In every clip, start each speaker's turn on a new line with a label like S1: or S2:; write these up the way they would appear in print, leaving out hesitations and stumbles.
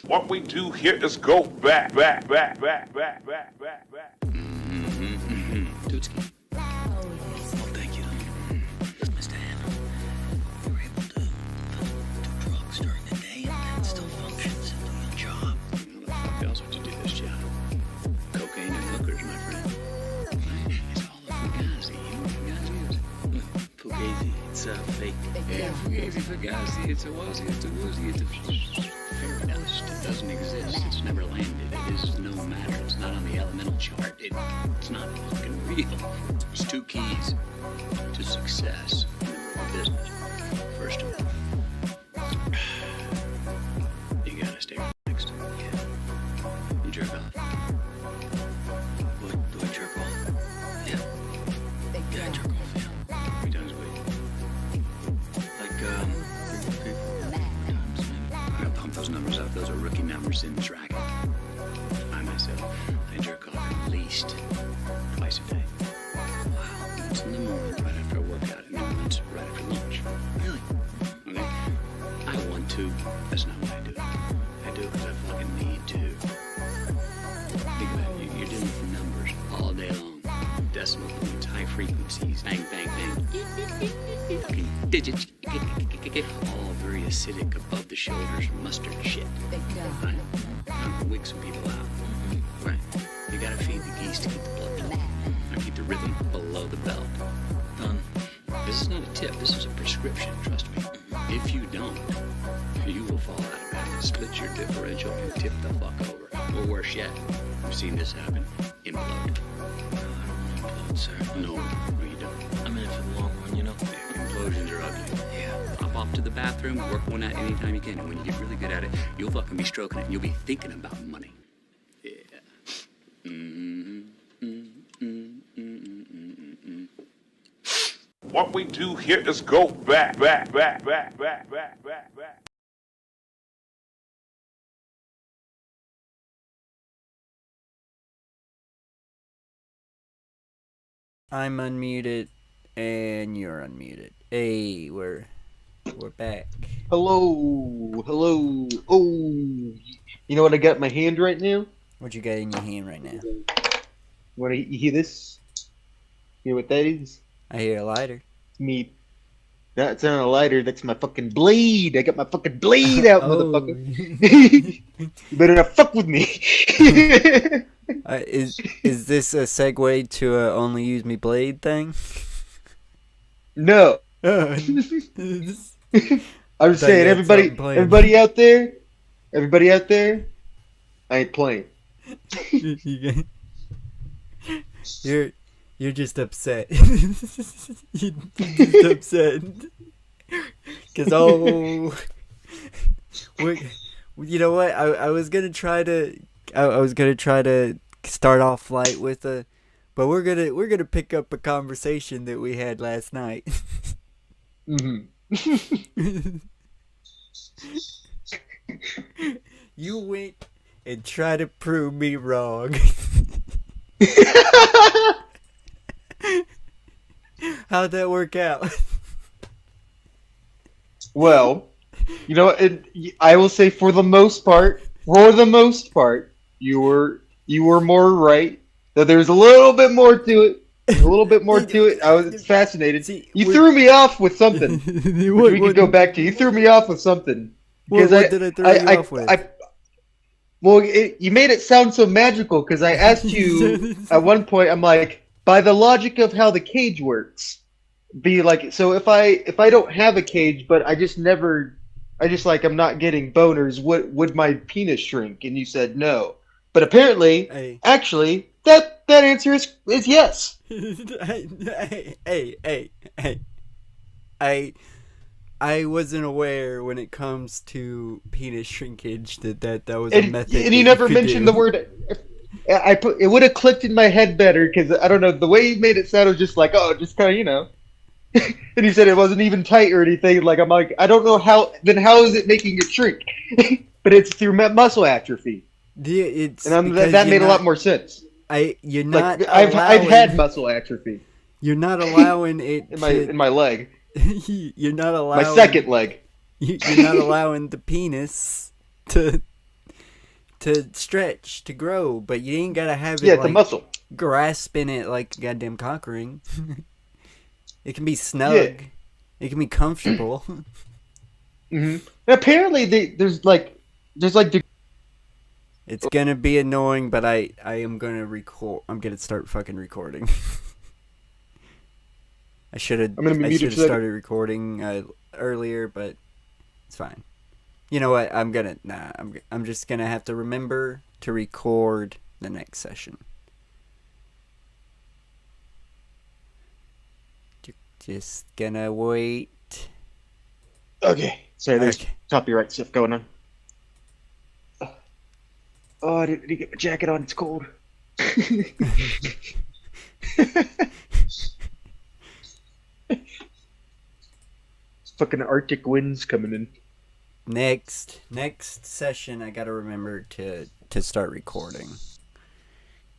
S1: What we do here is go back.
S2: Tootski. Oh, thank you. Mr. Hanna, you were able to do drugs during the day and still function and do your job.
S3: What the fuck else would you do this job? Cocaine and hookers, my friend.
S2: It's all a fugazi. You know what fugazi is?
S3: Fugazi. It's a fake.
S2: Yeah,
S3: fugazi, fugazi. It's a wazi, it's a woozy, it's a fairy dust. It doesn't exist. It's never landed. It is no matter. It's not on the elemental chart. It's not fucking real. There's two keys to success in the business. First of all, you gotta stay relaxed. Yeah. You jerk off.
S2: Do I jerk off? Yeah. Yeah, I jerk off, yeah.
S3: 3 times a week.
S2: Like, 3 times, maybe.
S3: I gotta pump those numbers up. Those are rookie numbers in this racket. I myself, I jerk off at least twice a day. Wow. Once in the morning, right after I work out, and then once right after lunch.
S2: Really?
S3: Okay? I want to. That's not what I do. I do it because I fucking need to. Think about it. You're dealing with numbers all day long. Decimal points, high frequencies, bang, bang, bang. Fucking digits. All very acidic, above the shoulders, mustard shit. Right? I'm gonna wig some people out. Right? You gotta feed the geese to keep the blood flowing. Now keep the rhythm below the belt.
S2: Done.
S3: This is not a tip. This is a prescription. Trust me. If you don't, you will fall out of bed, split your differential, and tip the fuck over. Or worse yet, I've seen this happen. Implode.
S2: I don't want to implode, sir.
S3: No, you don't.
S2: I'm in it for the long run, you know?
S3: Implosions are ugly.
S2: Yeah.
S3: Pop off to the bathroom, work one out anytime you can, and when you get really good at it, you'll fucking be stroking it, and you'll be thinking about money. Yeah.
S1: What we do here is go back.
S4: I'm unmuted and you're unmuted. Hey, we're back.
S5: Hello. Oh, you know what I got in my hand right now?
S4: What you got in your hand right now?
S5: You hear this? You hear what that is?
S4: I hear a lighter.
S5: It's me. That's not a lighter. That's my fucking blade. I got my fucking blade out, motherfucker. You better not fuck with me.
S4: Is this a segue to a only use me blade thing?
S5: No. I'm just saying, everybody out there, I ain't playing.
S4: You're just upset. You're just upset. Cause you know what? I was gonna try to start off light with but we're gonna pick up a conversation that we had last night.
S5: Mm-hmm.
S4: You went and tried to prove me wrong. How'd that work out?
S5: Well, you know, I will say for the most part, you were more right. Though there's a little bit more to it. I was fascinated. You threw me off with something. We could go back to. You threw me off with something.
S4: What did I throw you off with?
S5: You made it sound so magical because I asked you at one point. I'm like, by the logic of how the cage works, be like, so if I don't have a cage, but I'm not getting boners, would my penis shrink? And you said no. But apparently, actually, that answer is yes.
S4: I wasn't aware when it comes to penis shrinkage that was a method.
S5: And you never mentioned the word. It would have clicked in my head better because I don't know, the way you made it sound was just like, oh, just kind of, And he said it wasn't even tight or anything. Like I'm like, I don't know how. Then how is it making it shrink? But it's through muscle atrophy,
S4: It's
S5: and
S4: because
S5: that
S4: you're
S5: made a lot more sense.
S4: You're not.
S5: Like I've
S4: allowing-
S5: had muscle atrophy
S4: You're not allowing it.
S5: in my leg,
S4: You're not
S5: my
S4: allowing.
S5: second leg.
S4: You're not allowing the penis to stretch, to grow, but you ain't gotta have it
S5: Yeah, it's a
S4: like
S5: muscle.
S4: grasping it like goddamn conquering. It can be snug.
S5: Yeah.
S4: It can be comfortable.
S5: Hmm. Apparently, there's like
S4: It's gonna be annoying, but I am gonna record. I'm gonna start fucking recording. I should have.
S5: I'm gonna be
S4: I
S5: muted
S4: should
S5: for
S4: have
S5: that.
S4: started recording earlier, but it's fine. You know what? I'm just gonna have to remember to record the next session. Just gonna wait.
S5: Okay. Sorry, there's
S4: Okay.
S5: copyright stuff going on. Oh, I didn't get my jacket on. It's cold. Fucking Arctic winds coming in.
S4: Next session, I gotta remember to start recording.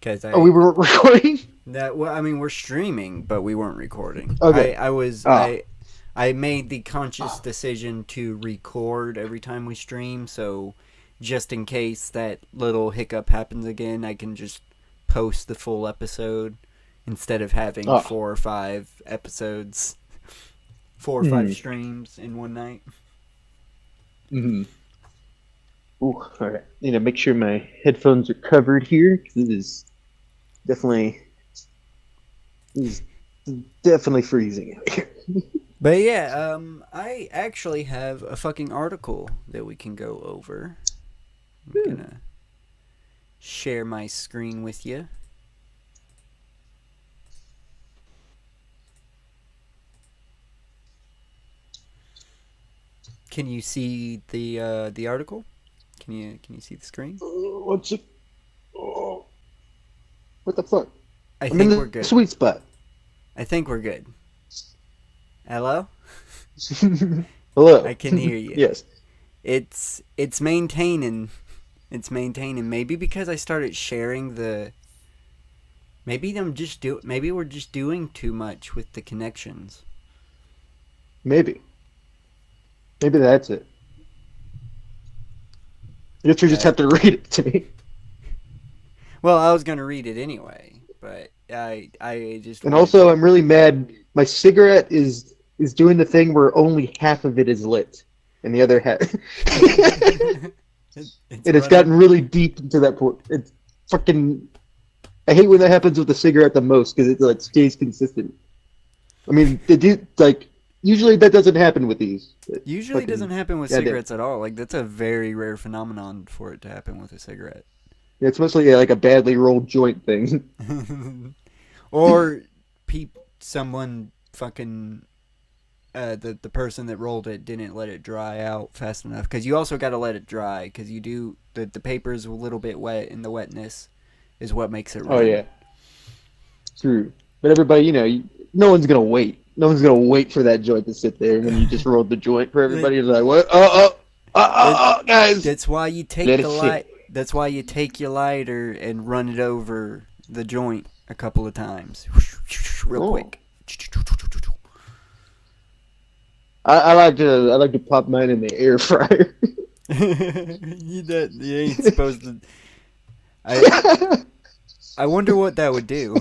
S4: Cause
S5: Oh, we were recording?
S4: Well, I mean, we're streaming, but we weren't recording.
S5: Okay.
S4: I made the conscious decision to record every time we stream, so just in case that little hiccup happens again, I can just post the full episode instead of having 4 or 5 episodes, 4 or 5 streams in one night.
S5: Mm-hmm. Ooh, alright. Need to make sure my headphones are covered here, because it is definitely freezing out here.
S4: But yeah, I actually have a fucking article that we can go over. I'm gonna share my screen with you. Can you see the article? Can you see the screen?
S5: What's it? Oh. What the fuck?
S4: I
S5: I'm
S4: think
S5: in
S4: we're
S5: the
S4: good.
S5: sweet spot.
S4: I think we're good. Hello?
S5: Hello.
S4: I can hear you.
S5: Yes.
S4: It's maintaining. It's maintaining. Maybe because I started sharing the. Maybe we're just doing too much with the connections.
S5: Maybe. Maybe that's it. I guess you just have to read it to me.
S4: Well, I was gonna read it anyway, but I just.
S5: And also, I'm really mad. My cigarette is doing the thing where only half of it is lit, and the other half. It's gotten really deep into that point. It's fucking. I hate when that happens with the cigarette the most because it like stays consistent. I mean, usually that doesn't happen with these.
S4: Usually it doesn't happen with
S5: goddamn.
S4: cigarettes at all. Like that's a very rare phenomenon for it to happen with a cigarette.
S5: Yeah, it's mostly like a badly rolled joint thing.
S4: Or someone fucking the person that rolled it didn't let it dry out fast enough, because you also got to let it dry, because you do the paper's a little bit wet, and the wetness is what makes it
S5: Oh
S4: red.
S5: yeah, true. But everybody, no one's gonna wait. No one's gonna wait for that joint to sit there when you just rolled the joint for everybody. It's like, what? Guys.
S4: That's why you take
S5: Let it
S4: the
S5: sit.
S4: light. That's why you take your lighter and run it over the joint a couple of times, real
S5: Oh.
S4: quick.
S5: I like to pop mine in the air fryer.
S4: You ain't supposed to. I wonder what that would do.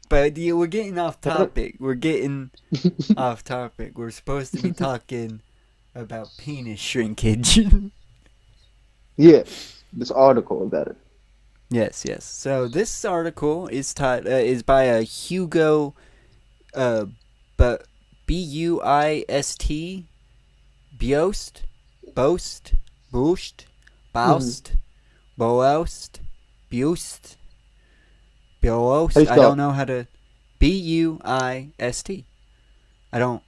S4: But we're getting off topic. We're getting off topic. We're supposed to be talking about penis shrinkage.
S5: Yeah, this article about it.
S4: Yes. So this article is is by a Hugo, but Buist, Boast, Boast, Boost, Boust, Boast, Bust, Boast.
S5: How you
S4: I
S5: spell
S4: don't know how to. Buist. I don't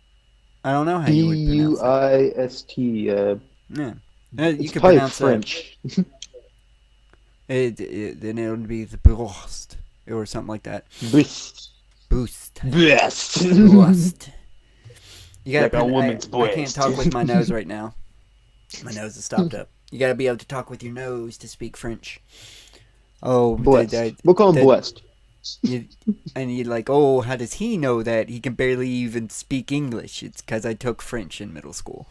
S4: know how you would pronounce
S5: Buist.
S4: it. Yeah. You
S5: It's
S4: can
S5: probably
S4: pronounce
S5: French.
S4: Then it would be the Bost or something like that.
S5: Bust.
S4: Boost.
S5: Bust.
S4: Boost. You gotta
S5: Like a
S4: put-
S5: woman's
S4: I can't
S5: breast.
S4: talk with my nose right now. My nose is stopped up. You gotta be able to talk with your nose to speak French. Oh,
S5: Blessed. We'll call him
S4: that-
S5: blessed.
S4: and you're like, oh, how does he know that? He can barely even speak English. It's because I took French in middle school.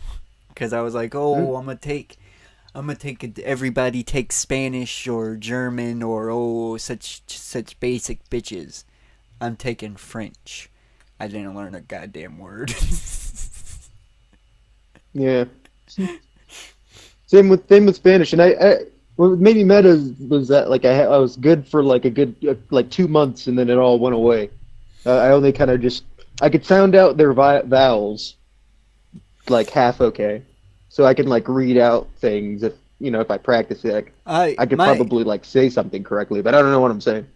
S4: Because I was like, oh, I'm gonna take everybody takes Spanish or German or such basic bitches. I'm taking French. I didn't learn a goddamn word.
S5: Yeah. Same with Spanish, and what made me mad was that like I was good for like a good like 2 months, and then it all went away. I only kind of I could sound out their vowels like half okay, so I can like read out things if I practice it. I could probably like say something correctly, but I don't know what I'm saying.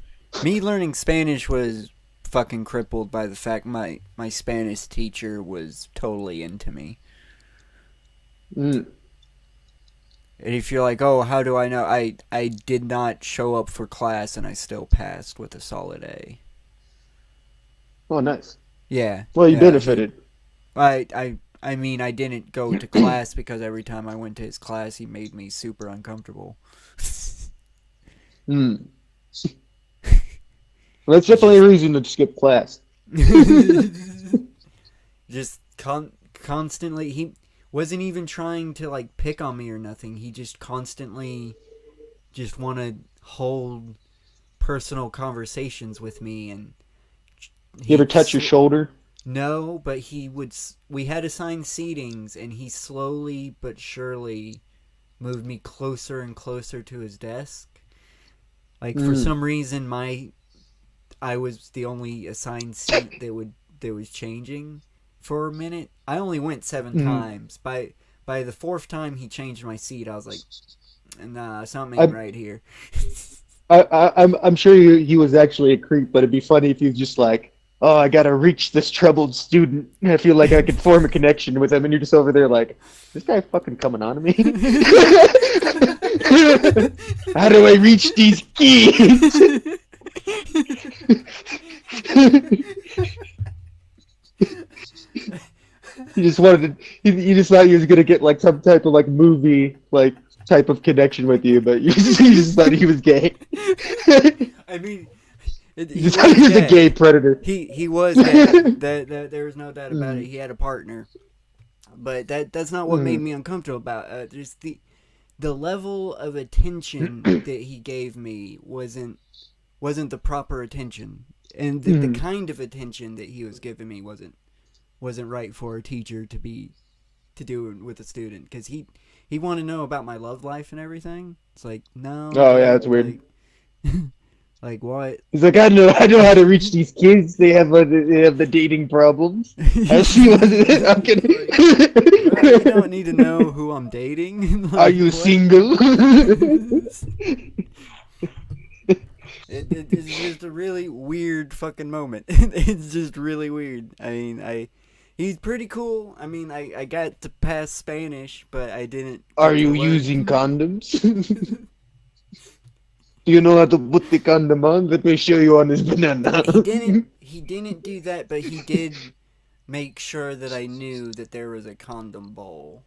S4: Me learning Spanish was fucking crippled by the fact my Spanish teacher was totally into me.
S5: Mm.
S4: And if you're like, oh, how do I know? I did not show up for class and I still passed with a solid A.
S5: Oh, nice.
S4: Yeah.
S5: Well, you
S4: yeah.
S5: benefited.
S4: I mean, I didn't go to class because every time I went to his class, he made me super uncomfortable.
S5: Hmm. Well, that's definitely a reason to skip class.
S4: Just constantly, he wasn't even trying to like pick on me or nothing. He just constantly just wanted hold personal conversations with me, and
S5: You ever touch your shoulder?
S4: No, but we had assigned seatings, and he slowly but surely moved me closer and closer to his desk. Like for some reason, I was the only assigned seat that was changing for a minute. I only went 7 times. By the 4th time he changed my seat, I was like, nah, something ain't right here.
S5: I'm sure he was actually a creep, but it'd be funny if he was just like, oh, I gotta reach this troubled student. I feel like I could form a connection with him, and you're just over there like, this guy fucking coming on to me? How do I reach these keys? He just wanted to. He just thought he was gonna get like some type of like movie like type of connection with you, but you just thought he was gay.
S4: I mean,
S5: You just thought he was a gay predator.
S4: He was gay. There was no doubt about it. He had a partner, but that's not what made me uncomfortable about. Just the level of attention that he gave me wasn't the proper attention, and the kind of attention that he was giving me wasn't right for a teacher to do with a student, because he wanted to know about my love life and everything. It's like, no.
S5: Oh yeah, that's weird.
S4: Like what?
S5: He's like, I know how to reach these kids. They have the dating problems. I see what I'm kidding.
S4: You don't need to know who I'm dating. Like,
S5: Are you
S4: what?
S5: single?
S4: It's just a really weird fucking moment. It's just really weird. I mean, he's pretty cool. I mean, I got to pass Spanish, but I didn't.
S5: Are you using condoms? Do you know how to put the condom on? Let me show you on this banana.
S4: He didn't do that, but he did make sure that I knew that there was a condom bowl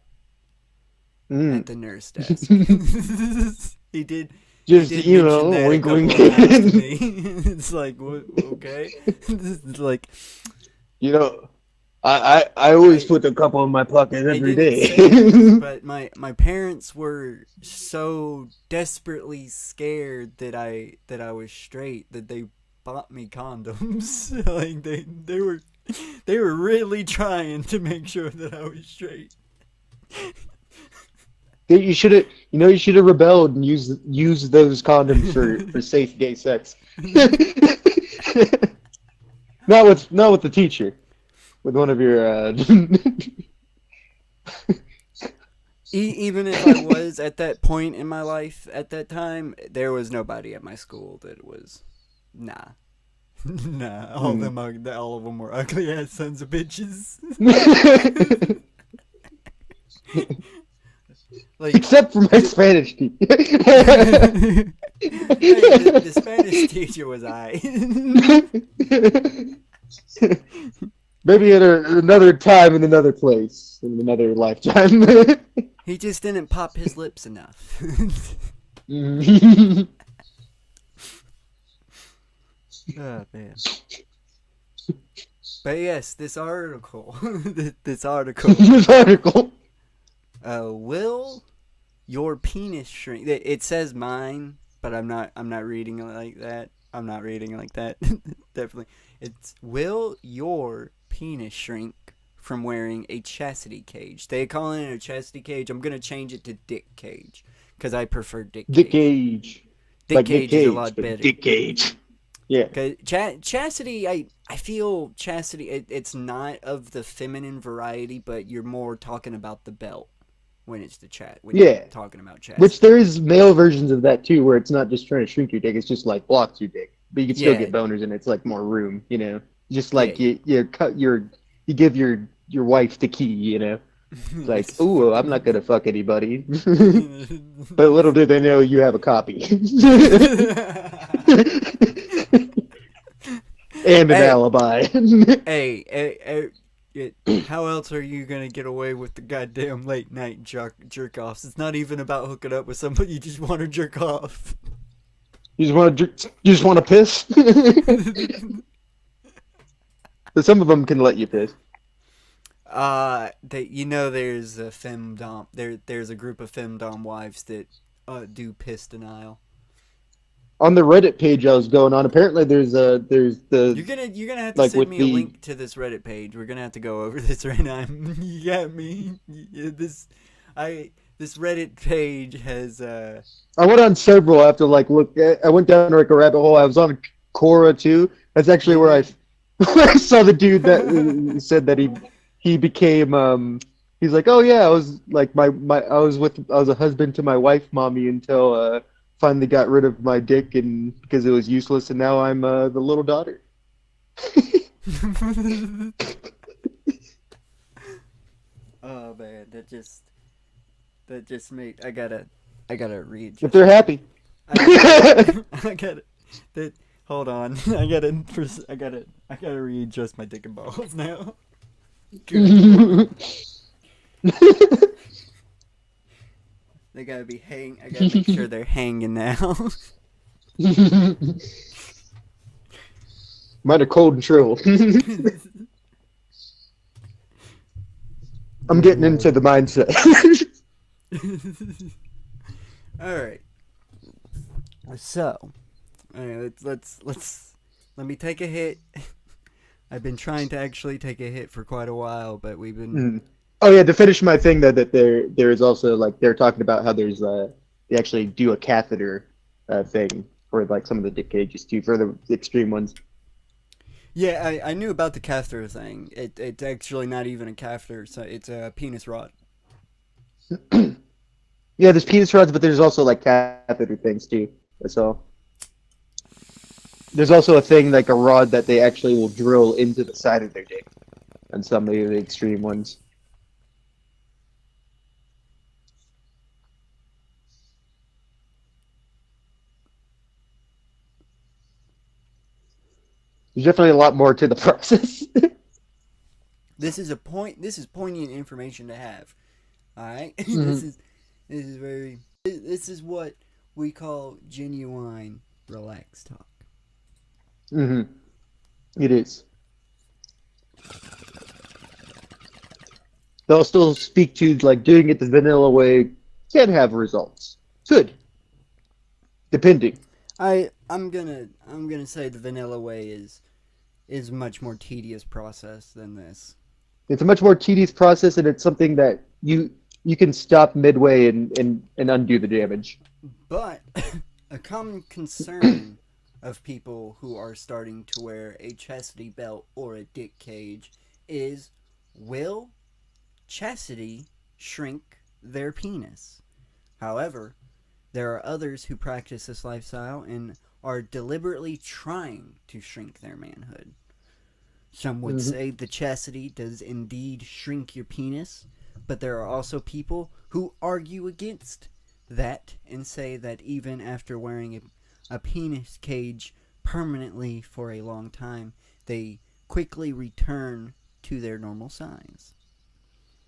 S4: at the nurse desk. He did.
S5: Just,
S4: he did
S5: you
S4: mention
S5: know,
S4: that a
S5: wink,
S4: couple
S5: wink.
S4: of times to me. It's like, what, okay. It's like,
S5: You know, I always put a couple in my pocket
S4: I
S5: every
S4: didn't say
S5: day.
S4: this, but my parents were so desperately scared that I was straight that they bought me condoms. Like they were really trying to make sure that I was straight.
S5: You should have rebelled and used those condoms for safe gay sex. Not with the teacher. With one of your
S4: Even if I was at that point in my life at that time, there was nobody at my school that was nah. All of them were ugly ass sons of bitches. Like,
S5: except for my Spanish teacher.
S4: the Spanish teacher was I.
S5: Maybe at another time in another place in another lifetime.
S4: He just didn't pop his lips enough. Oh man. But yes, this article. This article.
S5: This article.
S4: Will your penis shrink? It says mine, but I'm not reading it like that. I'm not reading it like that. Definitely. It's will your penis shrink from wearing a chastity cage? They call it a chastity cage. I'm gonna change it to dick cage because I prefer dick cage.
S5: Dick Cage.
S4: Dick
S5: Like
S4: cage
S5: Nick
S4: is a
S5: Cage,
S4: lot
S5: but
S4: better.
S5: Dick Cage. Yeah.
S4: Cause chastity, I feel chastity. It's not of the feminine variety, but you're more talking about the belt when it's the chat. When
S5: Yeah.
S4: you're talking about chastity.
S5: Which there is male versions of that too, where it's not just trying to shrink your dick; it's just like blocks your dick, but you can still
S4: Yeah.
S5: get boners, and it's like more room, you know. Just like
S4: Yeah.
S5: you give your wife the key, you know. It's like, ooh, I'm not gonna fuck anybody, but little do they know you have a copy and an
S4: Hey.
S5: alibi.
S4: Hey, how else are you gonna get away with the goddamn late night jerk offs? It's not even about hooking up with somebody. You just want to jerk off.
S5: You just want to piss. But some of them can let you piss.
S4: There's a femdom. There's a group of femdom wives that do piss denial.
S5: On the Reddit page I was going on, apparently there's
S4: You're
S5: the
S4: gonna have to
S5: like
S4: send
S5: with
S4: me
S5: the-
S4: a link to this Reddit page. We're gonna have to go over this right now. You got me. This Reddit page has
S5: I went on several after like I went down like a rabbit hole. I was on Quora too. That's actually where I I saw the dude that said that he became he's like, oh yeah, I was like I was a husband to my wife mommy until finally got rid of my dick and because it was useless, and now I'm the little daughter.
S4: Oh man, that just made I gotta read.
S5: If they're happy.
S4: I gotta that. Hold on, I gotta read just my dick and balls now. They gotta be I gotta make sure they're hanging now.
S5: Mine are cold and trill. I'm getting into the mindset.
S4: All right. So, let's let me take a hit. I've been trying to actually take a hit for quite a while, but we've been
S5: Oh yeah, to finish my thing though, that there is also like they're talking about how there's they actually do a catheter thing for like some of the dick cages too, for the extreme ones.
S4: Yeah, I knew about the catheter thing. It's actually not even a catheter, so it's a penis rod.
S5: Yeah, there's penis rods, but there's also like catheter things too. So there's also a thing like a rod that they actually will drill into the side of their dick, on some of the extreme ones. There's definitely a lot more to the process.
S4: This is poignant information to have. All right?
S5: Mhm.
S4: This is what we call genuine relaxed talk.
S5: It is. They'll still speak to like doing it the vanilla way can have results. Could. Depending.
S4: I'm gonna say the vanilla way is much more tedious process than this.
S5: It's a much more tedious process, and it's something that you can stop midway and undo the damage.
S4: But a common concern of people who are starting to wear a chastity belt or a dick cage is, will chastity shrink their penis? However, there are others who practice this lifestyle and are deliberately trying to shrink their manhood. Some would say the chastity does indeed shrink your penis, but there are also people who argue against that and say that even after wearing a penis cage permanently for a long time, they quickly return to their normal size.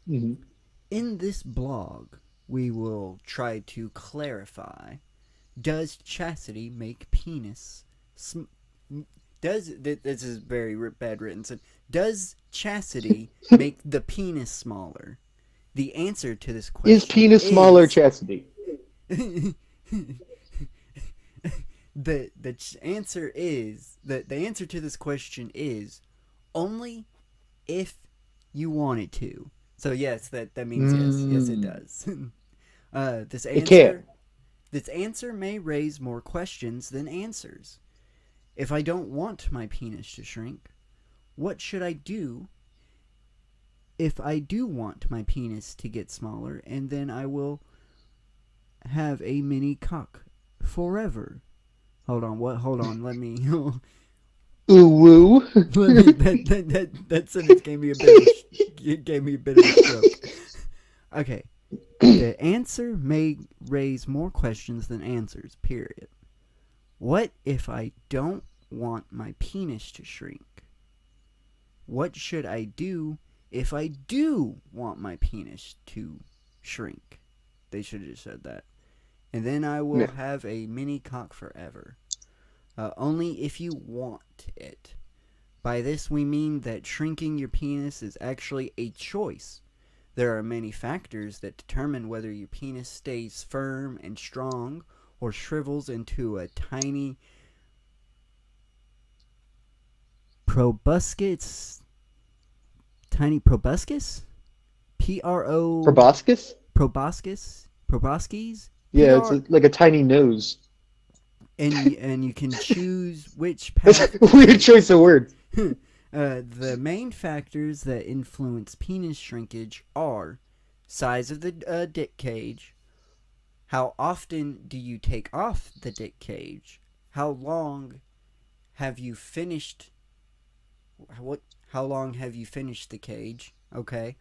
S5: Hmm.
S4: In this blog, we will try to clarify: does chastity make penis? This is very bad written. So, does chastity make the penis smaller? The answer to this question
S5: Is penis smaller chastity?
S4: the answer is the answer to this question is only if you want it to. So yes, that means yes it does. This answer may raise more questions than answers. If I don't want my penis to shrink, what should I do if I do want my penis to get smaller, and then I will have a mini cock forever? Hold on, let me...
S5: Ooh woo.
S4: that sentence gave me a bit of a stroke. Okay. The answer may raise more questions than answers, period. What if I don't want my penis to shrink? What should I do if I do want my penis to shrink? They should have just said that. And then I will have a mini cock forever. Only if you want it. By this we mean that shrinking your penis is actually a choice. There are many factors that determine whether your penis stays firm and strong or shrivels into a tiny proboscis?
S5: Proboscis?
S4: Proboscis?
S5: Yeah, it's like a tiny nose.
S4: And you can choose which
S5: That's
S4: path.
S5: a weird choice of words.
S4: The main factors that influence penis shrinkage are size of the dick cage, how often do you take off the dick cage, how long have you finished the cage, okay,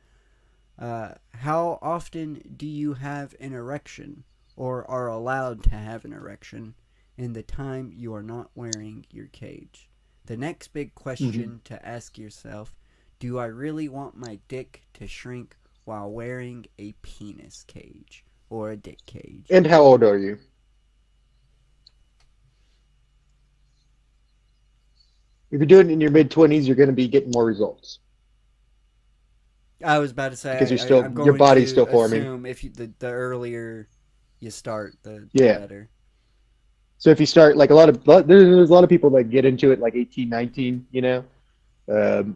S4: how often do you have an erection or are allowed to have an erection, and the time you are not wearing your cage. The next big question to ask yourself: do I really want my dick to shrink while wearing a penis cage or a dick cage?
S5: And how old are you? If you're doing it in your mid-20s, you're going to be getting more results.
S4: I was about to say,
S5: Because you're still,
S4: I'm going
S5: your body's
S4: to
S5: still forming.
S4: assume if you, the earlier you start, the
S5: Yeah.
S4: better.
S5: So if you start, like there's a lot of people that get into it like 18, 19, you know? And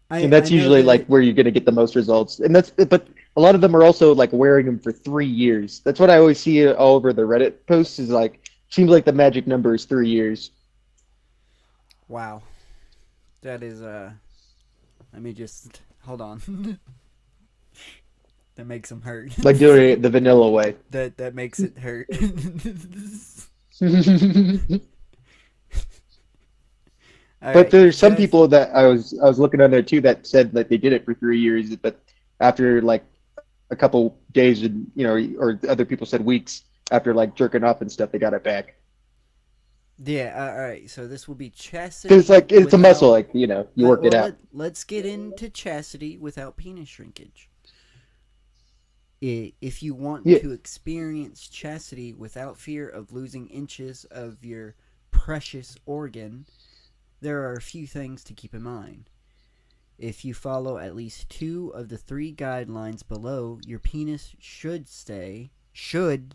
S5: that's usually like where you're going to get the most results. But a lot of them are also like wearing them for 3 years. That's what I always see all over the Reddit posts is like, seems like the magic number is 3 years.
S4: Wow. That is, let me just, hold on. That makes them hurt.
S5: Like doing it the vanilla way.
S4: That makes it hurt.
S5: But there's some people that I was looking on there too that said that they did it for 3 years, but after like a couple days and or other people said weeks after like jerking off and stuff, they got it back.
S4: Yeah, all right. So this will be chastity.
S5: Because it's a muscle, like you work it out.
S4: Let's get into chastity without penis shrinkage. If you want to experience chastity without fear of losing inches of your precious organ, there are a few things to keep in mind. If you follow at least 2 of the 3 guidelines below, your penis should stay the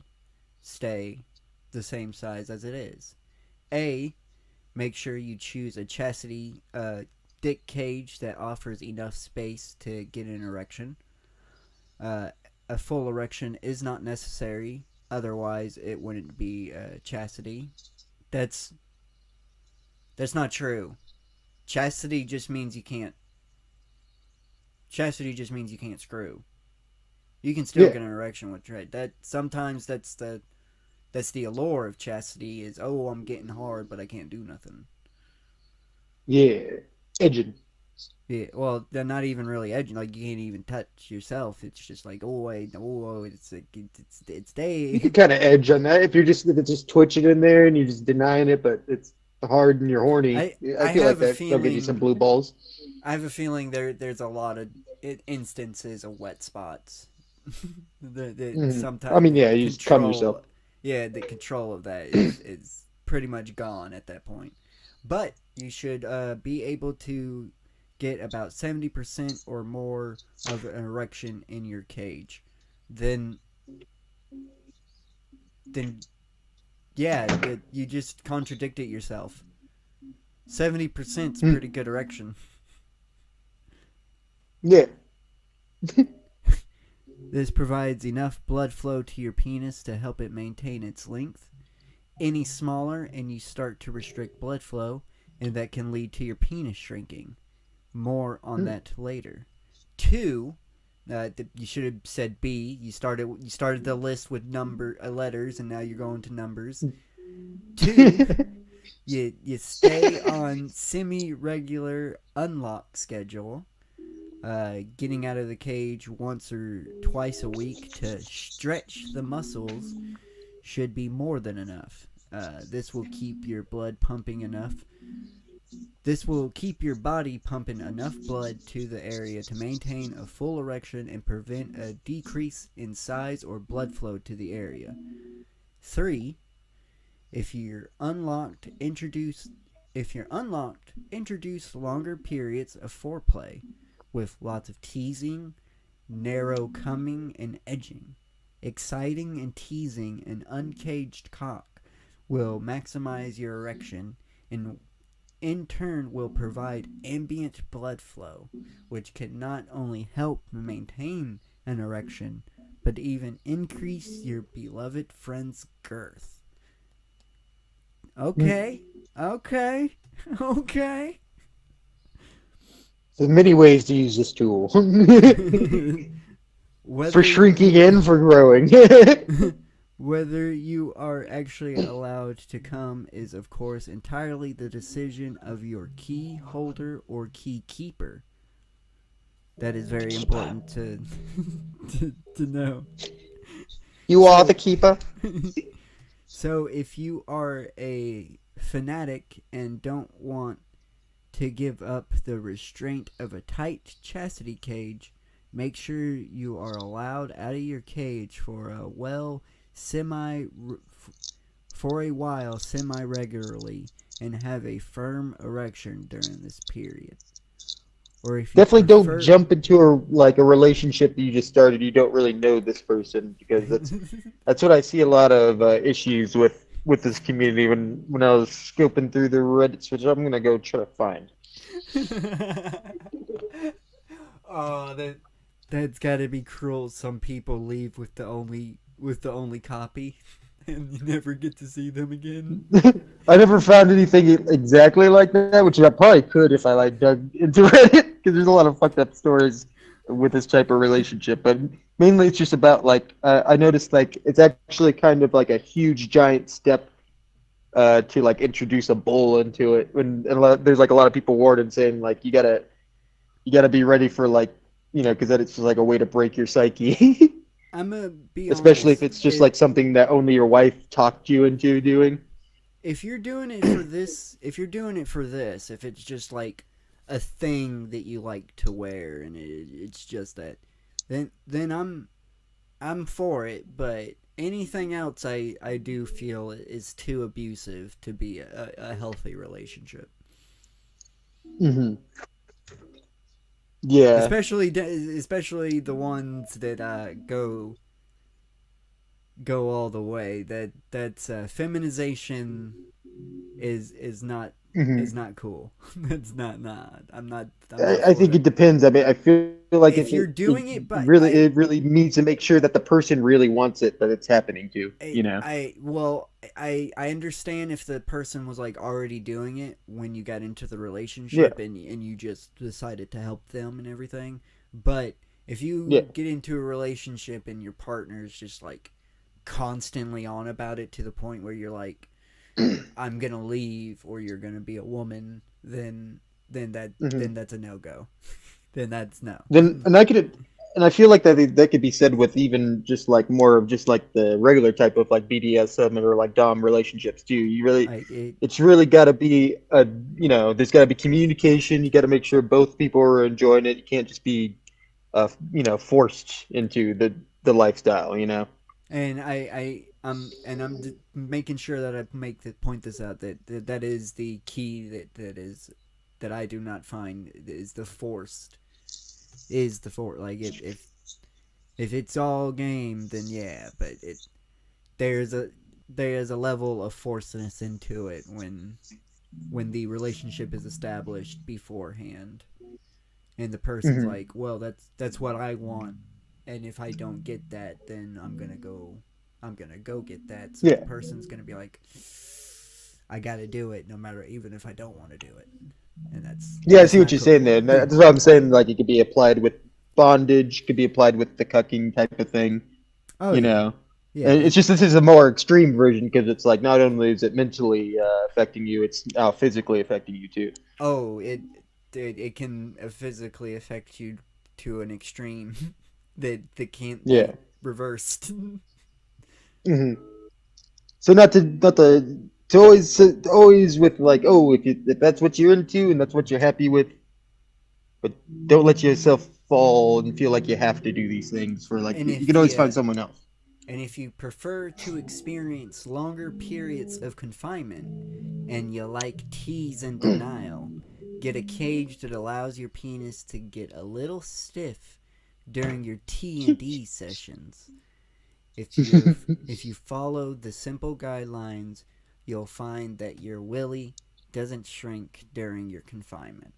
S4: same size as it is. A, make sure you choose a chastity dick cage that offers enough space to get an erection. A full erection is not necessary, otherwise it wouldn't be chastity. That's not true. Chastity just means you can't screw. You can still get an erection with tread. Sometimes that's the allure of chastity is, oh, I'm getting hard, but I can't do nothing.
S5: Yeah, edging.
S4: Yeah, well, they're not even really edging. Like, you can't even touch yourself. It's just like, it's day.
S5: You can kind of edge on that if it's just twitching in there and you're just denying it, but it's hard and you're horny. I feel like that'll give you some blue balls.
S4: I have a feeling there's a lot of instances of wet spots. Sometimes
S5: I mean, yeah, you just cum
S4: control,
S5: yourself.
S4: yeah, the control of that is pretty much gone at that point. But you should be able to get about 70% or more of an erection in your cage. Then yeah, you just contradicted yourself. 70% is pretty good erection.
S5: Yeah.
S4: This provides enough blood flow to your penis to help it maintain its length. Any smaller and you start to restrict blood flow, and that can lead to your penis shrinking. More on that later. 2, you should have said B. You started the list with letters, and now you're going to numbers. 2, you stay on semi-regular unlock schedule. Getting out of the cage once or twice a week to stretch the muscles should be more than enough. This will keep your blood pumping enough. This will keep your body pumping enough blood to the area to maintain a full erection and prevent a decrease in size or blood flow to the area. 3, if you're unlocked, introduce longer periods of foreplay with lots of teasing, narrow coming, and edging. Exciting and teasing an uncaged cock will maximize your erection and in turn will provide ambient blood flow, which can not only help maintain an erection, but even increase your beloved friend's girth. Okay.
S5: There's many ways to use this tool.
S4: Whether,
S5: For shrinking and for growing.
S4: whether you are actually allowed to come is, of course, entirely the decision of your key holder or key keeper. That is very important to know.
S5: You are the keeper.
S4: So if you are a fanatic and don't want to give up the restraint of a tight chastity cage, make sure you are allowed out of your cage for a while semi-regularly and have a firm erection during this period. Or if you
S5: Definitely
S4: prefer...
S5: don't jump into a relationship that you just started. You don't really know this person, because that's what I see a lot of issues with this community when I was scoping through the Reddit, which I'm gonna go try to find.
S4: Oh, that's gotta be cruel. Some people leave with the only copy, and you never get to see them again.
S5: I never found anything exactly like that, which I probably could if I dug into Reddit, because there's a lot of fucked up stories with this type of relationship. But mainly, it's just about I noticed it's actually kind of like a huge giant step to introduce a bull into it. There's a lot of people warning saying you gotta be ready for because that it's just a way to break your psyche.
S4: I'm gonna be
S5: especially
S4: honest,
S5: if it's just something that only your wife talked you into doing.
S4: If you're doing it for this, if it's just a thing that you like to wear and it's just that, then I'm for it. But anything else I do feel is too abusive to be a healthy relationship.
S5: Mm-hmm. Yeah.
S4: Especially the ones that go all the way. That's feminization is not cool. That's not. I'm not.
S5: I think it depends. I mean, I feel like
S4: if you're doing it, but
S5: it really needs to make sure that the person really wants it, that it's happening to.
S4: I understand if the person was already doing it when you got into the relationship, and you just decided to help them and everything. But if you get into a relationship and your partner's just constantly on about it to the point where you're I'm gonna leave or you're gonna be a woman, then that's a no-go. Then that's no.
S5: And and I feel like that could be said with even just like more of just like the regular type of like BDSM or like Dom relationships too. You really, it's really got to be a, there's got to be communication. You got to make sure both people are enjoying it. You can't just be, forced into the lifestyle.
S4: And I'm making sure that I point this out that is the key that I do not find is the forced. Like if it's all game, then yeah, but there's a level of forcedness into it when the relationship is established beforehand, and the person's like, well, that's what I want, and if I don't get that, then I'm gonna go get that. So
S5: Yeah.
S4: the person's gonna be like, I gotta do it, no matter, even if I don't want to do it, and that's
S5: I see what you're saying there. And that's what I'm saying. Like it could be applied with bondage, could be applied with the cucking type of thing.
S4: Oh,
S5: you
S4: yeah.
S5: know,
S4: Yeah,
S5: And it's just this is a more extreme version because it's like not only is it mentally affecting you, it's now physically affecting you too.
S4: oh, it can physically affect you to an extreme that can't
S5: Yeah.
S4: be reversed.
S5: hmm So not to always with like, oh, if that's what you're into and that's what you're happy with, but don't let yourself fall and feel like you have to do these things for like
S4: And
S5: you
S4: if
S5: can always
S4: you-
S5: find someone else.
S4: And if you prefer to experience longer periods of confinement and you like tease and denial, get a cage that allows your penis to get a little stiff during your T&D sessions. If you follow the simple guidelines, you'll find that your willy doesn't shrink during your confinement,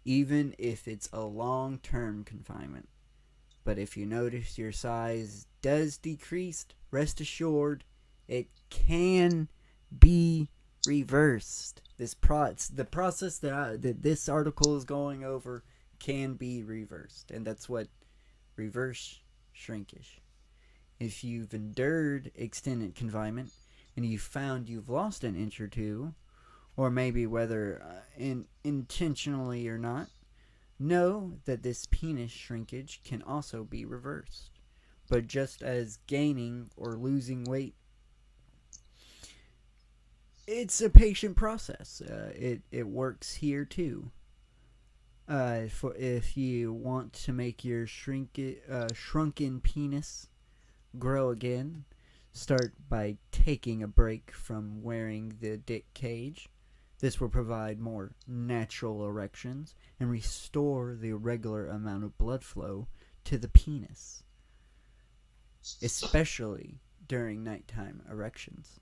S4: even if it's a long-term confinement. But if you notice your size does decrease, rest assured, it can be reversed. The process that this article is going over can be reversed, and that's what reverse shrinkage. If you've endured extended confinement and you found you've lost an inch or two, or maybe whether intentionally or not, know that this penis shrinkage can also be reversed. But just as gaining or losing weight, it's a patient process. It works here too. If you want to make your shrunken penis grow again, start by taking a break from wearing the dick cage. This will provide more natural erections and restore the regular amount of blood flow to the penis, especially during nighttime erections.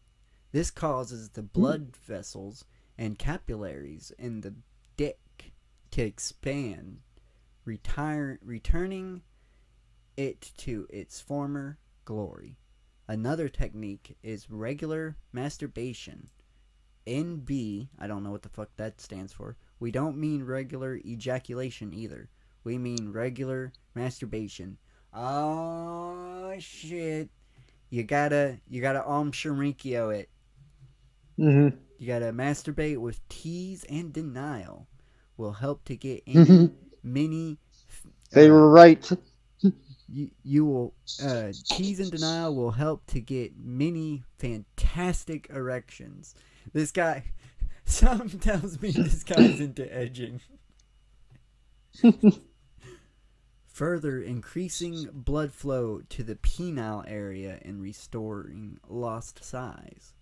S4: This causes the blood vessels and capillaries in the dick to expand, returning it to its former glory. Another technique is regular masturbation. NB, I don't know what the fuck that stands for. We don't mean regular ejaculation either. We mean regular masturbation. Oh shit. You gotta Sharinkio it.
S5: Mm-hmm.
S4: You gotta masturbate with tease and denial. Will help to get any mini.
S5: They were right.
S4: You will tease and denial will help to get many fantastic erections. This guy, something tells me this guy's into edging. Further increasing blood flow to the penile area and restoring lost size.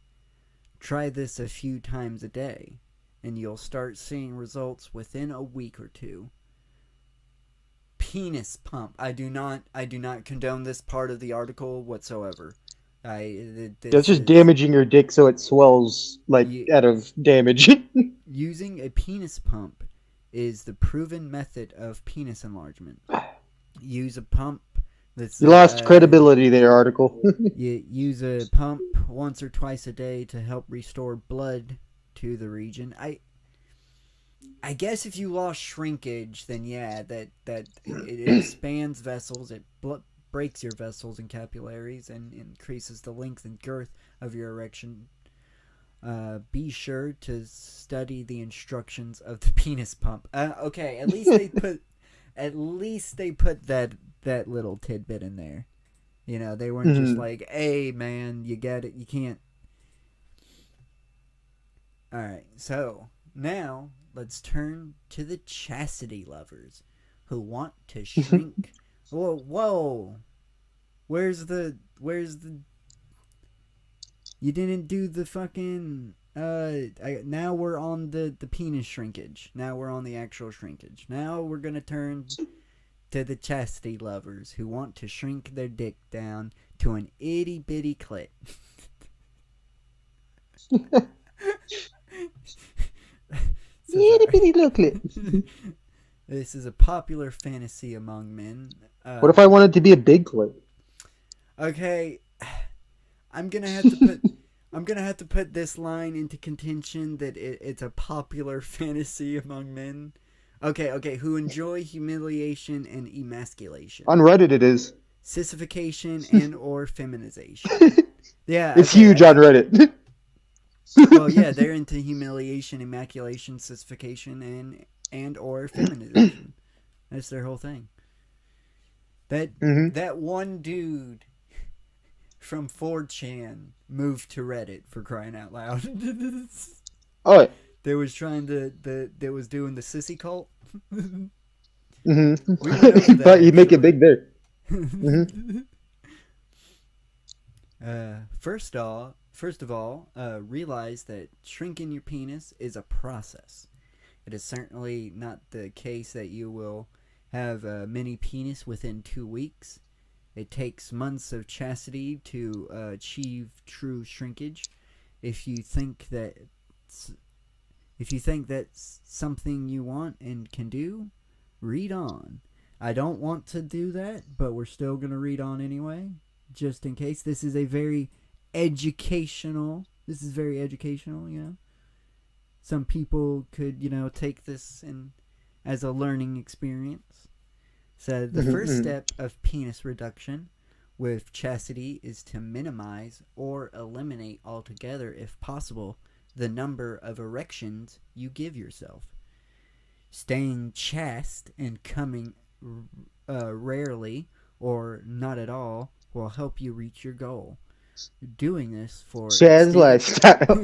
S4: Try this a few times a day, and you'll start seeing results within a week or two. Penis pump. I do not condone this part of the article whatsoever.
S5: That's just damaging your dick so it swells like out of damage.
S4: Using a penis pump is the proven method of penis enlargement. Use a pump that's
S5: You lost credibility there, article.
S4: You use a pump once or twice a day to help restore blood to the region. I guess if you lost shrinkage, then yeah, that it expands vessels, it breaks your vessels and capillaries, and increases the length and girth of your erection. Be sure to study the instructions of the penis pump. Okay, at least they put that that little tidbit in there. You know, they weren't just
S5: Mhm.
S4: like, hey, man, you get it. You can't. Alright, so now let's turn to the chastity lovers who want to shrink. Whoa. Where's the. You didn't do the fucking. Now we're on the penis shrinkage. Now we're on the actual shrinkage. Now we're gonna turn to the chastity lovers who want to shrink their dick down to an itty bitty clit.
S5: Itty bitty little clit.
S4: This is a popular fantasy among men.
S5: What if I wanted to be a big clit?
S4: Okay, I'm gonna have to put this line into contention that it's a popular fantasy among men. Okay, who enjoy humiliation and emasculation,
S5: On Reddit, it is.
S4: sissification, and or feminization. Yeah,
S5: It's
S4: okay,
S5: huge on Reddit.
S4: Well, yeah, they're into humiliation, emasculation, sissification, and or feminization. That's their whole thing.
S5: Mhm.
S4: That one dude from 4chan moved to Reddit, for crying out loud.
S5: Oh,
S4: They was trying to they was doing the sissy cult.
S5: mm-hmm.
S4: We went over that,
S5: Thought you'd make it
S4: actually.
S5: big there. Mhm.
S4: First of all, realize that shrinking your penis is a process. It is certainly not the case that you will have a mini penis within 2 weeks. It takes months of chastity to achieve true shrinkage. If you think that's something you want and can do, read on. I don't want to do that, but we're still going to read on anyway, just in case. This is very educational, you know. Some people could, take this as a learning experience. So the first step of penis reduction with chastity is to minimize or eliminate altogether, if possible, the number of erections you give yourself. Staying chaste and coming rarely or not at all will help you reach your goal. Doing this for
S5: Chaz lifestyle.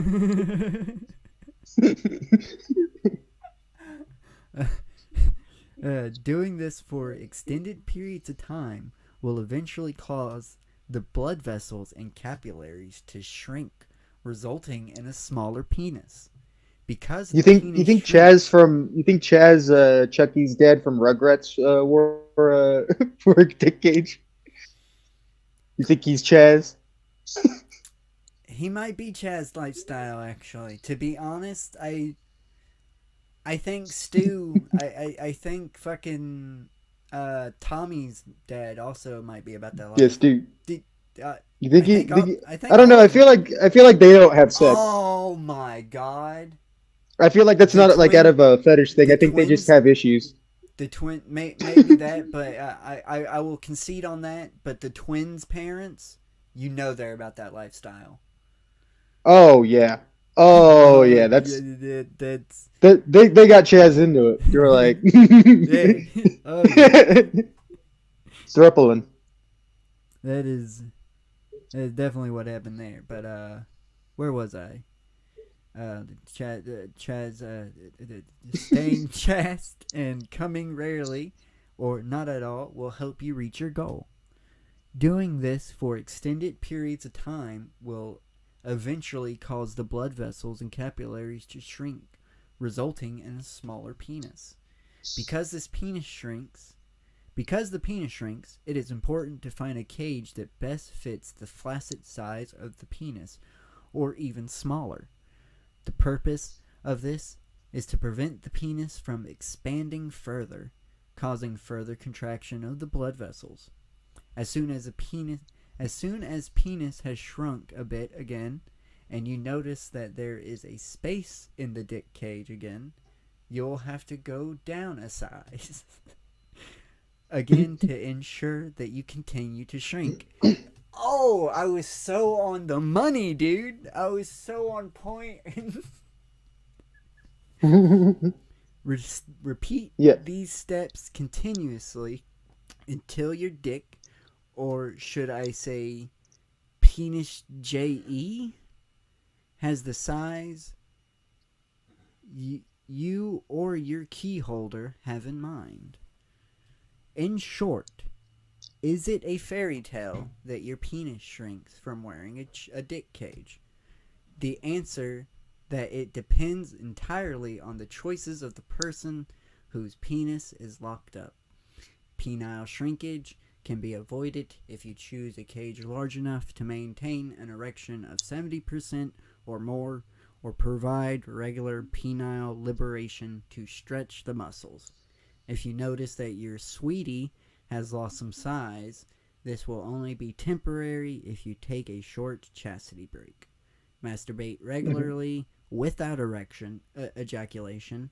S4: Doing this for extended periods of time will eventually cause the blood vessels and capillaries to shrink, resulting in a smaller penis. Because
S5: You
S4: the
S5: think
S4: penis
S5: you think
S4: shrinks-
S5: Chaz Chucky's dad from Rugrats wore wore a dick cage? You think he's Chaz?
S4: He might be Chaz lifestyle, actually. To be honest, I think Stu, I think fucking Tommy's dad also might be about that life.
S5: Yes, dude.
S4: Uh,
S5: You think
S4: I
S5: he?
S4: think
S5: think
S4: all-
S5: he-
S4: I think
S5: I don't know.
S4: all
S5: I
S4: of
S5: feel like they don't have sex.
S4: Oh my god.
S5: I feel like that's
S4: The
S5: not like
S4: twin-
S5: out of a fetish thing.
S4: the
S5: I think they just
S4: twins-
S5: have issues.
S4: The twin, maybe that, but I will concede on that. But the twins' parents, they're about that lifestyle.
S5: Oh yeah. Oh yeah. That's
S4: that's
S5: they got Chaz into it. You were like,
S4: yeah. Oh, yeah.
S5: Thruppelin.
S4: That is definitely what happened there. But where was I? Chaz staying chaste and coming rarely or not at all will help you reach your goal. Doing this for extended periods of time will eventually cause the blood vessels and capillaries to shrink, resulting in a smaller penis. Because the penis shrinks, it is important to find a cage that best fits the flaccid size of the penis, or even smaller. The purpose of this is to prevent the penis from expanding further, causing further contraction of the blood vessels. As soon as penis has shrunk a bit again, and you notice that there is a space in the dick cage again, you'll have to go down a size. Again, to ensure that you continue to shrink. Oh, I was so on the money, dude. I was so on point. Repeat
S5: Yeah.
S4: these steps continuously until your dick, or should I say penis JE, has the size you or your key holder have in mind. In short, is it a fairy tale that your penis shrinks from wearing a dick cage? The answer that it depends entirely on the choices of the person whose penis is locked up. Penile shrinkage can be avoided if you choose a cage large enough to maintain an erection of 70% or more, or provide regular penile liberation to stretch the muscles. If you notice that your sweetie has lost some size, this will only be temporary if you take a short chastity break. Masturbate regularly without ejaculation,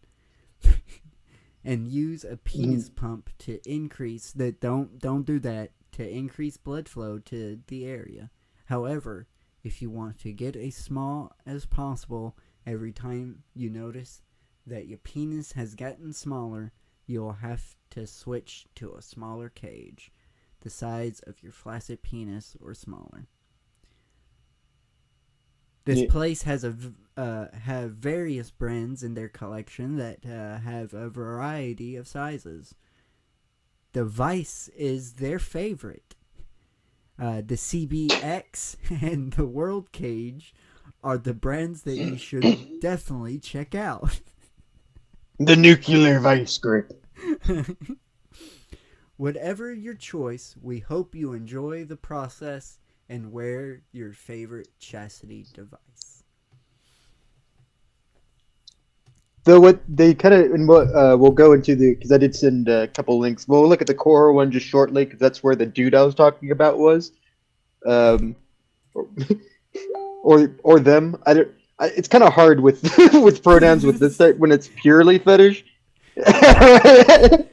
S4: and use a penis pump to increase that. Don't do that, to increase blood flow to the area. However, if you want to get as small as possible every time you notice that your penis has gotten smaller, you'll have to switch to a smaller cage, the size of your flaccid penis or smaller. This place has have various brands in their collection that have a variety of sizes. The Vice is their favorite. The CBX and the World Cage are the brands that you should definitely check out.
S5: The nuclear vice grip.
S4: Whatever your choice, we hope you enjoy the process and wear your favorite chastity device.
S5: Though what they kind of, and what we'll go into because I did send a couple links. We'll look at the Quora one just shortly because that's where the dude I was talking about was, or them. It's kind of hard with with pronouns with this when it's purely fetish. I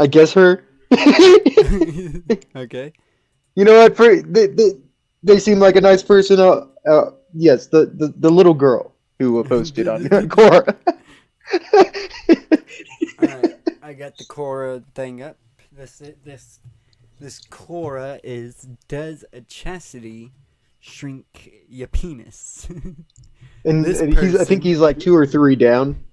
S5: guess her.
S4: Okay.
S5: You know what? They seem like a nice person. Yes, the little girl who posted on Quora.
S4: Alright, I got the Quora thing up. This Quora is, does a chastity shrink your penis?
S5: and I think he's like 2 or 3 down.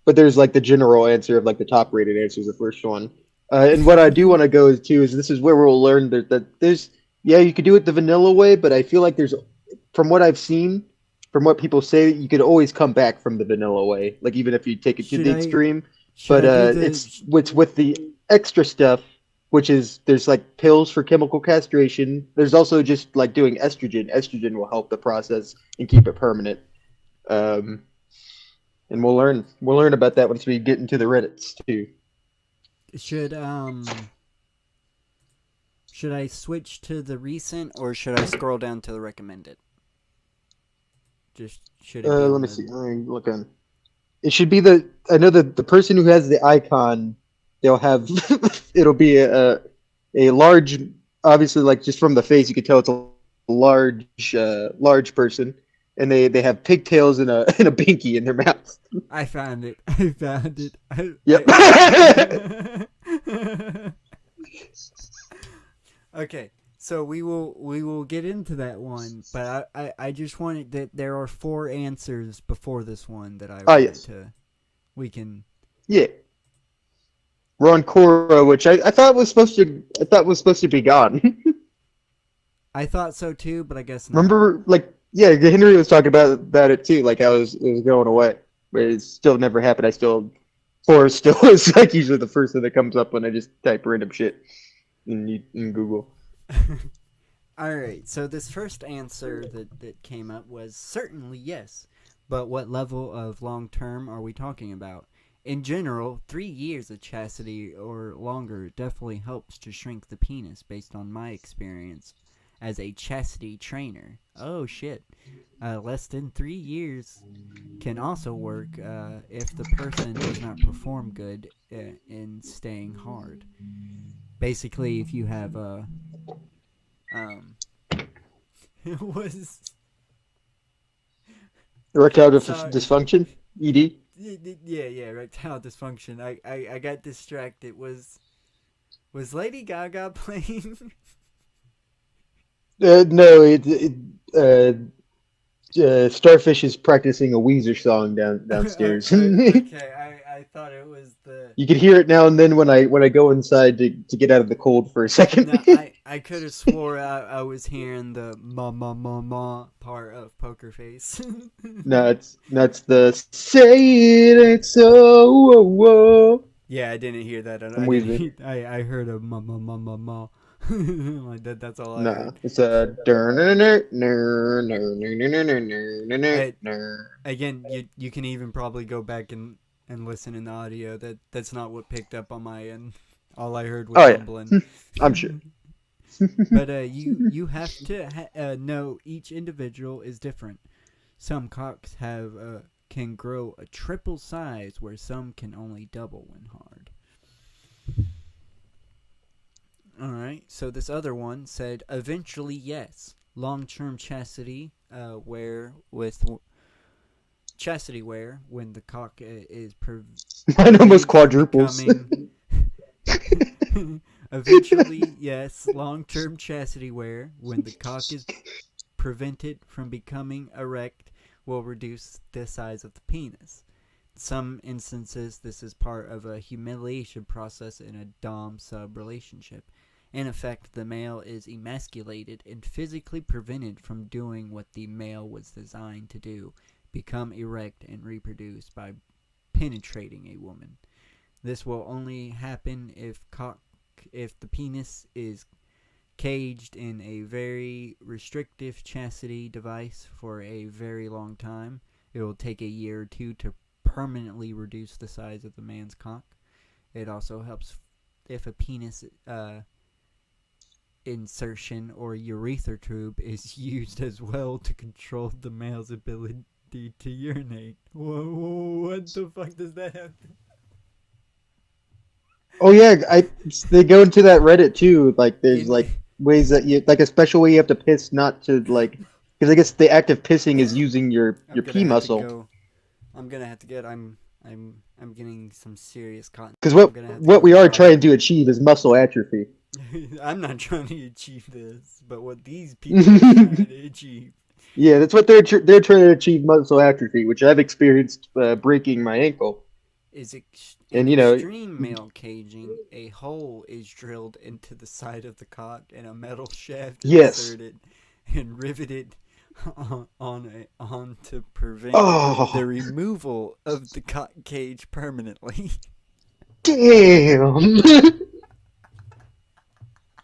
S5: But there's like the general answer of like the top rated answer is the first one. And what I do want to go to is this is where we'll learn that there's, yeah, you could do it the vanilla way, but I feel like there's, from what I've seen, from what people say, you could always come back from the vanilla way, like even if you take it to the extreme. But it's with the extra stuff, which is there's like pills for chemical castration. There's also just like doing estrogen. Estrogen will help the process and keep it permanent. And we'll learn about that once we get into the Reddits too.
S4: Should I switch to the recent or should I scroll down to the recommended? Should it be
S5: let me see. Let me look on. It should be I know that the person who has the icon, they'll have it'll be a large, obviously like just from the face you can tell it's a large person. And they have pigtails and a binky in their mouth.
S4: I found it.
S5: Yep.
S4: Okay, so we will get into that one, but I just wanted that there are 4 answers before this one that I wanted to. We can.
S5: Yeah. We're on Quora, which I thought was supposed to be gone.
S4: I thought so too, but I guess not.
S5: Remember, like. Yeah, Henry was talking about it too, like how it was going away, but it still never happened. Quora still is like usually the first thing that comes up when I just type random shit in Google.
S4: Alright, so this first answer that came up was certainly yes, but what level of long term are we talking about? In general, 3 years of chastity or longer definitely helps to shrink the penis based on my experience as a chastity trainer. Oh shit. Less than 3 years can also work if the person does not perform good in staying hard. Basically, if you have
S5: erectile dysfunction, ED.
S4: Yeah, erectile dysfunction. I got distracted. Was Lady Gaga playing?
S5: No, Starfish is practicing a Weezer song downstairs.
S4: Okay, I thought it was the.
S5: You could hear it now and then when I go inside to get out of the cold for a second.
S4: No, I could have swore I was hearing the ma part of Poker Face.
S5: No, that's the say it ain't so. Whoa, whoa.
S4: Yeah, I didn't hear that.
S5: From Weezer.
S4: I heard a ma. Like that. That's all I
S5: Nah,
S4: heard.
S5: it's a.
S4: Again, you can even probably go back and listen in the audio. That's not what picked up on my end. All I heard was
S5: Oh, yeah.
S4: mumbling.
S5: I'm sure.
S4: But you have to know each individual is different. Some cocks can grow a triple size, where some can only double when hard. All right. So this other one said, eventually yes, long-term chastity wear with chastity wear when the cock is
S5: Mine almost quadruples.
S4: Eventually, yes, long-term chastity wear when the cock is prevented from becoming erect will reduce the size of the penis. In some instances, this is part of a humiliation process in a dom-sub relationship. In effect, the male is emasculated and physically prevented from doing what the male was designed to do, become erect and reproduce by penetrating a woman. This will only happen if the penis is caged in a very restrictive chastity device for a very long time. It will take a year or two to permanently reduce the size of the man's cock. It also helps if a penis insertion or urethra tube is used as well to control the male's ability to urinate. Whoa, what the fuck does that have to...
S5: Oh yeah, they go into that Reddit too. Like there's like ways that you like a special way you have to piss not to like because I guess the act of pissing is using your pee muscle.
S4: I'm gonna have to get. I'm getting some serious cotton.
S5: Because what we are trying to achieve is muscle atrophy.
S4: I'm not trying to achieve this, but what these people are trying to achieve.
S5: Yeah, that's what they're trying to achieve, muscle atrophy, which I've experienced breaking my ankle.
S4: In extreme male caging, a hole is drilled into the side of the cock and a metal shaft inserted and riveted on to prevent the removal of the cock cage permanently.
S5: Damn!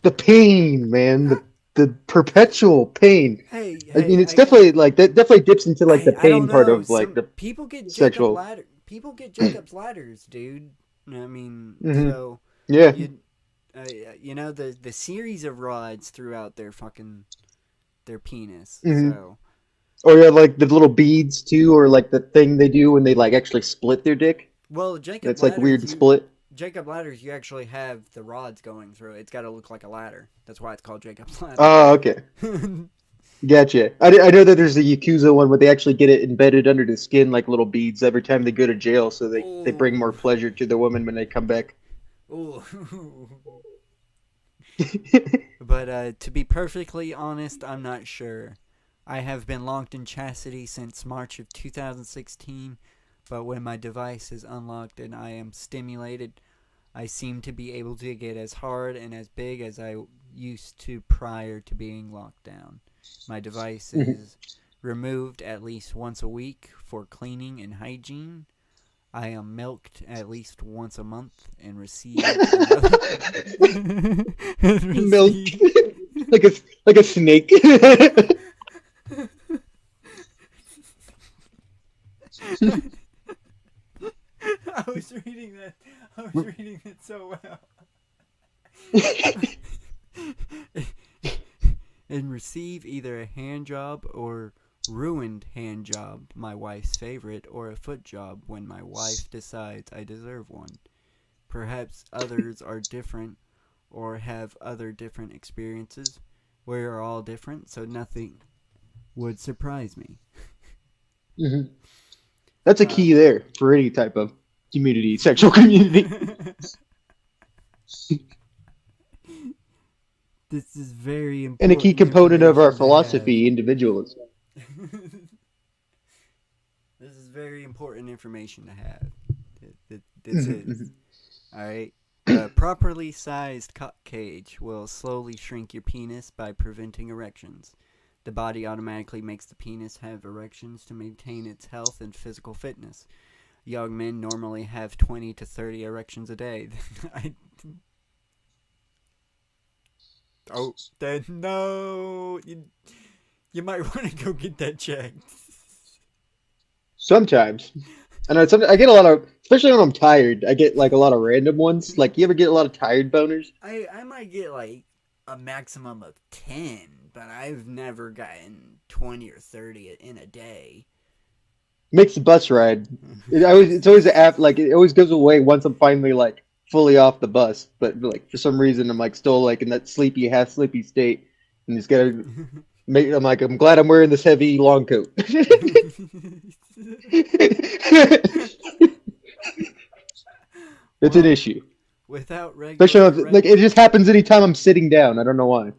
S5: The pain, man. The perpetual pain.
S4: Hey,
S5: I mean, it's definitely like that. Definitely dips into like the pain part of like the
S4: people get
S5: sexual.
S4: People get Jacob's ladders, dude. I mean, so
S5: yeah.
S4: The series of rods throughout their penis.
S5: Mm-hmm.
S4: So.
S5: Or yeah, like the little beads too, or like the thing they do when they like actually split their dick.
S4: Well, Jacob.
S5: That's like weird split.
S4: Jacob ladders, you actually have the rods going through it. It's got to look like a ladder. That's why it's called Jacob's ladder.
S5: Oh, okay. Gotcha. I know that there's a Yakuza one where they actually get it embedded under the skin like little beads every time they go to jail, so they bring more pleasure to the woman when they come back.
S4: Ooh. But to be perfectly honest, I'm not sure. I have been locked in chastity since March of 2016, but when my device is unlocked and I am stimulated, I seem to be able to get as hard and as big as I used to prior to being locked down. My device is removed at least once a week for cleaning and hygiene. I am milked at least once a month and receive
S5: milked like a snake.
S4: I was reading that so well. And receive either a hand job or ruined hand job, my wife's favorite, or a foot job when my wife decides I deserve one. Perhaps others are different or have other different experiences. We are all different, so nothing would surprise me.
S5: That's a key there for any type of community, sexual community.
S4: This is very important.
S5: And a key component of our
S4: information to have.
S5: philosophy, individualism.
S4: This is very important information to have. This is. Alright. A properly sized cock cage will slowly shrink your penis by preventing erections. The body automatically makes the penis have erections to maintain its health and physical fitness. Young men normally have 20 to 30 erections a day. Oh, then no. You might want to go get that checked.
S5: Sometimes. I know. I get a lot of, especially when I'm tired. I get like a lot of random ones. Like, you ever get a lot of tired boners?
S4: I might get like a maximum of 10, but I've never gotten 20 or 30 in a day.
S5: Makes the bus ride. It's always an app. Like, it always goes away once I'm finally like fully off the bus. But like for some reason, I'm like still like in that sleepy, half sleepy state, and just gotta make. I'm like, I'm glad I'm wearing this heavy long coat. It's an issue.
S4: Without
S5: Especially like it just happens anytime I'm sitting down. I don't know why.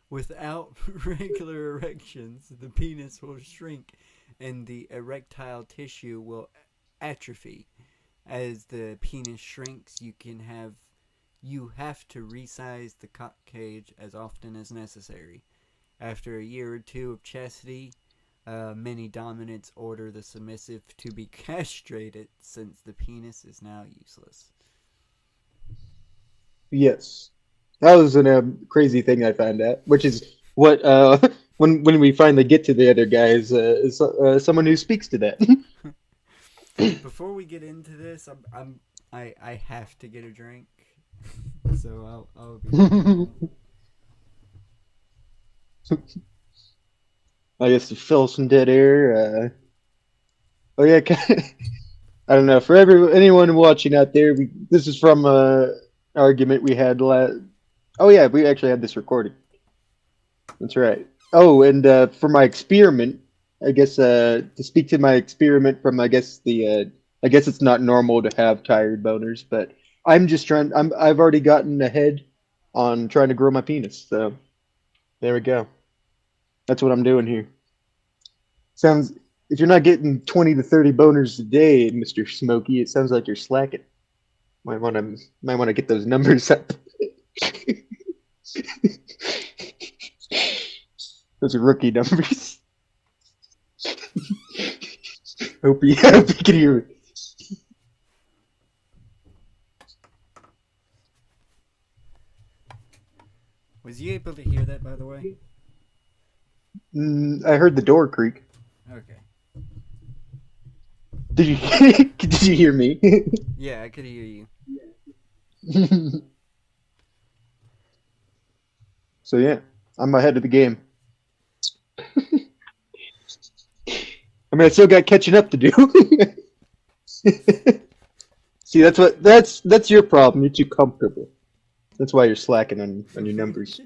S4: Without regular erections, the penis will shrink and the erectile tissue will atrophy. As the penis shrinks, you have to resize the cock cage as often as necessary. After a year or two of chastity, many dominants order the submissive to be castrated since the penis is now useless.
S5: Yes, that was a crazy thing I found out, which is what when we finally get to the other guys is someone who speaks to that.
S4: Before we get into this, I have to get a drink, so I'll be.
S5: I guess to fill some dead air. Oh yeah, I don't know. For anyone watching out there, this is from argument we had last. Oh yeah, we actually had this recorded. That's right. Oh, and for my experiment, I guess to speak to my experiment from I guess it's not normal to have tired boners, but I'm just trying. I've already gotten ahead on trying to grow my penis. So there we go. That's what I'm doing here. Sounds if you're not getting 20 to 30 boners a day, Mr. Smokey, it sounds like you're slacking. Might want to get those numbers up. Those are rookie numbers. hope you can hear me.
S4: Was you able to hear that, by the way?
S5: I heard the door creak.
S4: Okay.
S5: Did you did you hear me?
S4: Yeah, I could hear you.
S5: So yeah, I'm ahead of the game. I mean, I still got catching up to do. See, that's your problem. You're too comfortable. That's why you're slacking on your numbers.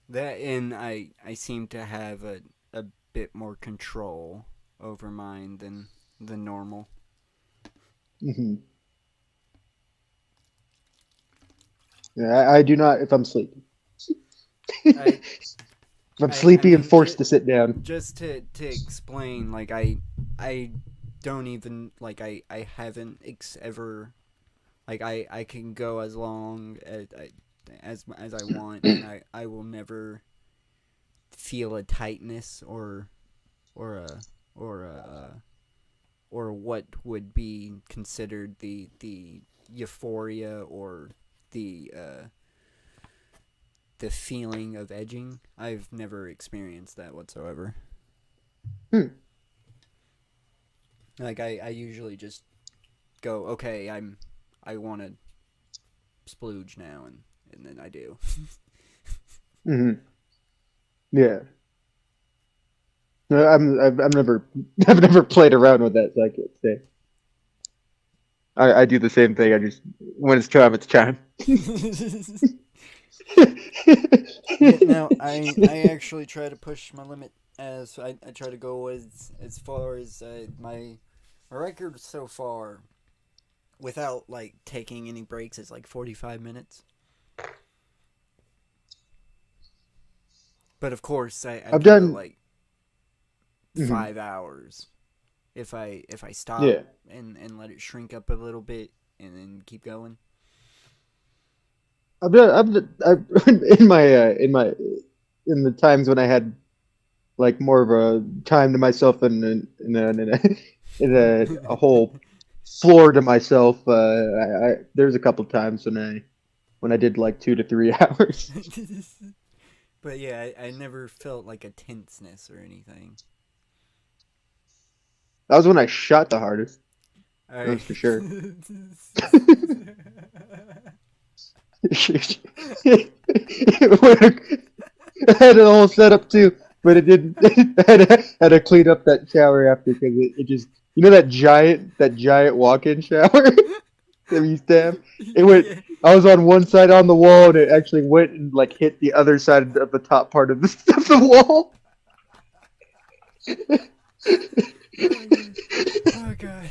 S4: That and I seem to have a bit more control over mine than normal.
S5: Mm-hmm. Yeah, I do not if I'm sleepy. If I'm sleepy and forced to sit down.
S4: Just to explain, like I don't even like I haven't ever like I can go as long as I want, and I will never feel a tightness or what would be considered the euphoria or the feeling of edging. I've never experienced that whatsoever. Like I usually just go, okay, I want to splooge now, and then I do.
S5: Mm-hmm. Yeah. No, I've never played around with that, so I can't say. I do the same thing. I just when it's time, it's time.
S4: Yeah, no, I actually try to push my limit as I try to go as far as my record so far without like taking any breaks is like 45 minutes. But of course, I'd
S5: I've
S4: go
S5: done.
S4: like
S5: Mhm.
S4: 5 hours if I stop
S5: Yeah.
S4: and let it shrink up a little bit and then keep going.
S5: I've in the times when I had like more of a time to myself in a whole floor to myself. There's a couple times when I did like 2 to 3 hours.
S4: But yeah, I never felt like a tenseness or anything.
S5: That was when I shot the hardest.
S4: All
S5: That
S4: right.
S5: was for sure. I had it all set up too, but it didn't. Had to clean up that shower after because it just that giant walk-in shower that we used to have. It went.
S4: Yeah.
S5: I was on one side on the wall, and it actually went and like hit the other side of the top part of the wall.
S4: Oh god.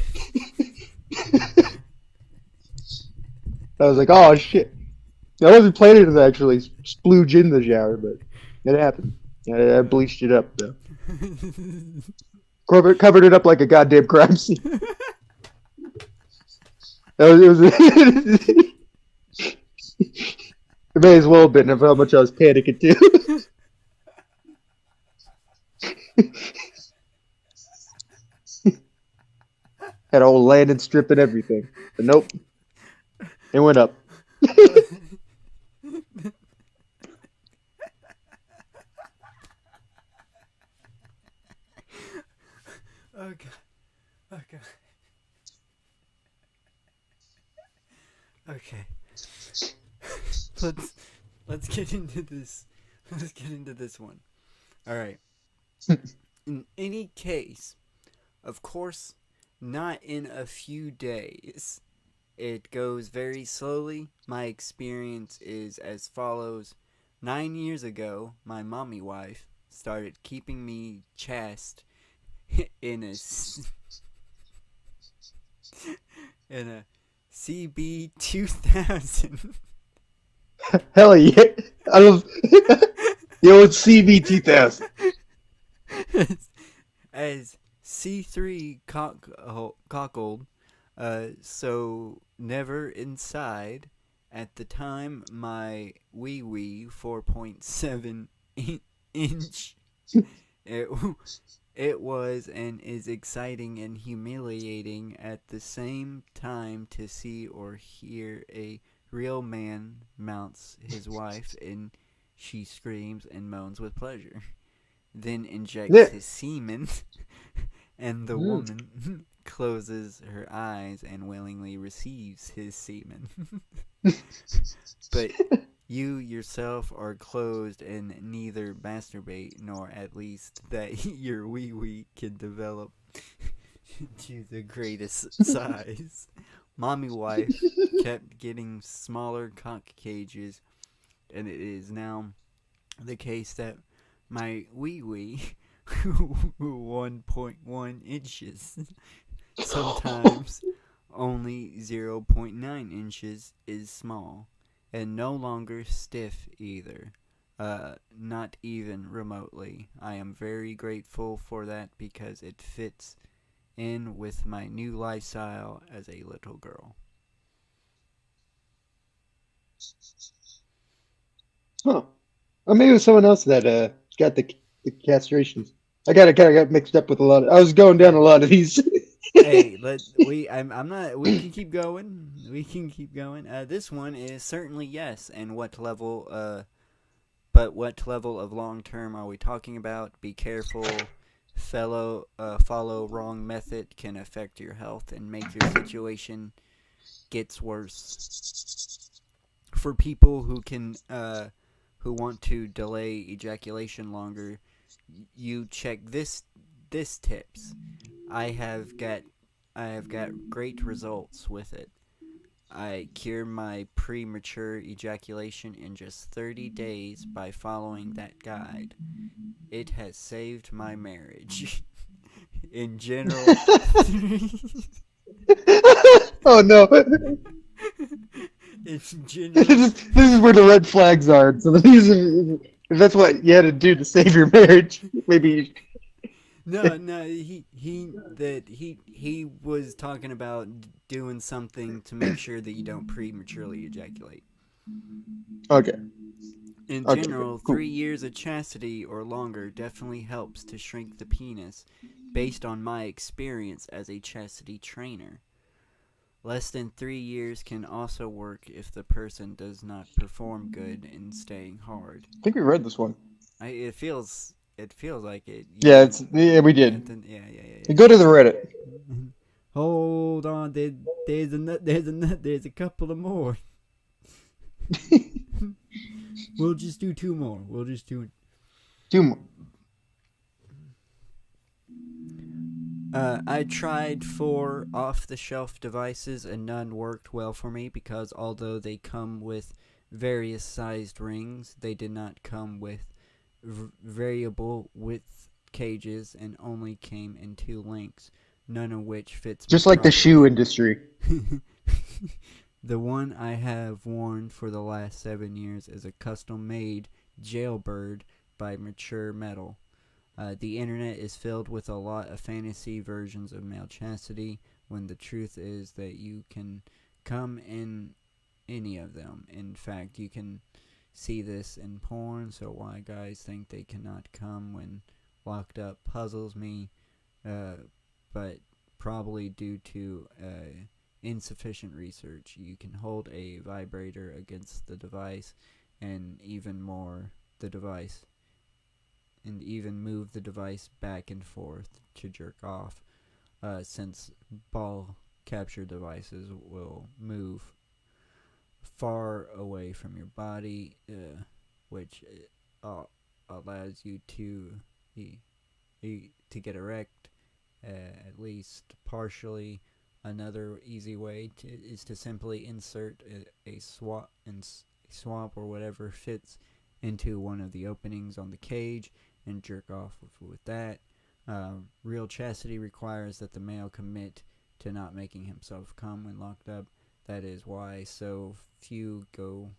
S5: I was like, "Oh shit!" I wasn't planning to actually splooge in the shower, but it happened. I bleached it up though. Covered it up like a goddamn crime scene. It may as well have been of how much I was panicking too. Had a whole landing strip and everything. But nope, it went up.
S4: Oh god. Oh god. Okay. Let's let's get into this. Let's get into this one. All right. In any case, of course, not in a few days. It goes very slowly. My experience is as follows. 9 years ago, my mommy wife started keeping me chaste in in a CB 2000
S5: Hell yeah! I love the old CB 2000.
S4: as C3 cockled, so never inside. At the time, my wee wee 4.7 inch. It, it was and is exciting and humiliating at the same time to see or hear a real man mounts his wife and she screams and moans with pleasure, then injects
S5: Yeah.
S4: his semen, and the
S5: Mm.
S4: woman closes her eyes and willingly receives his semen. But you yourself are closed and neither masturbate nor at least that your wee wee can develop to the greatest size. Mommy wife kept getting smaller cock cages, and it is now the case that my wee wee 1.1 inches, sometimes only 0.9 inches, is small and no longer stiff either. Not even remotely. I am very grateful for that because it fits in with my new lifestyle as a little girl.
S5: Huh. Or maybe it was someone else that got the castrations. I got mixed up with a lot of. I was going down a lot of these.
S4: Hey, I'm not. We can keep going. We can keep going. This one is certainly yes. And what level? But what level of long term are we talking about? Be careful. Follow wrong method can affect your health and make your situation gets worse. For people who want to delay ejaculation longer, you check this tips. I have got great results with it. I cured my premature ejaculation in just 30 days by following that guide. It has saved my marriage. In general,
S5: Oh no!
S4: in general,
S5: This is where the red flags are. So if that's what you had to do to save your marriage, maybe.
S4: no, he was talking about doing something to make sure that you don't prematurely ejaculate.
S5: Okay.
S4: In
S5: Okay,
S4: general,
S5: cool.
S4: 3 years of chastity or longer definitely helps to shrink the penis, based on my experience as a chastity trainer. Less than 3 years can also work if the person does not perform good in staying hard.
S5: I think we read this one.
S4: It feels like it.
S5: Yeah, we did.
S4: Yeah.
S5: Go to the Reddit.
S4: Hold on, there's a couple of more. We'll just do 2 more. We'll just do.
S5: 2 more.
S4: I tried 4 off-the-shelf devices and none worked well for me because although they come with various sized rings, they did not come with variable width cages and only came in 2 lengths, none of which fits.
S5: Just like the shoe industry.
S4: The one I have worn for the last 7 years is a custom-made Jailbird by Mature Metal. The internet is filled with a lot of fantasy versions of male chastity, when the truth is that you can come in any of them. In fact, you can see this in porn, so why guys think they cannot come when locked up puzzles me, but probably due to insufficient research. You can hold a vibrator against the device and even move the device back and forth to jerk off, since ball capture devices will move far away from your body, which allows you to get erect, at least partially. Another easy way is to simply insert a swab or whatever fits into one of the openings on the cage and jerk off with that. Real chastity requires that the male commit to not making himself come when locked up. That is why so few go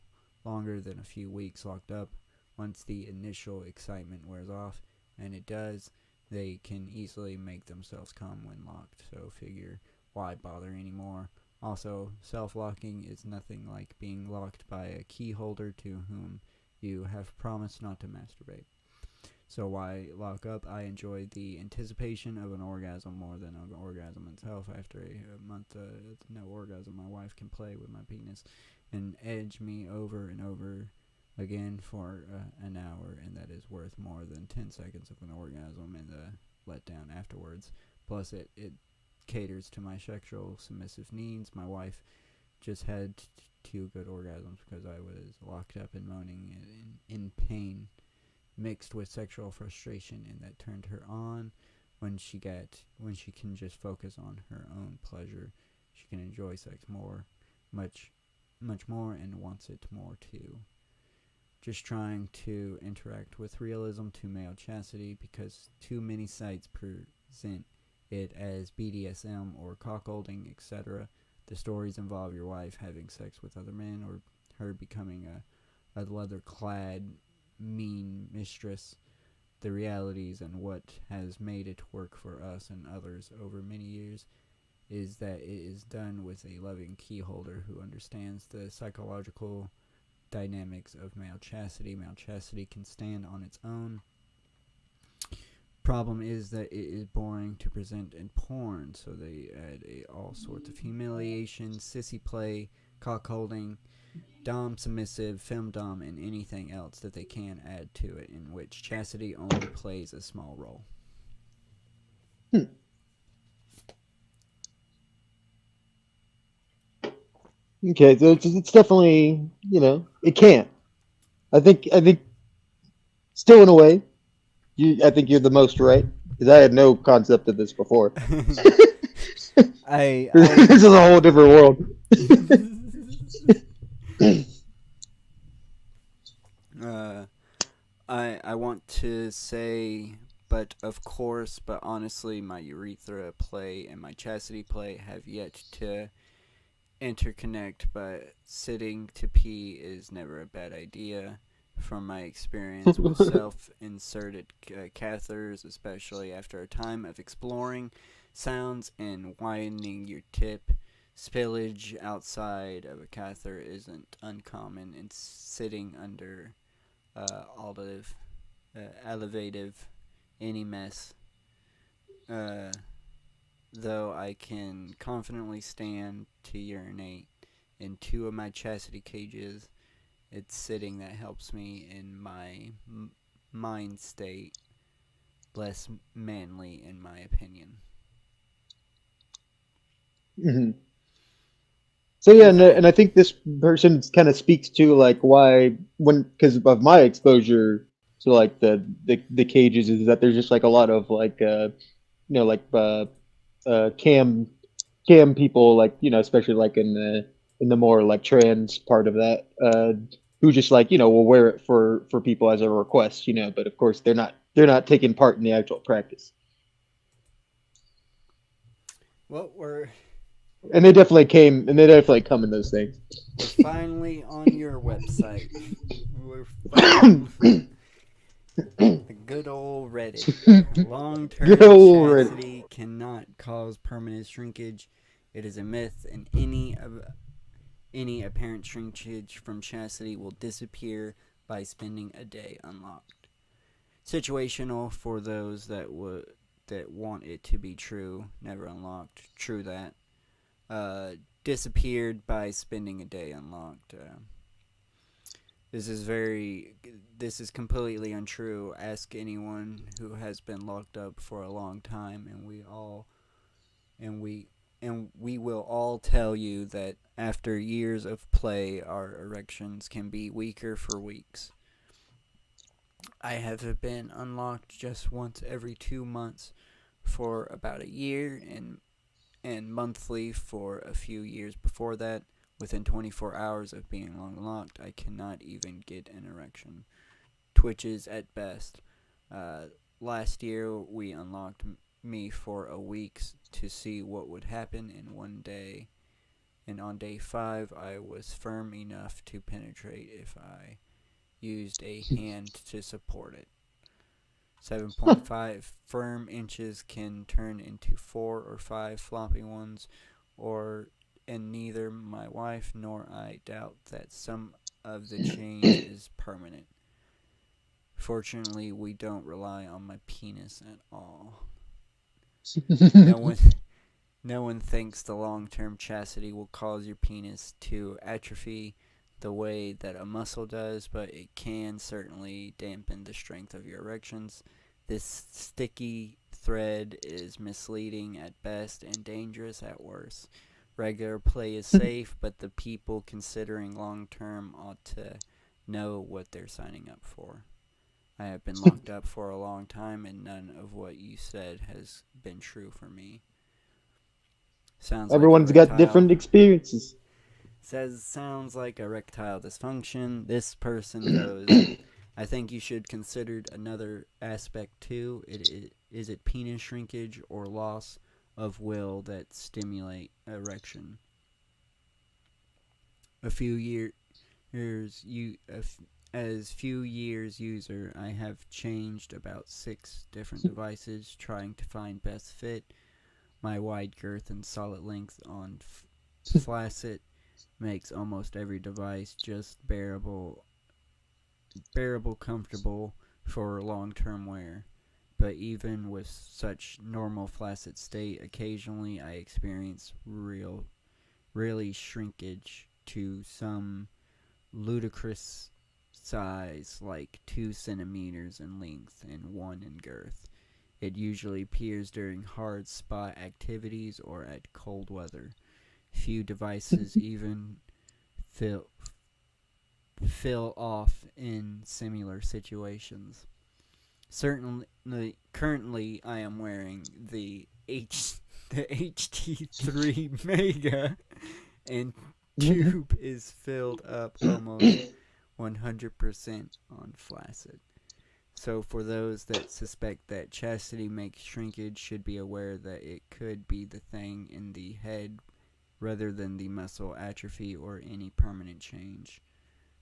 S4: longer than a few weeks locked up. Once the initial excitement wears off, and it does, they can easily make themselves come when locked, so figure why bother anymore. Also, self-locking is nothing like being locked by a key holder to whom you have promised not to masturbate. So why lock up? I enjoy the anticipation of an orgasm more than an orgasm itself. After a month no orgasm, my wife can play with my penis and edge me over and over again for an hour, and that is worth more than 10 seconds of an orgasm and the letdown afterwards. Plus, it caters to my sexual submissive needs. My wife just had 2 good orgasms because I was locked up and moaning in pain, mixed with sexual frustration, and that turned her on. When she can just focus on her own pleasure, she can enjoy sex much more, and wants it more too. Just trying to interact with realism to male chastity, because too many sites present it as BDSM or cockholding, etc. The stories involve your wife having sex with other men, or her becoming a leather-clad, mean mistress. The realities and what has made it work for us and others over many years is that it is done with a loving key holder who understands the psychological dynamics of male chastity. Male chastity can stand on its own. Problem is that it is boring to present in porn, so they add all sorts of humiliation, sissy play, cockholding, dom submissive, femdom, and anything else that they can add to it, in which chastity only plays a small role.
S5: Okay, so it's definitely, it can't. I think still in a way, I think you're the most right, because I had no concept of this before.
S4: I
S5: This is a whole different world.
S4: I want to say, but of course, but honestly, my urethra play and my chastity play have yet to interconnect, but sitting to pee is never a bad idea. From my experience with self-inserted catheters, especially after a time of exploring sounds and widening your tip, spillage outside of a catheter isn't uncommon, and sitting under olive, elevative, any mess. Uh, though I can confidently stand to urinate in two of my chastity cages, it's sitting that helps me in my mind state, less manly in my opinion.
S5: Mhm. So yeah, and I think this person kind of speaks to like why when because of my exposure to like the cages is that there's just like a lot of like like cam people like especially like in the more like trans part of that who just like will wear it for people as a request but of course they're not taking part in the actual practice.
S4: Well, we're
S5: And they definitely come in those things.
S4: finally on your website. We're finally the good old Reddit. Long-term
S5: Good old Reddit.
S4: chastity cannot cause permanent shrinkage. It is a myth, and any apparent shrinkage from chastity will disappear by spending a day unlocked. Situational for those that want it to be true, never unlocked. True that. Disappeared by spending a day unlocked. This is completely untrue. Ask anyone who has been locked up for a long time, and we will all tell you that after years of play, our erections can be weaker for weeks. I have been unlocked just once every 2 months for about a year, and monthly for a few years before that. Within 24 hours of being unlocked, I cannot even get an erection. Twitches at best. Last year, we unlocked me for a week to see what would happen in one day, and on day 5, I was firm enough to penetrate if I used a hand to support it. 7.5 firm inches can turn into 4 or 5 floppy ones, and neither my wife nor I doubt that some of the change is permanent. Fortunately, we don't rely on my penis at all. No one thinks the long-term chastity will cause your penis to atrophy the way that a muscle does, but it can certainly dampen the strength of your erections. This sticky thread is misleading at best and dangerous at worst. Regular play is safe, but the people considering long-term ought to know what they're signing up for. I have been locked up for a long time, and none of what you said has been true for me. Sounds
S5: Everyone's
S4: like
S5: got different experiences.
S4: sounds like erectile dysfunction. This person goes, I think you should consider another aspect too. Is it penis shrinkage or loss of will that stimulate erection? As few years user, I have changed about 6 different devices trying to find best fit. My wide girth and solid length on Flacet makes almost every device just bearable, comfortable for long-term wear. But even with such normal flaccid state, occasionally I experience really shrinkage to some ludicrous size, like 2 centimeters in length and 1 in girth. It usually appears during hard spot activities or at cold weather. Few devices even fill off in similar situations. Currently, I am wearing the HT3 Mega and tube is filled up almost 100% on flaccid. So for those that suspect that chastity makes shrinkage should be aware that it could be the thing in the head rather than the muscle atrophy or any permanent change.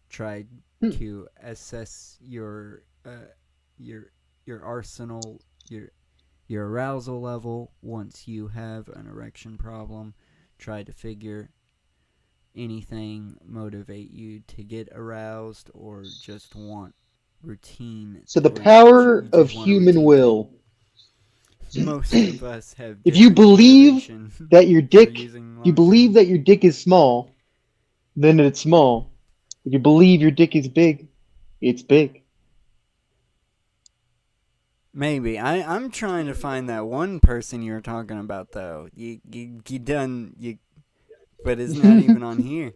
S4: Try to assess your arsenal, your arousal level once you have an erection problem. Try to figure anything motivate you to get aroused or just want routine.
S5: So the
S4: or
S5: power
S4: you just
S5: of
S4: want a
S5: human
S4: routine
S5: will.
S4: thing. Most of us have.
S5: If you
S4: different
S5: believe
S4: motivation
S5: that your
S4: for
S5: dick,
S4: using
S5: you believe
S4: long-term.
S5: that your dick is small, then it's small. If you believe your dick is big, it's big.
S4: Maybe I'm trying to find that one person you were talking about though. You done you, but it's not even on here.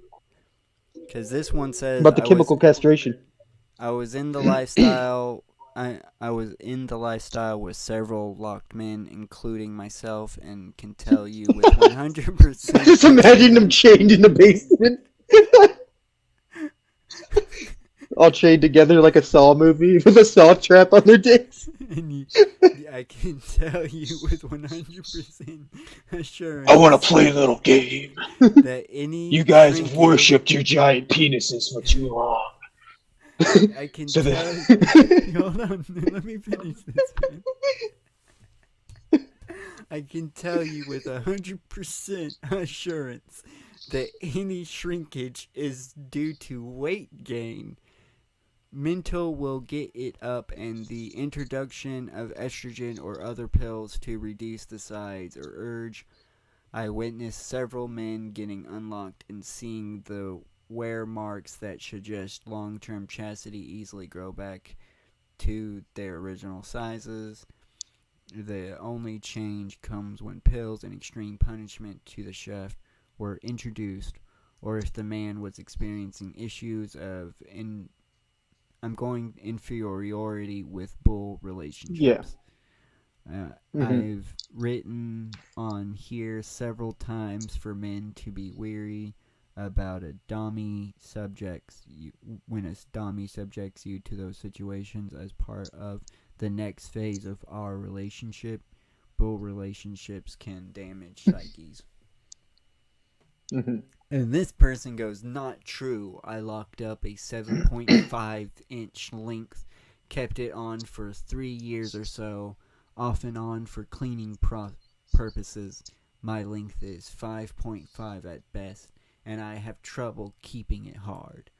S4: Because this one says
S5: About the chemical castration.
S4: I was in the lifestyle. I was in the lifestyle with several locked men, including myself, and can tell you with 100%.
S5: Just imagine them chained in the basement. All chained together like a Saw movie with a saw trap on their dicks.
S4: And I can tell you with 100% assurance.
S6: I want to play a little game.
S4: That any
S6: You guys have
S4: shrinkage-
S6: worshipped your giant penises for too long.
S4: I can
S6: So
S4: tell. Hold on, let me finish this. Man. I can tell you with 100% assurance that any shrinkage is due to weight gain. Mental will get it up, and the introduction of estrogen or other pills to reduce the size or urge. I witnessed several men getting unlocked and seeing the wear marks that suggest long-term chastity easily grow back to their original sizes. The only change comes when pills and extreme punishment to the shaft were introduced, or if the man was experiencing issues of inferiority with bull relationships. I've written on here several times for men to be weary about a dommy when a dommy subjects you to those situations as part of the next phase of our relationship. Bull relationships can damage psyches. And this person goes, not true. I locked up a 7.5 inch length, kept it on for 3 years or so, off and on for cleaning purposes. My length is 5.5 at best, and I have trouble keeping it hard.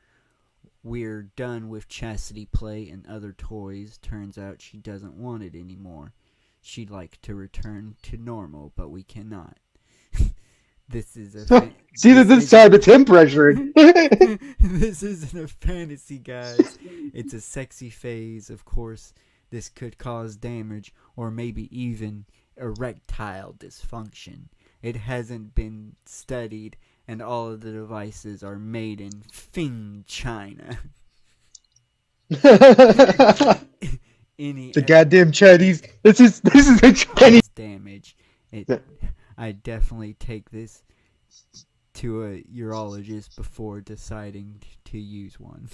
S4: We're done with chastity play and other toys. Turns out she doesn't want it anymore. She'd like to return to normal, but we cannot. This is a
S5: See that this time it's him pressuring.
S4: This isn't a fantasy, guys. It's a sexy phase. Of course, this could cause damage or maybe even erectile dysfunction. It hasn't been studied, and all of the devices are made in Fing, China.
S5: The goddamn Chinese. This is the Chinese
S4: damage. I definitely take this to a urologist before deciding to use one.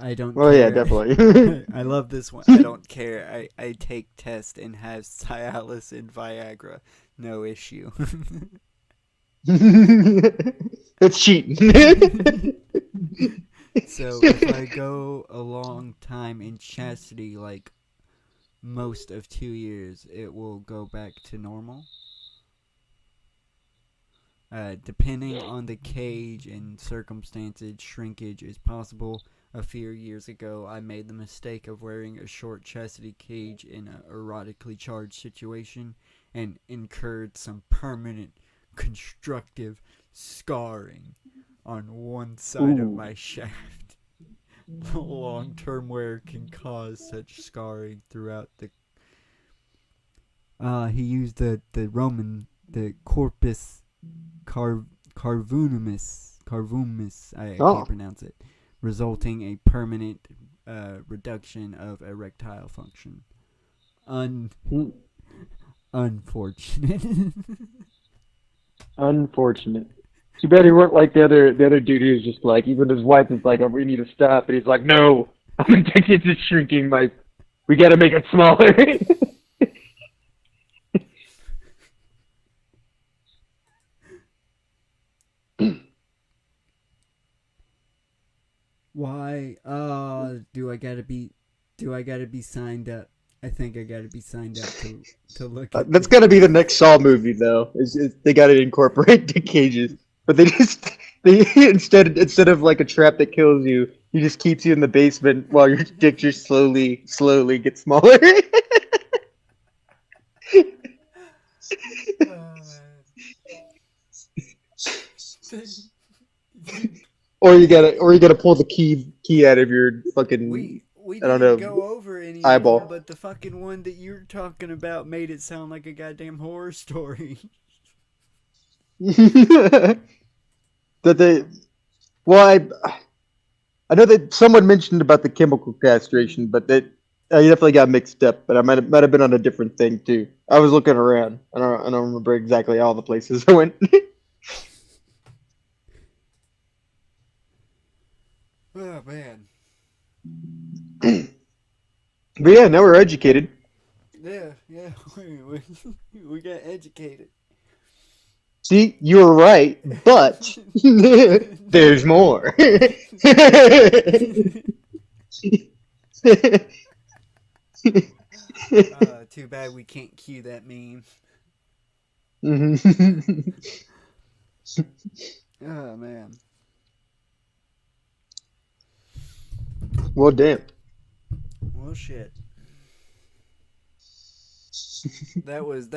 S4: I don't
S5: Oh
S4: care.
S5: yeah, definitely.
S4: I love this one. I don't care. I take tests and have Cialis and Viagra. No issue.
S5: That's cheating.
S4: So if I go a long time in chastity, like most of 2 years, it will go back to normal. Depending on the cage and circumstances, shrinkage is possible. A few years ago, I made the mistake of wearing a short chastity cage in an erotically charged situation and incurred some permanent constructive scarring on one side of my shaft. The long-term wear can cause such scarring throughout the... he used the corpus carvumus, I can't pronounce it, resulting a permanent reduction of erectile function. Unfortunate.
S5: Unfortunate. Too bad he weren't like the other dude who was just like, even his wife is like, oh, we need to stop, and he's like, no, I'm addicted to shrinking. We got to make it smaller.
S4: Why? Do I gotta be signed up? I think I gotta be signed up to look at
S5: That's got to be the next Saw movie, though. Is they got to incorporate Dick Cages, but they instead of like a trap that kills you, he just keeps you in the basement while your dick just slowly gets smaller. Or you gotta pull the key out of your fucking.
S4: we
S5: I don't
S4: didn't
S5: know,
S4: go over any
S5: eyeball.
S4: of them, but the fucking one that you're talking about made it sound like a goddamn horror story.
S5: That they. Well, I know that someone mentioned about the chemical castration, but that I definitely got mixed up. But I might have been on a different thing too. I was looking around. I don't remember exactly all the places I went.
S4: Oh man.
S5: But yeah, now we're educated.
S4: Yeah, we got educated.
S5: See, you were right, but there's more.
S4: Too bad we can't cue that meme. Oh man.
S5: Well, damn.
S4: Well, shit. That was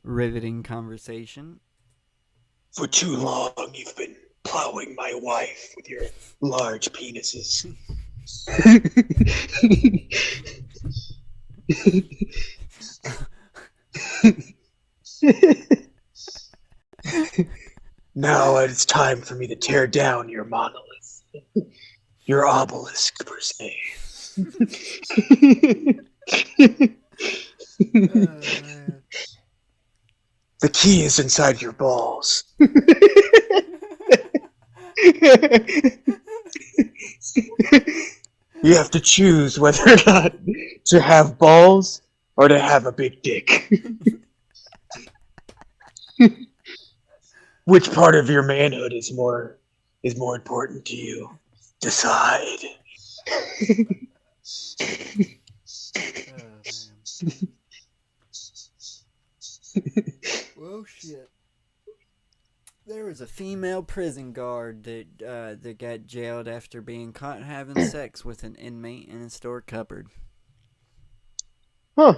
S4: riveting conversation.
S6: For too long, you've been plowing my wife with your large penises. Now it's time for me to tear down your monolith. Your obelisk, per se.
S4: Man.
S6: The key is inside your balls. You have to choose whether or not to have balls or to have a big dick. Which part of your manhood is more important to you? Decide.
S4: Well, shit. There was a female prison guard that got jailed after being caught having sex with an inmate in a store cupboard.
S5: Huh,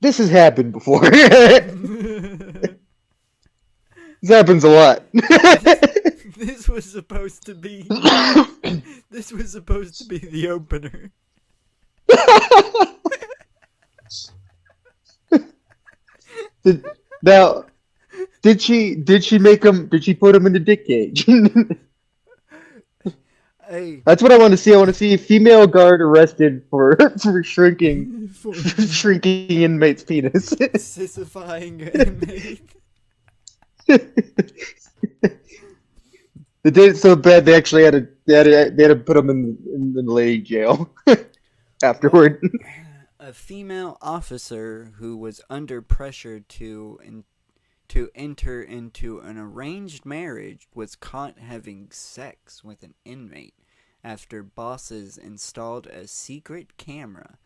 S5: this has happened before. This happens a lot.
S4: This was supposed to be the opener.
S5: Now, did she make him? Did she put him in the dick cage?
S4: Hey,
S5: That's what I want to see. I want to see a female guard arrested for shrinking
S4: for
S5: shrinking inmate's penis.
S4: sissifying an inmate.
S5: They did it so bad they actually had to put him in the lay jail afterward.
S4: A female officer who was under pressure to enter into an arranged marriage was caught having sex with an inmate after bosses installed a secret camera.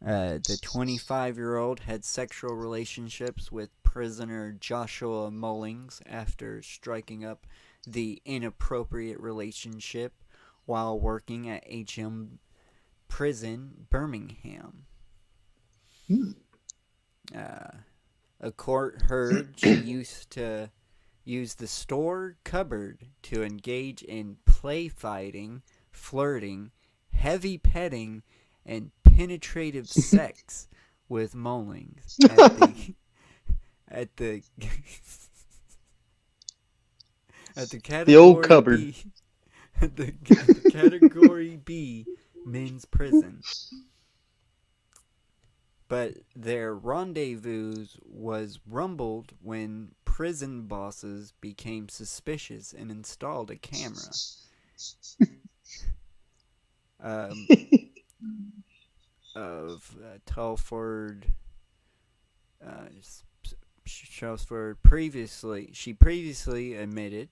S4: The 25-year-old had sexual relationships with prisoner Joshua Mullings after striking up the inappropriate relationship while working at HM Prison, Birmingham. A court heard she used to use the store cupboard to engage in play fighting, flirting, heavy petting, and penetrative sex with Mullings at the category
S5: The old cupboard.
S4: B, at the category B men's prison. but their rendezvous was rumbled when prison bosses became suspicious and installed a camera. Of Telford, Shelford she previously admitted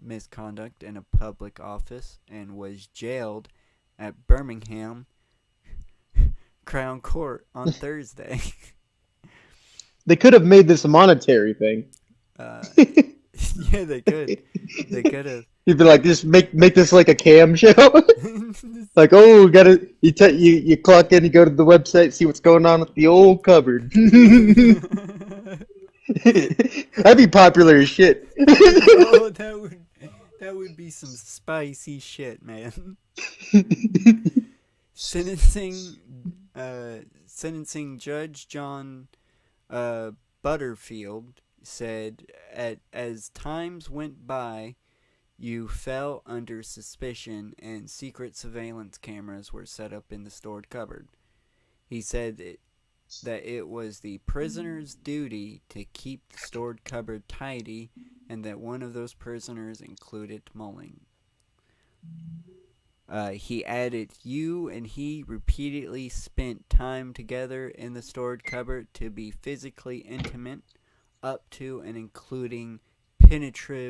S4: misconduct in a public office and was jailed at Birmingham Crown Court on Thursday.
S5: They could have made this a monetary thing.
S4: Yeah, they could. They could have.
S5: You'd be like, just make this like a cam show. Like, oh, you clock in, you go to the website, see what's going on with the old cupboard. That'd be popular as shit.
S4: Oh, that would be some spicy shit, man. Sentencing Judge John Butterfield said, as times went by, you fell under suspicion and secret surveillance cameras were set up in the stored cupboard. He said that it was the prisoner's duty to keep the stored cupboard tidy, and that one of those prisoners included Mulling. He added, you and he repeatedly spent time together in the stored cupboard to be physically intimate, up to and including penetrative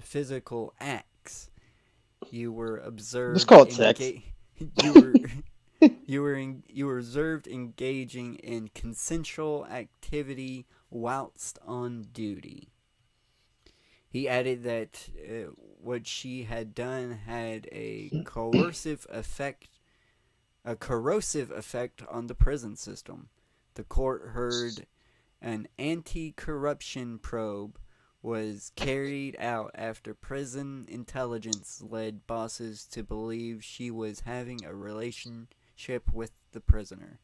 S4: physical acts. You were observed.
S5: Let's call it sex.
S4: You were observed engaging in consensual activity whilst on duty. He added that what she had done had a corrosive effect on the prison system. The court heard an anti-corruption probe was carried out after prison intelligence led bosses to believe she was having a relationship with the prisoner.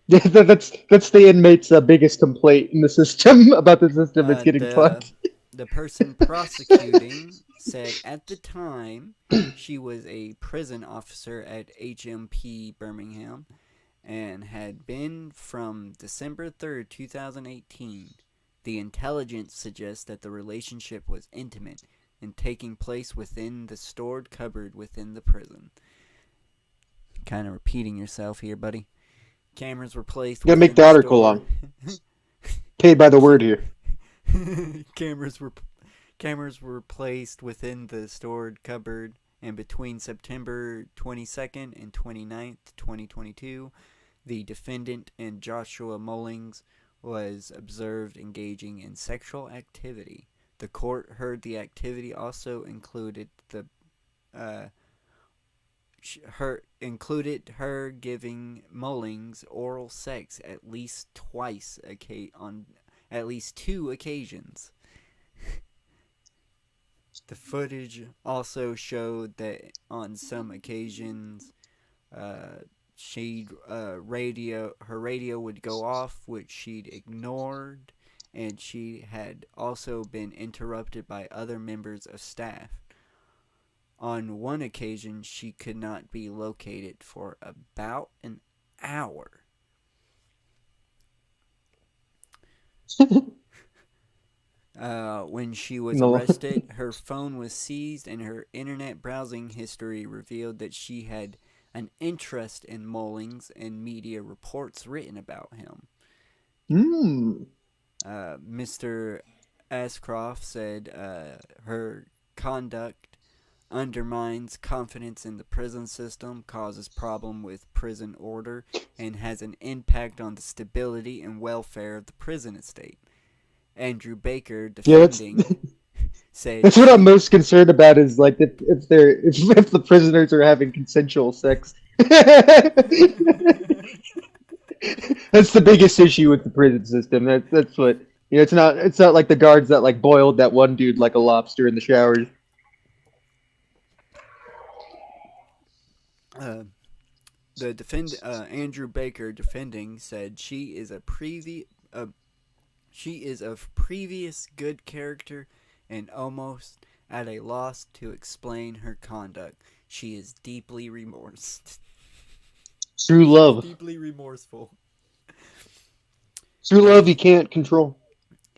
S5: Yeah, that's the inmate's biggest complaint in the system about the system is getting fucked.
S4: The person prosecuting said at the time she was a prison officer at HMP Birmingham and had been from December 3rd, 2018. The intelligence suggests that the relationship was intimate and taking place within the stored cupboard within the prison. Kind of repeating yourself here, buddy. Cameras were placed.
S5: You gotta make the article long. Paid by the word here.
S4: Cameras were placed within the stored cupboard, and between September 22nd and 29th, 2022, the defendant and Joshua Mullings was observed engaging in sexual activity. The court heard the activity also included her giving Mullings oral sex at least twice on at least 2 occasions. The footage also showed that on some occasions, her radio would go off, which she'd ignored, and she had also been interrupted by other members of staff. On one occasion, she could not be located for about an hour. When she was arrested, her phone was seized and her internet browsing history revealed that she had an interest in Mullings and media reports written about him. Mr. Ashcroft said her conduct undermines confidence in the prison system, causes problem with prison order, and has an impact on the stability and welfare of the prison estate. Andrew Baker, defending, said,
S5: "That's what I'm most concerned about. Is like if the prisoners are having consensual sex. That's the biggest issue with the prison system. That's what It's not like the guards that like boiled that one dude like a lobster in the showers."
S4: Andrew Baker, defending, said she is a previous good character and almost at a loss to explain her conduct. She is deeply remorsed.
S5: True love.
S4: Deeply remorseful.
S5: True love you can't control.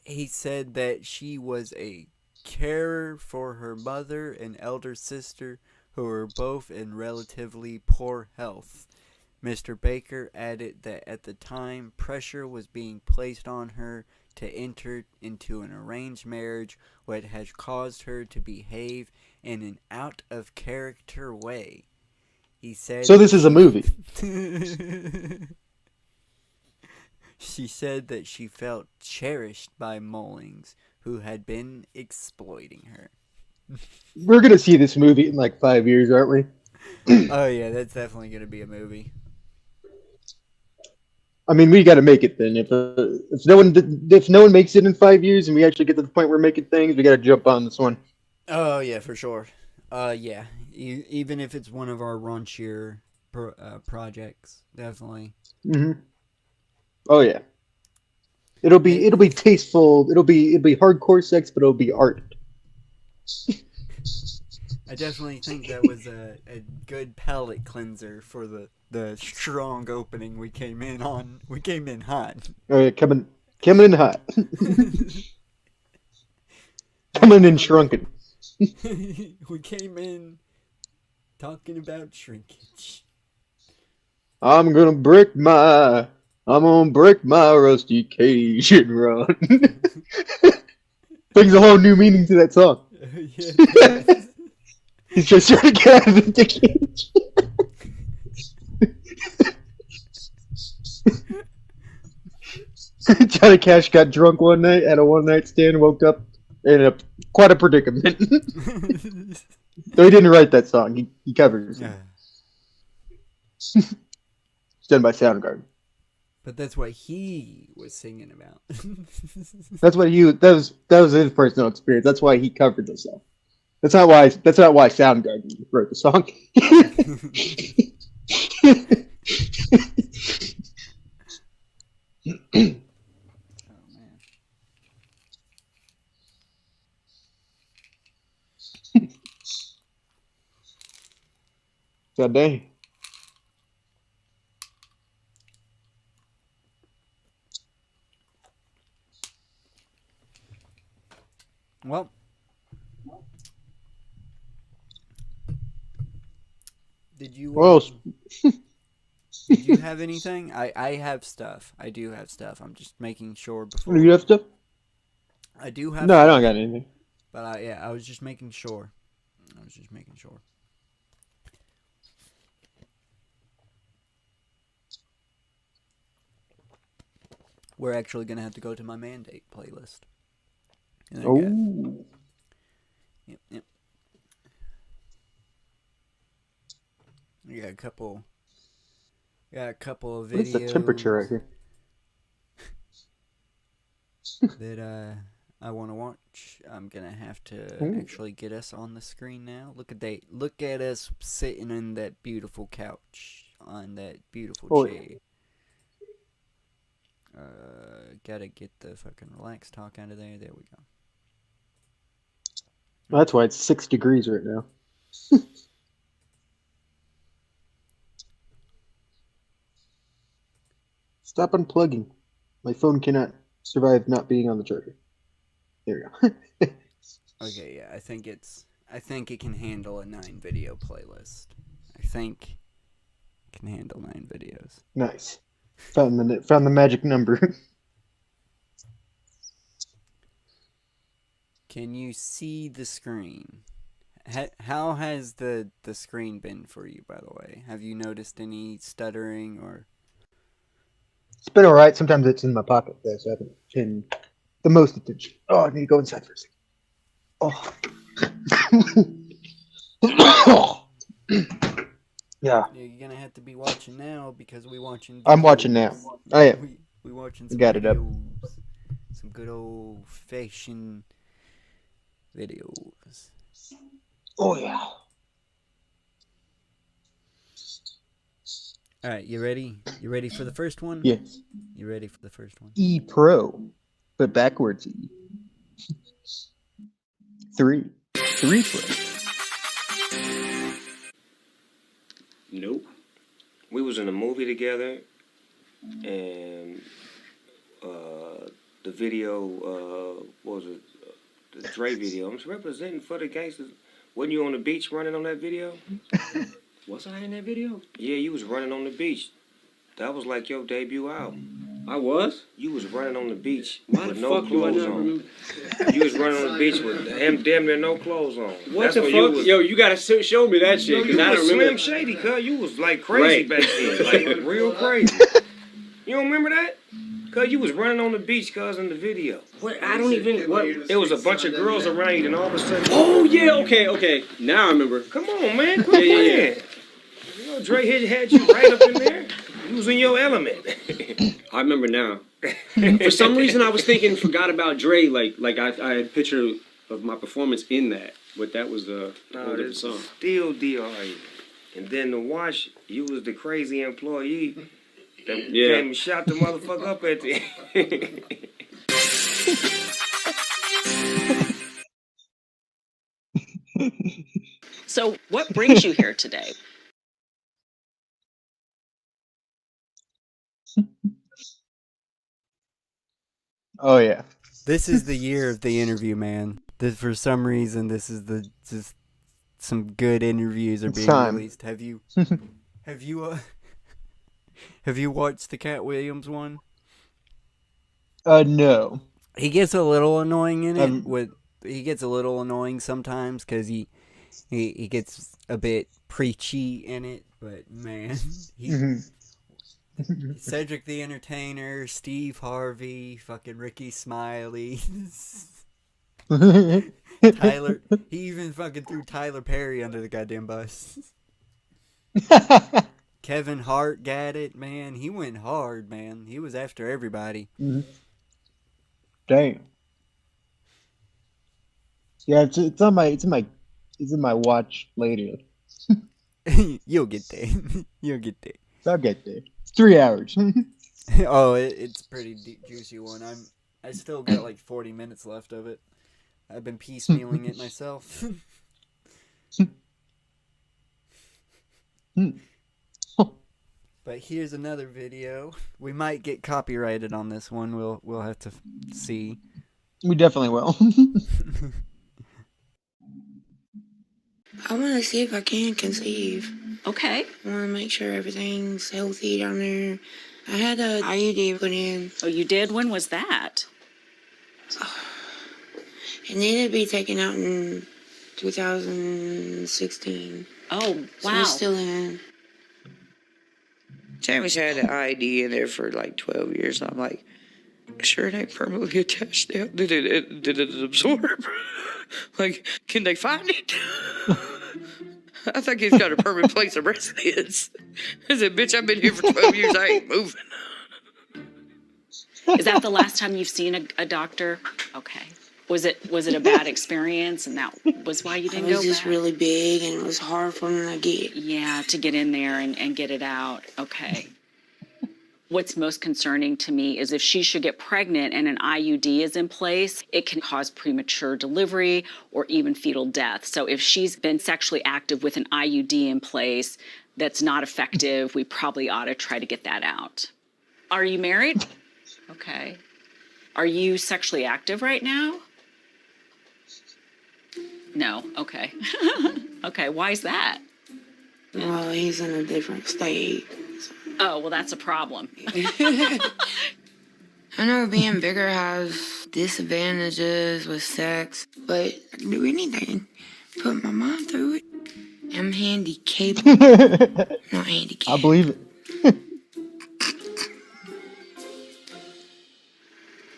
S4: He said that she was a carer for her mother and elder sister, who were both in relatively poor health. Mr. Baker added that at the time, pressure was being placed on her to enter into an arranged marriage, what has caused her to behave in an out-of-character way. He said...
S5: So this is a movie.
S4: She said that she felt cherished by Mullings, who had been exploiting her.
S5: We're gonna see this movie in like 5 years, aren't we?
S4: Oh yeah, that's definitely going to be a movie.
S5: I mean, we got to make it then. If no one makes it in 5 years, and we actually get to the point where we're making things, we got to jump on this one.
S4: Oh yeah, for sure. Yeah, even if it's one of our raunchier projects, definitely.
S5: Mm-hmm. Oh yeah. It'll be tasteful. It'll be hardcore sex, but it'll be art.
S4: I definitely think that was a good palate cleanser for the strong opening we came in on. We came in hot.
S5: Oh yeah, coming in hot. Coming in shrunken.
S4: We came in talking about shrinkage.
S5: I'm gonna break my rusty Cajun run. Brings a whole new meaning to that song.
S4: Yeah.
S5: He's just trying to get out of the cage. Johnny Cash got drunk one night at a one-night stand, woke up in quite a predicament. Though he didn't write that song, he covers it. It's done by Soundgarden.
S4: But that's what he was singing about.
S5: That was his personal experience. That's why he covered the song. That's not why Soundgarden wrote the song.
S4: Oh man.
S5: God dang.
S4: Well, did you did you have anything? I have stuff. I do have stuff. I'm just making sure before.
S5: Do you have stuff?
S4: I do have.
S5: No, I don't got anything.
S4: But I was just making sure. We're actually gonna have to go to my mandate playlist. And
S5: Oh.
S4: Yep. We got a couple of videos.
S5: What's the temperature right here?
S4: that I want to watch. I'm gonna have to actually get us on the screen now. Look at us sitting in that beautiful couch on that beautiful chair. Gotta get the fucking relax talk out of there. There we go.
S5: That's why it's 6 degrees right now. Stop unplugging. My phone cannot survive not being on the charger. There we go.
S4: Okay, yeah, I think it can handle a 9 video playlist. I think it can handle 9 videos.
S5: Nice. Found the magic number.
S4: Can you see the screen? How has the screen been for you, by the way? Have you noticed any stuttering or?
S5: It's been alright. Sometimes it's in my pocket there, so I haven't paid the most attention. Oh, I need to go inside for a second. Oh. Yeah.
S4: You're gonna have to be watching now because we watching.
S5: I'm watching now. I am.
S4: We watching some
S5: Got it up.
S4: videos. Some good old fashioned videos.
S5: Oh yeah.
S4: All right, you ready? You ready for the first one?
S5: Yes.
S4: You ready for the first one?
S5: E Pro, but backwards E. 3,
S6: the replay.
S3: Nope.
S7: We was in a movie together, and the video, what was it? The Dre video. I'm representing for the gangsters. Wasn't you on the beach running on that video?
S3: Was I in that video?
S7: Yeah, you was running on the beach. That was like your debut album.
S3: I was?
S7: You was running on the beach
S3: Why
S7: with
S3: the
S7: no
S3: fuck do I
S7: clothes
S3: not
S7: on.
S3: remember?
S7: You was running on the beach with damn near no clothes on.
S3: What
S7: That's
S3: the
S7: when
S3: fuck?
S7: you was,
S3: Yo, you gotta show me that shit,
S7: you
S3: because I
S7: was
S3: don't
S7: Slim
S3: remember.
S7: Shady, cuz. You was like crazy
S3: Right.
S7: back then. Like real crazy. You don't remember that? Cuz you was running on the beach, cuz, in the video.
S3: What? I don't even. What?
S7: It was a bunch of girls around you, and all of a sudden.
S3: Oh, yeah, okay. Now I remember.
S7: Come on, man. Quit
S3: Yeah.
S7: playing. You know, Dre had you right up in there. You was in your element.
S3: I remember now. For some reason, I was thinking, forgot about Dre. Like I had a picture of my performance in that, but that was a whole
S7: No,
S3: different
S7: this
S3: song.
S7: is still DRE. And then to watch, you was the crazy employee that
S3: Yeah.
S7: came and shot the motherfucker up at the
S8: So, what brings you here today?
S5: Oh yeah.
S4: This is the year of the interview, man. This, for some reason, this is the just some good interviews are
S5: It's
S4: being
S5: time.
S4: released. Have you have you have you watched the Cat Williams one?
S5: No.
S4: He gets a little annoying in it.
S5: Um,
S4: He gets a little annoying sometimes because he gets a bit preachy in it. But man, he Cedric the Entertainer, Steve Harvey, fucking Ricky Smiley, Tyler. He even fucking threw Tyler Perry under the goddamn bus. Kevin Hart got it, man. He went hard, man. He was after everybody.
S5: Damn. Yeah, it's in my watch later.
S4: You'll get there. You'll get there.
S5: I'll get there. It's 3 hours.
S4: Oh, it's a pretty juicy one. I still got like 40 minutes left of it. I've been piecemealing it myself. But here's another video. We might get copyrighted on this one. We'll have to see.
S5: We definitely will.
S9: I want to see if I can conceive.
S8: Okay.
S9: I want to make sure everything's healthy down there. I had a IUD put in.
S8: Oh, you did? When was that?
S9: It needed to be taken out in 2016.
S8: Oh,
S9: So
S8: wow.
S9: it's still in. Tammy's had an IUD in there for like 12 years. I'm like, sure it ain't permanently attached now. Did it absorb? Like, can they find it? I think it's got a permanent place of residence. I said, bitch, I've been here for 12 years. I ain't moving.
S8: Is that the last time you've seen a doctor? Okay. Was it a bad experience, and that was why you
S9: It
S8: didn't
S9: was
S8: go
S9: just
S8: back?
S9: really big, and it was hard for them to get.
S8: Yeah, to get in there and get it out. Okay. What's most concerning to me is if she should get pregnant and an IUD is in place, it can cause premature delivery or even fetal death. So if she's been sexually active with an IUD in place that's not effective, we probably ought to try to get that out. Are you married? Okay. Are you sexually active right now? No. Okay. Okay. Why is that?
S9: Well, he's in a different state.
S8: Oh, well, that's a problem.
S9: I know being bigger has disadvantages with sex, but I can do anything. Put my mind through it. I'm handicapped. Not handicapped.
S5: I believe it.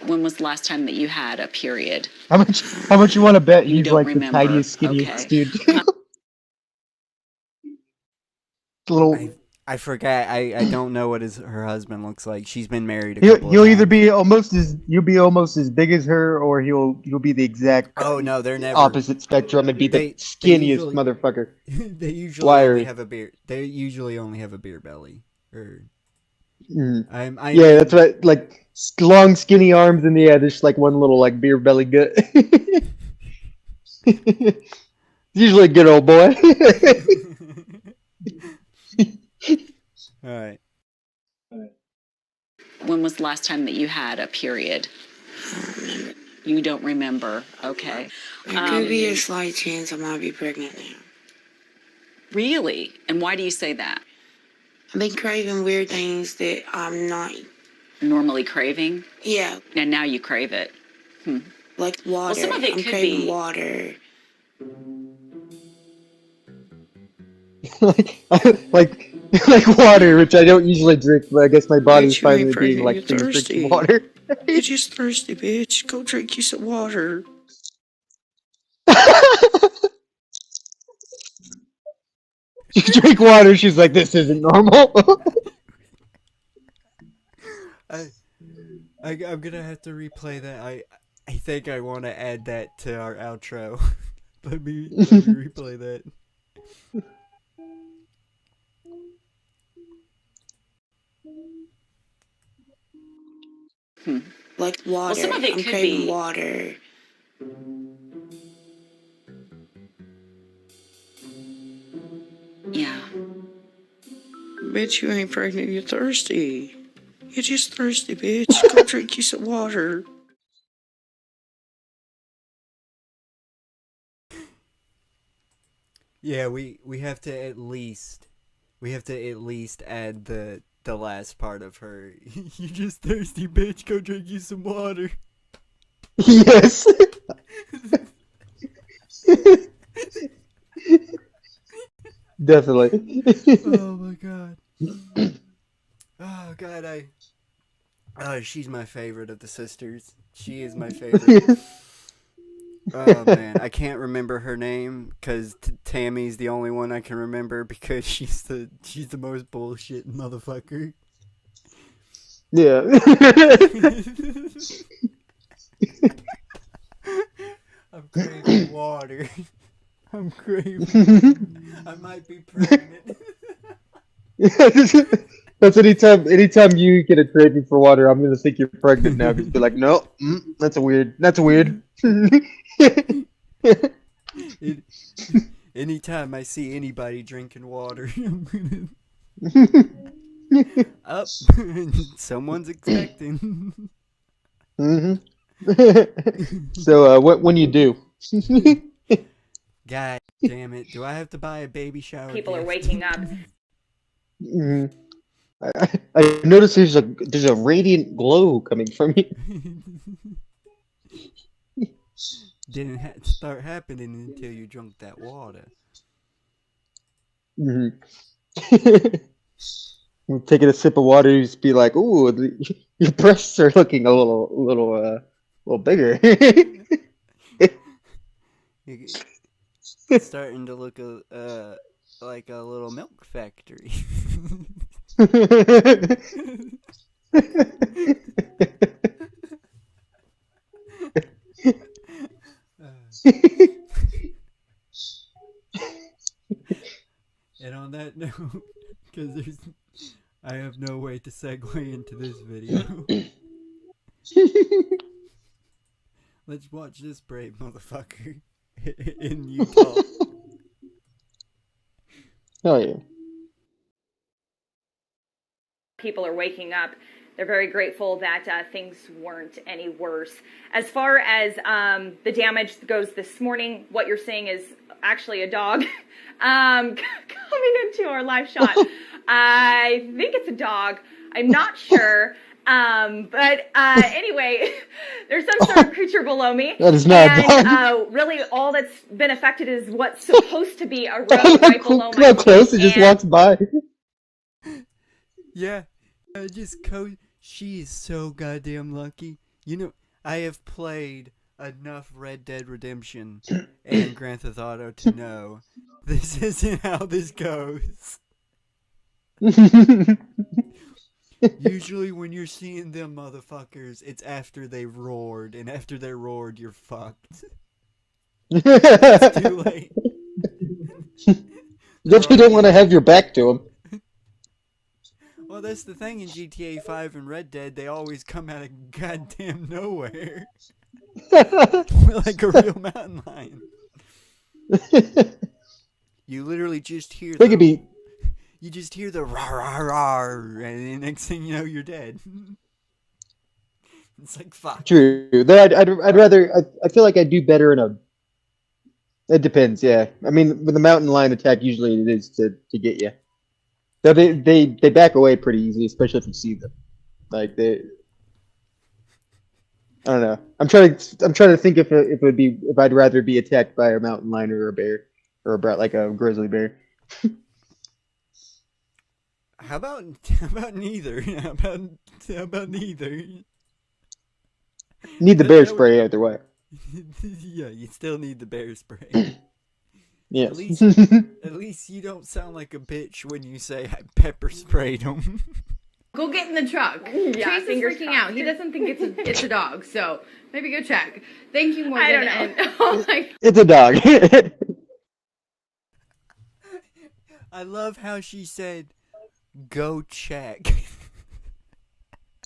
S8: When was the last time that you had a period?
S5: How much you want to bet
S8: You
S5: he's
S8: don't
S5: like
S8: remember.
S5: the tiniest, skinniest
S8: Okay.
S5: dude? Little.
S4: I forgot. I don't know what her husband looks like. She's been married a
S5: He'll
S4: couple
S5: he'll
S4: of
S5: either
S4: times.
S5: be almost as you'll be almost as big as her, or he'll be the exact
S4: Oh no, they're never
S5: opposite spectrum and be
S4: They
S5: the skinniest
S4: usually-
S5: motherfucker.
S4: They usually
S5: Liar.
S4: only have a beer. They usually only have a beer belly. Or
S5: Mm.
S4: I
S5: Yeah, that's what like long skinny arms and yeah, there's like one little like beer belly gut. Usually a good old boy.
S4: All right.
S8: When was the last time that you had a period? You don't remember. Okay.
S9: There could be a slight chance I might be pregnant now.
S8: Really? And why do you say that?
S9: I've been craving weird things that I'm not.
S8: Normally craving?
S9: Yeah,
S8: And now you crave it.
S9: like water.
S8: some of it
S9: I'm
S8: could
S9: craving
S8: be-
S9: water.
S5: like water, which I don't usually drink, but I guess my body's
S9: Bitch, you ain't
S5: finally being
S9: pregnant,
S5: like,
S9: you're
S5: "Can you drink
S9: thirsty."
S5: some water?"
S9: You're just thirsty, bitch. Go drink you some water.
S5: She drink water. She's like, "This isn't normal."
S4: I'm gonna have to replay that. I think I want to add that to our outro. let me replay that.
S9: Like water.
S8: some of it
S9: I'm
S8: could
S9: craving
S8: be-
S9: water.
S8: Yeah.
S9: Bitch, you ain't pregnant. You're thirsty. You're just thirsty, bitch. Go drink you some water.
S4: Yeah, we have to at least add the last part of her. You just thirsty bitch, go drink you some water.
S5: Yes. Definitely.
S4: Oh my god. Oh god, she's my favorite of the sisters. She is my favorite. Oh man, I can't remember her name because Tammy's the only one I can remember because she's the most bullshit motherfucker.
S5: Yeah.
S4: I'm craving water. I'm craving. I might be pregnant.
S5: That's anytime you get a craving for water, I'm gonna think you're pregnant now. Just be like, no, that's weird.
S4: Anytime I see anybody drinking water, I'm gonna up. Someone's expecting.
S5: So, when you do?
S4: God damn it! Do I have to buy a baby shower?
S10: People are
S4: gift?
S10: waking up.
S5: I noticed there's a radiant glow coming from you.
S4: Didn't start happening until you drank that water.
S5: Taking a sip of water, you just be like, "Ooh, your breasts are looking a little bigger."
S4: It's starting to look like a little milk factory. And on that note, because I have no way to segue into this video. Let's watch this brave motherfucker in Utah.
S5: Oh yeah.
S10: People are waking up. They're very grateful that things weren't any worse. As far as the damage goes this morning, what you're seeing is actually a dog coming into our live shot. I think it's a dog. I'm not sure. But anyway, there's some sort of creature below me.
S5: That is not a
S10: and really all that's been affected is what's supposed to be a road right below my
S5: How close it just
S10: and-
S5: walks by.
S4: Yeah, she is so goddamn lucky. You know, I have played enough Red Dead Redemption and Grand Theft Auto to know this isn't how this goes. Usually when you're seeing them motherfuckers, it's after they roared, and after they roared, you're fucked. It's too late.
S5: Don't you don't want to have your back to him.
S4: Well, that's the thing in GTA 5 and Red Dead, they always come out of goddamn nowhere. Like a real mountain lion. You literally just hear
S5: They could be
S4: you just hear the rah rah rah, and the next thing you know, you're dead. It's like fuck.
S5: true. I'd rather. I feel like I do better in a. It depends. Yeah. I mean, with a mountain lion attack, usually it is to get you. Though they back away pretty easy, especially if you see them. Like they. I don't know. I'm trying to think if it would be if I'd rather be attacked by a mountain lion or a bear or like a grizzly bear.
S4: How about neither? How about neither?
S5: Need the bear spray either way.
S4: Yeah, you still need the bear spray.
S5: Yes.
S4: At least you don't sound like a bitch when you say I pepper sprayed him.
S11: Go get in the truck.
S10: Yeah,
S11: Chase is
S10: fingers
S11: freaking
S10: crossed.
S11: out. He doesn't think it's a dog, so maybe go check. Thank you, Morgan.
S10: I don't know.
S11: And, oh my
S5: It's a dog.
S4: I love how she said, "Go check."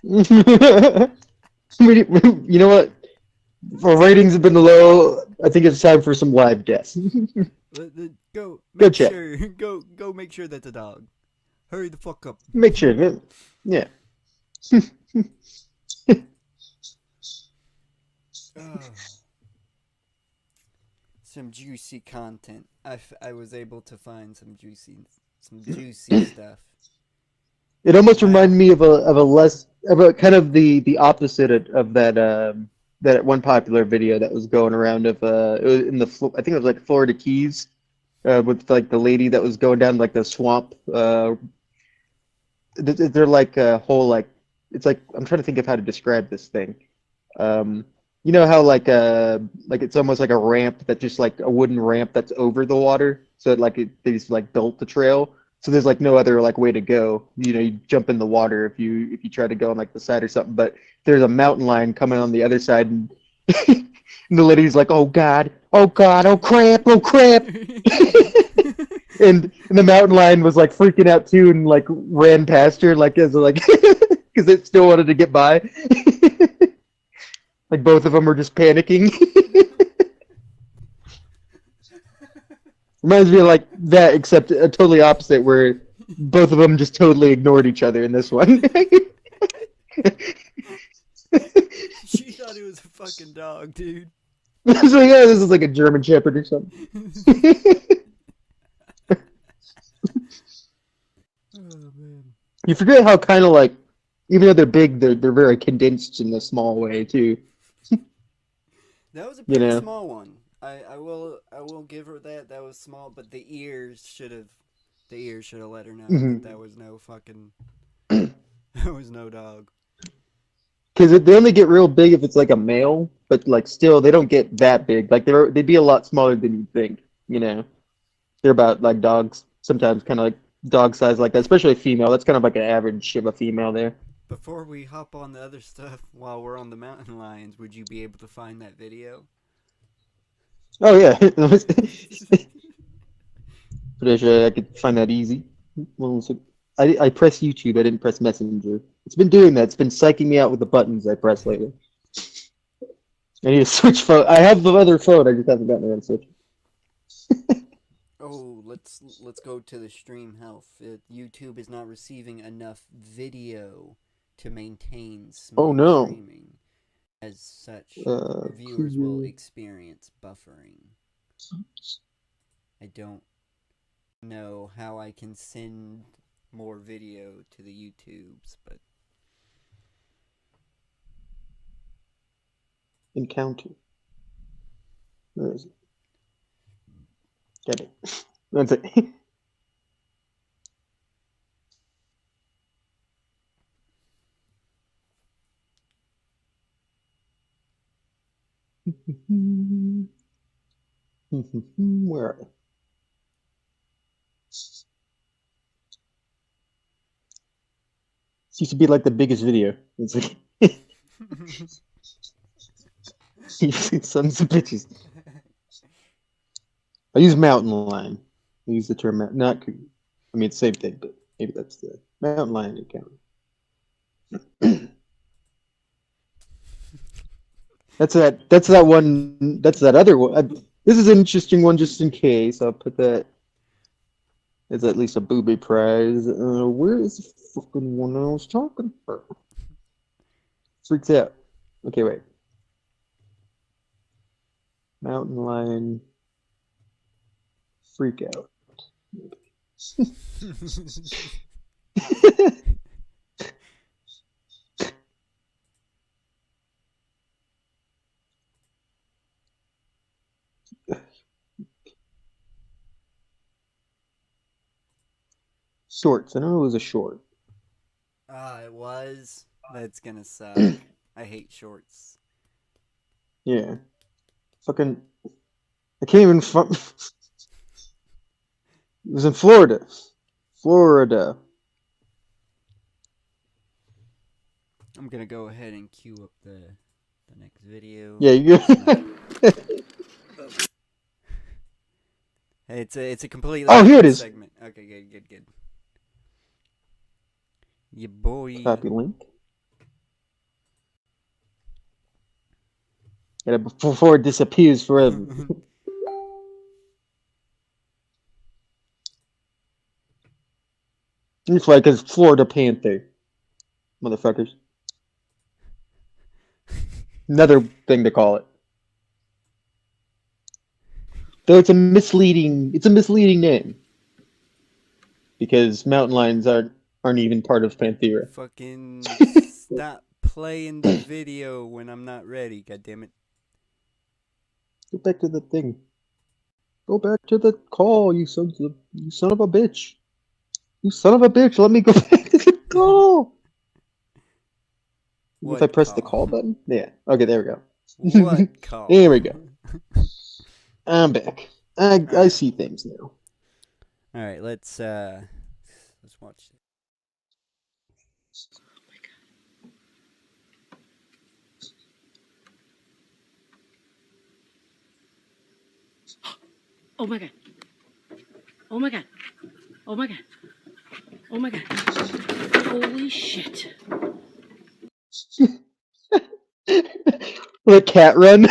S5: You know what? Our ratings have been low. I think it's time for some live deaths.
S4: Go
S5: Go
S4: make
S5: check.
S4: sure. Go make sure that's a dog. Hurry the fuck up.
S5: Make sure. Yeah.
S4: Oh. Some juicy content. I was able to find some juicy stuff.
S5: It almost reminded me of a kind of the opposite of that one popular video that was going around of it was in I think it was like Florida Keys, with like the lady that was going down like the swamp. They're like a whole like it's like I'm trying to think of how to describe this thing. You know how like it's almost like a ramp that just like a wooden ramp that's over the water, so they just like built the trail. So there's like no other like way to go. You know, you jump in the water if you try to go on like the side or something. But there's a mountain lion coming on the other side, and, and the lady's like, "Oh God, oh God, oh crap, oh crap!" and the mountain lion was like freaking out too, and like ran past her like as like because it still wanted to get by. Like both of them were just panicking. Reminds me of like that, except a totally opposite, where both of them just totally ignored each other in this one.
S4: She thought it was a fucking dog, dude.
S5: So yeah, this is like a German Shepherd or something.
S4: Oh man.
S5: You forget how kind of like, even though they're big, they're very condensed in a small way too.
S4: That was a pretty
S5: know.
S4: small one. I will give her that. That was small, but the ears should have let her know
S5: Mhm.
S4: that was no fucking that was no dog.
S5: Because they only get real big if it's like a male, but like still they don't get that big. Like they'd be a lot smaller than you'd think. You know, they're about like dogs. Sometimes kind of like dog size like that, especially a female. That's kind of like an average of a female there.
S4: Before we hop on the other stuff, while we're on the mountain lions, would you be able to find that video?
S5: Oh yeah, pretty sure I could find that easy. Well, so I press YouTube. I didn't press Messenger. It's been doing that. It's been psyching me out with the buttons I press lately. I need to switch phone. I have the other phone. I just haven't gotten around to switching.
S4: Oh, let's go to the stream health. YouTube is not receiving enough video to maintain smooth
S5: Oh, no.
S4: streaming. As such, viewers will experience buffering. I don't know how I can send more video to the YouTubes, but
S5: Encounter. Where is it? Get it. That's it. Where are they? This used to be like the biggest video. It's like you sons of bitches. I use mountain lion. I use the term not. I mean, it's the same thing, but maybe that's the mountain lion account. That's that one. That's that other one. This is an interesting one just in case. I'll put that as at least a booby prize. Where is the fucking one I was talking about? Freaks out. Okay, wait. Mountain lion freak out. Shorts. I know it was a short.
S4: It was. That's gonna suck. I hate shorts.
S5: Yeah. Fucking. I can't even. It was in Florida. Florida.
S4: I'm gonna go ahead and queue up the next video.
S5: Yeah, you.
S4: It's a completely
S5: Oh, here it is.
S4: segment. Okay, good. Yeah, boy.
S5: Copy link. Yeah, before it disappears forever. It's like a Florida Panther. Motherfuckers. Another thing to call it. Though it's a misleading name. Because mountain lions aren't even part of Panthera.
S4: Fucking stop playing the video when I'm not ready, goddammit.
S5: Go back to the thing. Go back to the call, you son of a bitch. You son of a bitch, let me go back to the call. If I press the call button? Yeah. Okay, there we go.
S4: What call?
S5: There we go. I'm back. I see things now.
S4: Alright, let's watch it.
S2: Oh my god. Oh my god. Oh my god. Oh my god. Holy shit.
S5: Let cat run.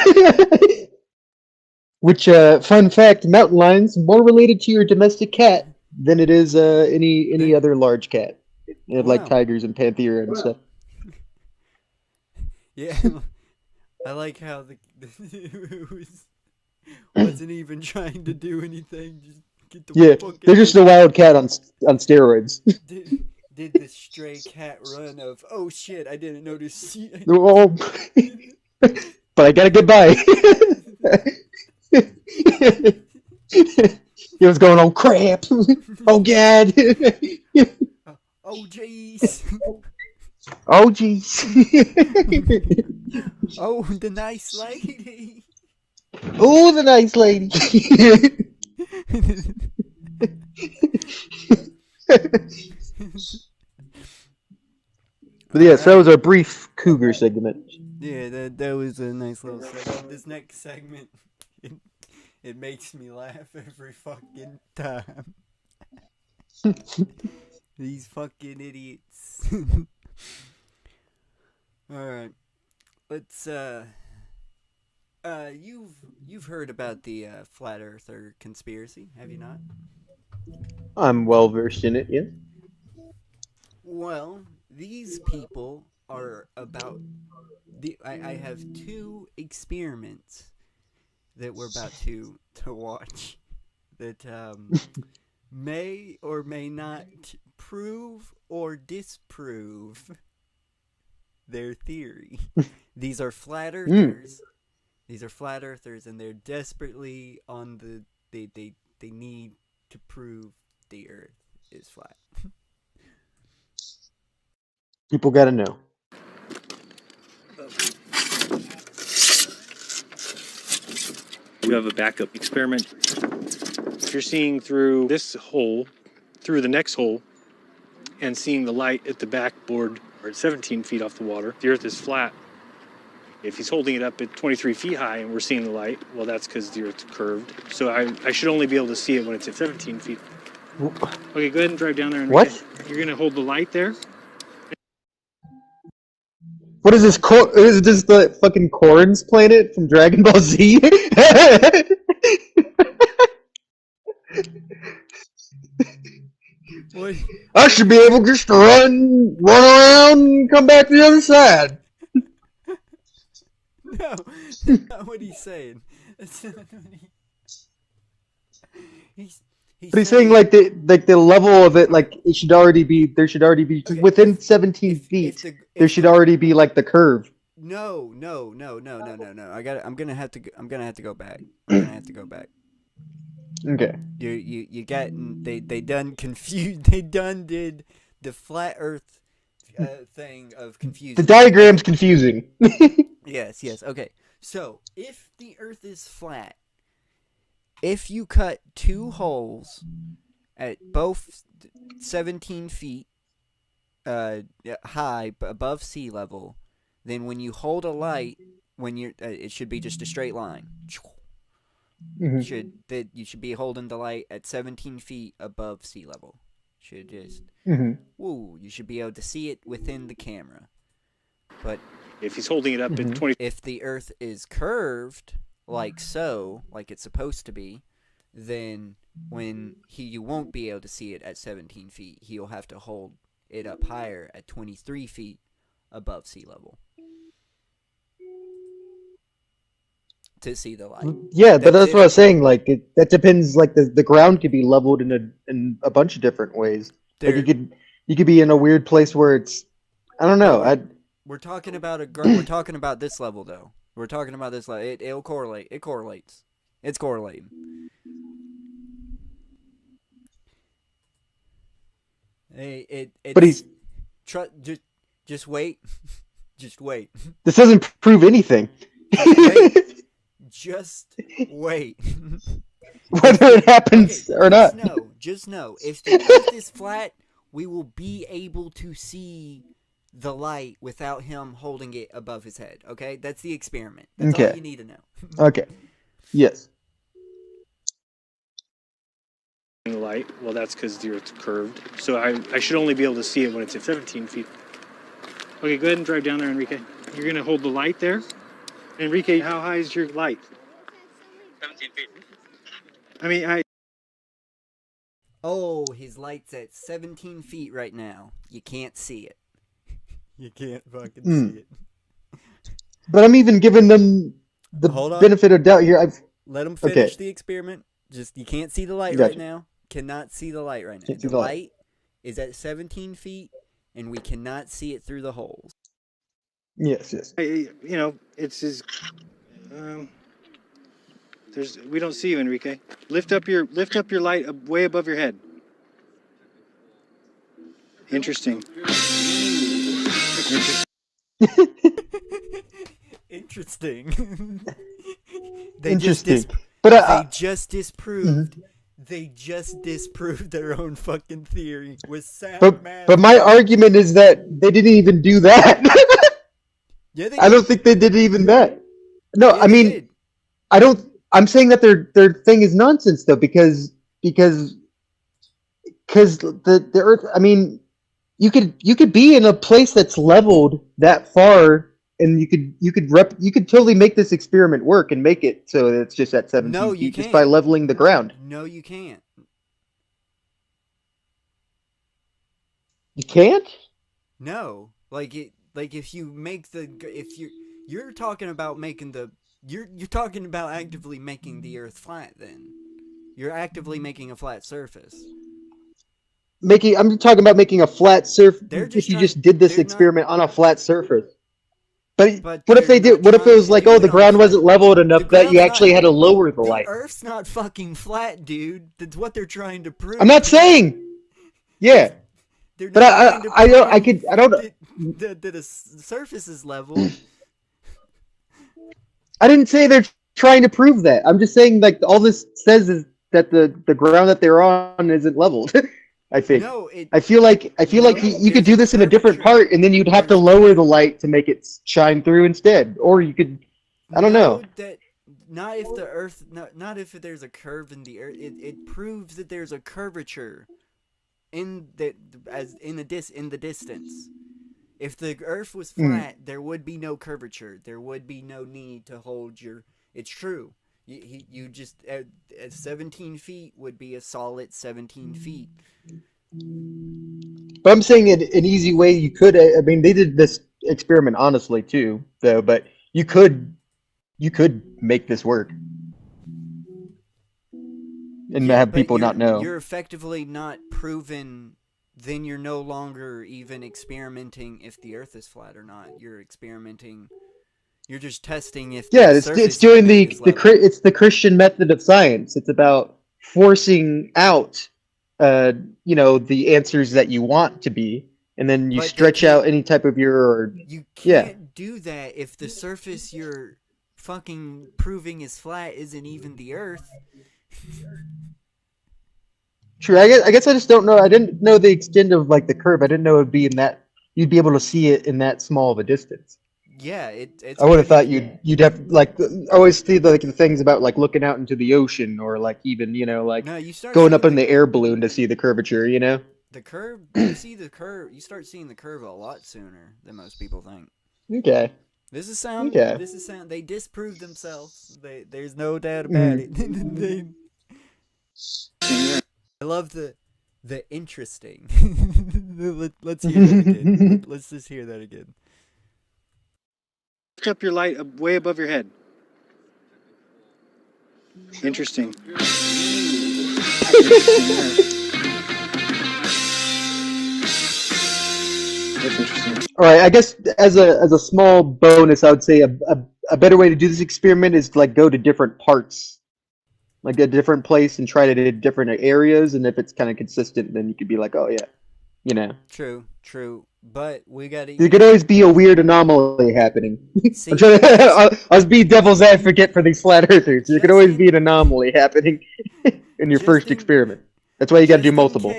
S5: Which, fun fact, mountain lions more related to your domestic cat than it is any other large cat. You know, like tigers and panthera and stuff.
S4: Yeah, I like how it wasn't even trying to do anything. Just get the fuck
S5: they're just a wild cat on steroids.
S4: Did the stray cat run of, oh shit, I didn't notice.
S5: Oh, but I gotta get by. It was going, oh crap. Oh god.
S4: Oh jeez.
S5: Oh jeez.
S4: Oh, the nice lady.
S5: Oh, the nice lady. But yes, that was our brief cougar segment.
S4: Yeah, that was a nice little segment. This next segment, it makes me laugh every fucking time. These fucking idiots. Alright. Let's you've heard about the flat earther conspiracy, have you not?
S5: I'm well versed in it, yeah.
S4: Well, these people are about I have two experiments that we're about to watch that may or may not prove or disprove their theory. These are flat earthers. These are flat earthers, and they're desperately on the they need to prove the earth is flat.
S5: People gotta know.
S12: You have a backup experiment. If you're seeing through this hole, through the next hole, and seeing the light at the backboard, or at 17 feet off the water, the earth is flat. If he's holding it up at 23 feet high and we're seeing the light, well, that's because the earth's curved. So I should only be able to see it when it's at 17 feet. Okay, go ahead and drive down there. And
S5: what?
S12: You're going to hold the light there?
S5: What is this? Is this the fucking Korn's planet from Dragon Ball Z?
S4: What?
S5: I should be able just to run around, and come back to the other side.
S4: No, that's not what he's saying. That's not what he's
S5: But he's saying like the level of it, like it should already be
S4: Okay,
S5: within 17 feet. There should already be like the curve.
S4: No. I'm gonna have to go back. I'm gonna have to go back.
S5: Okay.
S4: You got they done confused. They done did the flat Earth thing of confusing.
S5: The diagram's confusing.
S4: Yes. Okay. So if the Earth is flat, if you cut two holes at both 17 feet high above sea level, then when you hold a light, it should be just a straight line.
S5: Mm-hmm.
S4: You should be holding the light at 17 feet above sea level. Should just you should be able to see it within the camera. But
S12: if he's holding it up at 20,
S4: if the Earth is curved like so, like it's supposed to be, then you won't be able to see it at 17 feet. He'll have to hold it up higher at 23 feet above sea level to see the light.
S5: Yeah, but that's what I was saying. Like that depends. Like the ground could be leveled in a bunch of different ways. Like you could be in a weird place where it's, I don't know.
S4: We're talking about we're talking about this level though. We're talking about this level. It'll correlate. It correlates. It's correlating.
S5: But he's
S4: just wait. Just wait.
S5: This doesn't prove anything.
S4: Just wait.
S5: Whether it happens or not.
S4: Just know, if the Earth is flat, we will be able to see the light without him holding it above his head. Okay, that's the experiment. That's all you need to know.
S5: Okay. Yes.
S12: the light. Well, that's because the Earth's curved. So I should only be able to see it when it's at 17 feet. Okay, go ahead and drive down there, Enrique. You're going to hold the light there. Enrique, how high is your light?
S13: 17 feet.
S12: I mean,
S4: Oh, his light's at 17 feet right now. You can't see it. You can't fucking see it.
S5: But I'm even giving them the benefit of doubt here.
S4: Let them finish the experiment. Just, you can't see the light right now. Cannot see the light right now. The light is at 17 feet, and we cannot see it through the holes.
S5: Yes, yes.
S12: You know, it's his. We don't see you, Enrique. Lift up your light way above your head. Interesting.
S4: Interesting.
S5: Interesting.
S4: They just disproved. They just disproved their own fucking theory with sound.
S5: But my argument is that they didn't even do that.
S4: Yeah,
S5: I don't think they did even that. No, I mean, I don't. I'm saying that their thing is nonsense though, because the Earth. I mean, you could be in a place that's leveled that far, and you could totally make this experiment work and make it so that it's just at 17 feet just by leveling the ground.
S4: No, you can't.
S5: You can't?
S4: No, like if you make you're talking about making you're talking about actively making the Earth flat. Then you're actively making a flat surface.
S5: I'm talking about making a flat surface. If you just did this experiment on a flat surface. But what if they did? What if it was like, oh, the ground wasn't leveled enough that you actually had to lower the light?
S4: The Earth's not fucking flat, dude. That's what they're trying to prove.
S5: I'm not saying. Yeah. But I don't.
S4: That the surface is level.
S5: I didn't say they're trying to prove that. I'm just saying, like, all this says is that the ground that they're on isn't leveled. I think. No, I feel like you could do this in a different part, and then you'd have to lower the light to make it shine through instead, or you could. I don't know.
S4: Not if the Earth. Not if there's a curve in the Earth. It proves that there's a curvature in the distance. If the Earth was flat, there would be no curvature. There would be no need to hold your. It's true. You just 17 feet would be a solid 17 feet.
S5: But I'm saying an easy way you could. I mean, they did this experiment honestly too, though. But you could make this work and have people not know.
S4: You're effectively not proven. Then you're no longer even experimenting if the Earth is flat or not. You're experimenting. You're just testing if.
S5: Yeah, it's doing it's the Christian method of science. It's about forcing out, the answers that you want to be, and then you stretch out any type of
S4: You can't do that if the surface you're fucking proving is flat isn't even the Earth.
S5: True. I guess I just don't know. I didn't know the extent of like the curve. I didn't know it would be in that. You'd be able to see it in that small of a distance.
S4: Yeah, it's.
S5: I would have thought you'd have like I always see the things about like looking out into the ocean or like even going up in the air balloon to see the curvature.
S4: The curve. You see the curve. You start seeing the curve a lot sooner than most people think.
S5: Okay.
S4: This is sound.
S5: Okay.
S4: This is sound. They disproved themselves. There's no doubt about it. I love the interesting. Let's hear that again. Let's just hear that again.
S12: Lift up your light way above your head. Interesting. That's interesting.
S5: All right, I guess as a small bonus, I would say a better way to do this experiment is to like go to different parts, like a different place, and try to do different areas. And if it's kind of consistent, then you could be like, oh yeah,
S4: True. But we gotta.
S5: There could always be a weird anomaly happening. I was being devil's advocate for these flat earthers. There could always be an anomaly happening in your first experiment. That's why you got to do multiple.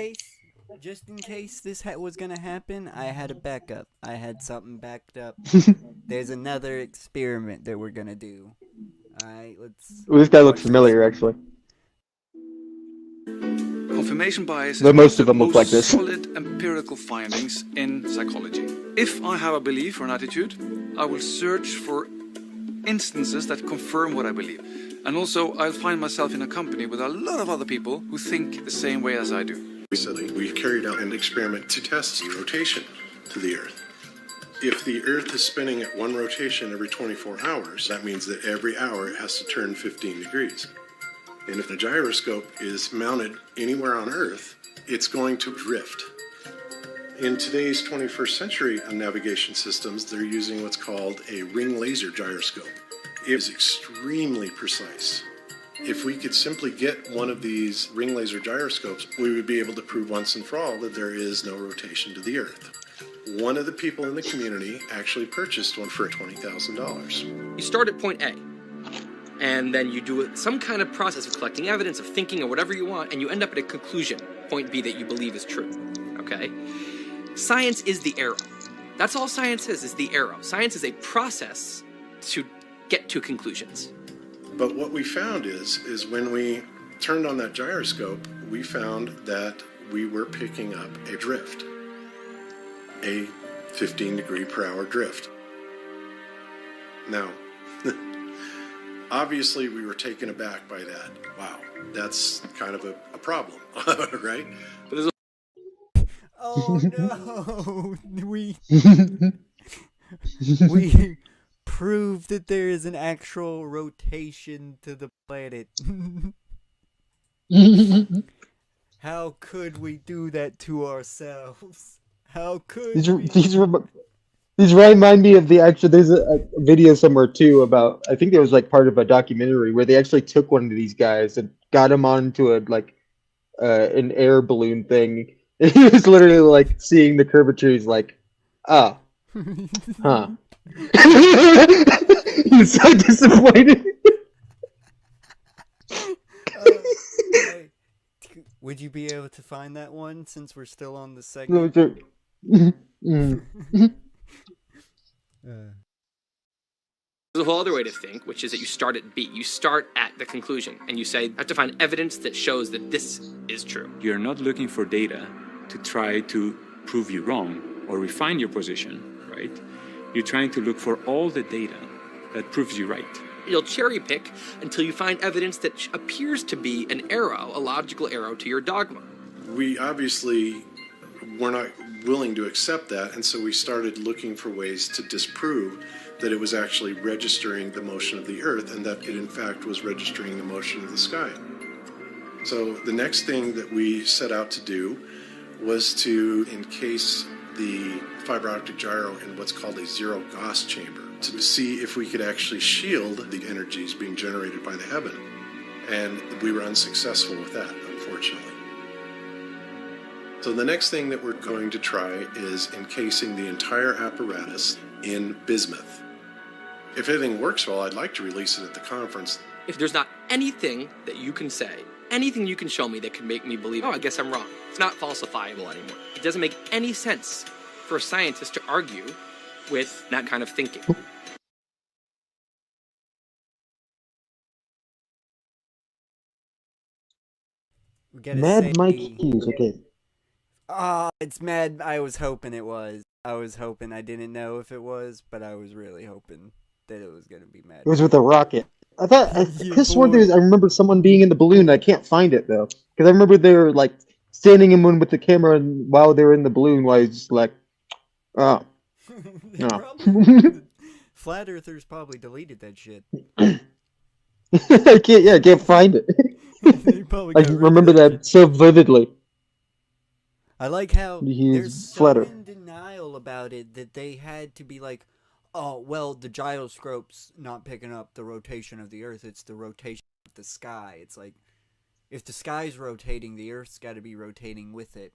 S4: Just in case this was gonna happen, I had a backup. I had something backed up. There's another experiment that we're gonna do. Alright, let's.
S5: Well, this guy looks familiar, actually.
S14: Confirmation bias
S5: But
S14: is
S5: most of
S14: one
S5: them look like this.
S14: solid empirical findings in psychology. If I have a belief or an attitude, I will search for instances that confirm what I believe. And also, I'll find myself in a company with a lot of other people who think the same way as I do.
S15: Recently, we carried out an experiment to test rotation to the Earth. If the Earth is spinning at one rotation every 24 hours, that means that every hour it has to turn 15 degrees. And if the gyroscope is mounted anywhere on Earth, it's going to drift. In today's 21st century navigation systems, they're using what's called a ring laser gyroscope. It is extremely precise. If we could simply get one of these ring laser gyroscopes, we would be able to prove once and for all that there is no rotation to the Earth. One of the people in the community actually purchased one for $20,000.
S16: You start at point A, and then you do some kind of process of collecting evidence, of thinking, or whatever you want, and you end up at a conclusion, point B, that you believe is true, okay? Science is the arrow. That's all science is the arrow. Science is a process to get to conclusions.
S15: But what we found is when we turned on that gyroscope, we found that we were picking up a drift, a 15-degree-per-hour drift. Now, obviously we were taken aback by that. Wow, that's kind of a problem, right? But there's
S4: Oh no! We proved that there is an actual rotation to the planet. How could we do that to ourselves? How could
S5: these remind me of there's a video somewhere too about, I think it was like part of a documentary where they actually took one of these guys and got him onto an air balloon thing. And he was literally like seeing the curvature. He's like, huh. He's so disappointed.
S4: Would you be able to find that one since we're still on the segment?
S16: There's a whole other way to think, which is that you start at B. You start at the conclusion, and you say, I have to find evidence that shows that this is true.
S17: You're not looking for data to try to prove you wrong or refine your position, right? You're trying to look for all the data that proves you right.
S16: You'll cherry pick until you find evidence that appears to be an arrow, a logical arrow to your dogma.
S15: We obviously were not willing to accept that, and so we started looking for ways to disprove that it was actually registering the motion of the Earth and that it in fact was registering the motion of the sky. So the next thing that we set out to do was to encase the fiber optic gyro in what's called a zero Gauss chamber to see if we could actually shield the energies being generated by the heaven. And we were unsuccessful with that, unfortunately. So the next thing that we're going to try is encasing the entire apparatus in bismuth. If everything works well, I'd like to release it at the conference.
S16: If there's not anything that you can say, anything you can show me that could make me believe, oh, I guess I'm wrong. It's not falsifiable anymore. It doesn't make any sense for a scientist to argue with that kind of thinking.
S4: We gotta
S5: Mad
S4: say-
S5: Mike Hughes, okay.
S4: It's Mad. I was hoping it was. I was hoping. I didn't know if it was, but I was really hoping that it was gonna be Mad.
S5: It was with a rocket. I thought I
S4: Yeah,
S5: could sworn
S4: boy.
S5: I remember someone being in the balloon. I can't find it though, because I remember they were like standing in one with the camera, and while they were in the balloon, while he's just like, oh, no.
S4: Flat Earthers probably deleted that shit.
S5: I can't find it.
S4: probably
S5: I
S4: got rid of
S5: remember that so vividly.
S4: I like how
S5: He's
S4: there's so
S5: flatter.
S4: in denial about it that they had to be like, oh, well, the gyroscope's not picking up the rotation of the Earth, it's the rotation of the sky. It's like, if the sky's rotating, the Earth's got to be rotating with it.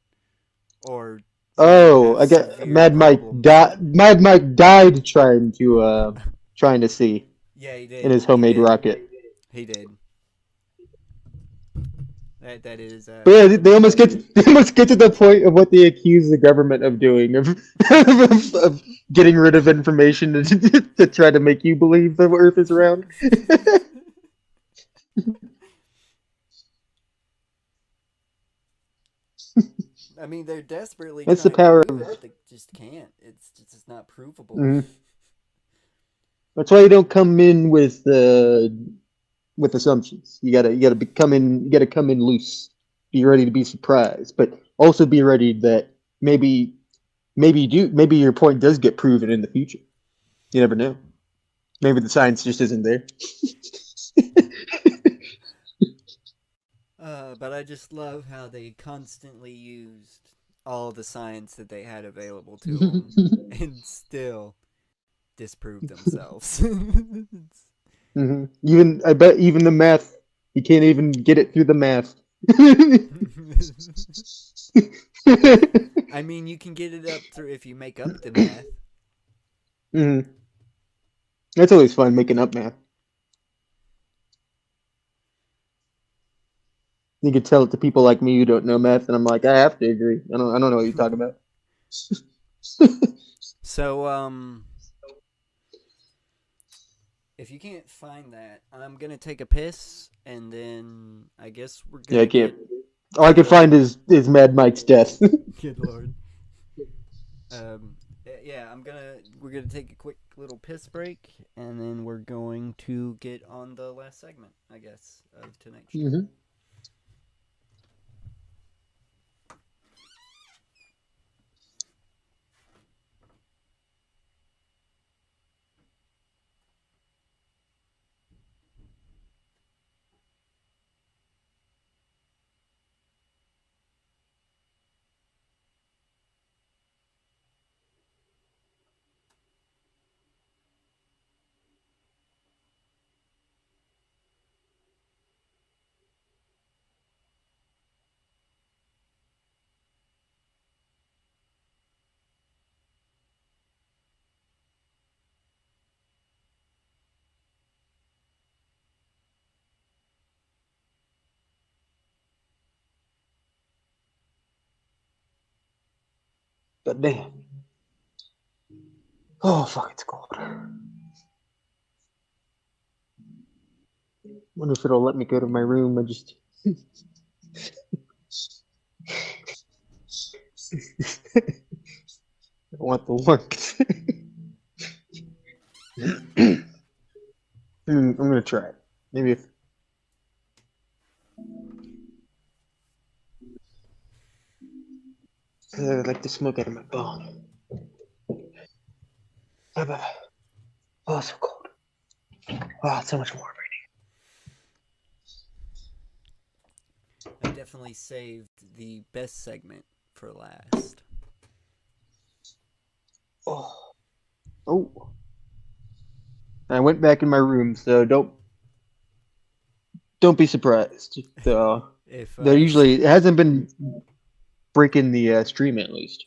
S4: Or...
S5: Oh, I got Mad Mike. Mad Mike died trying to see.
S4: Yeah, he did.
S5: In his
S4: He
S5: homemade
S4: did.
S5: rocket.
S4: He did. That is.
S5: But yeah, they almost get to the point of what they accuse the government of doing of getting rid of information to try to make you believe the Earth is round.
S4: I mean, they're desperately.
S5: That's the
S4: trying to
S5: power
S4: prove
S5: of-
S4: it, they just can't. It's just not provable.
S5: Mhm. That's why you don't come in with assumptions. You gotta come in loose. Be ready to be surprised, but also be ready that maybe your point does get proven in the future. You never know. Maybe the science just isn't there.
S4: But I just love how they constantly used all the science that they had available to them and still disproved themselves.
S5: Mm-hmm. I bet even the math, you can't even get it through the math.
S4: I mean, you can get it up through if you make up the math.
S5: Mm-hmm. That's always fun, making up math. You can tell it to people like me who don't know math, and I'm like, I have to agree. I don't know what you're talking about.
S4: So, if you can't find that, I'm gonna take a piss, and then I guess we're gonna.
S5: Yeah, I can't. All I can find is Mad Mike's death.
S4: Good lord. Yeah, we're gonna take a quick little piss break, and then we're going to get on the last segment, I guess, of tonight's show.
S5: Mm-hmm. But damn. Oh, fuck, it's cold. Wonder if it'll let me go to my room. I just. I want the warmth.
S6: I'm gonna try it. Maybe if. I'd like to smoke out of my bong. Oh, so cold. Oh, it's so much more
S4: I definitely saved the best segment for last.
S6: Oh. I went back in my room, so don't be surprised. So
S4: If,
S6: there usually it hasn't been breaking the stream at least.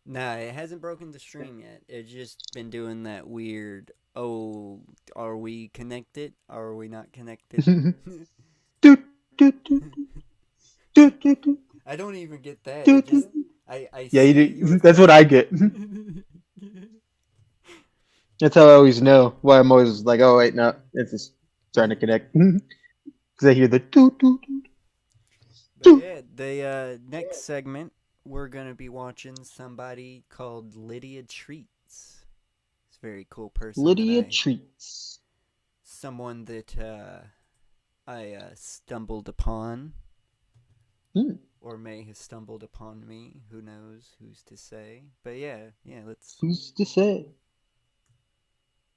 S4: Nah, it hasn't broken the stream yet. It's just been doing that weird, oh, are we connected? Are we not connected? I don't even get that. It just, I
S6: Yeah,
S4: see
S6: you
S4: your
S6: do. That's what I get.
S4: phone.
S6: That's how I always know why I'm always like, oh wait, no, it's just trying to connect because I hear the toot toot toot.
S4: But yeah, the next segment, we're going to be watching somebody called Lydia Treats. It's a very cool person.
S6: Lydia Treats.
S4: Someone that I stumbled upon. Or may have stumbled upon me. Who knows? Who's to say? But yeah, let's...
S6: Who's to say?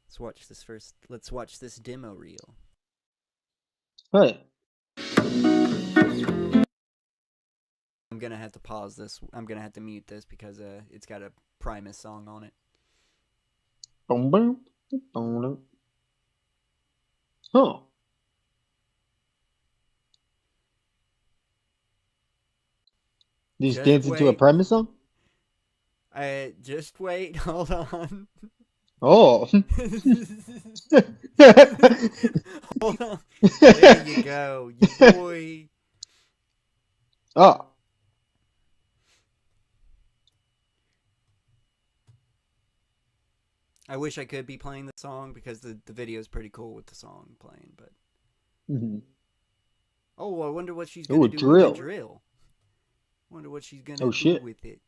S4: Let's watch this first. Let's watch this demo reel.
S6: Right.
S4: I'm gonna have to pause this. I'm gonna have to mute this because it's got a Primus song on it.
S6: Oh. You just dance into a Primus song?
S4: Just wait. Hold on.
S6: Oh.
S4: Hold on. There you go, you boy.
S6: Oh.
S4: I wish I could be playing the song because the video is pretty cool with the song playing, but... Oh, I wonder what she's gonna do with the drill. Wonder what she's gonna do with it.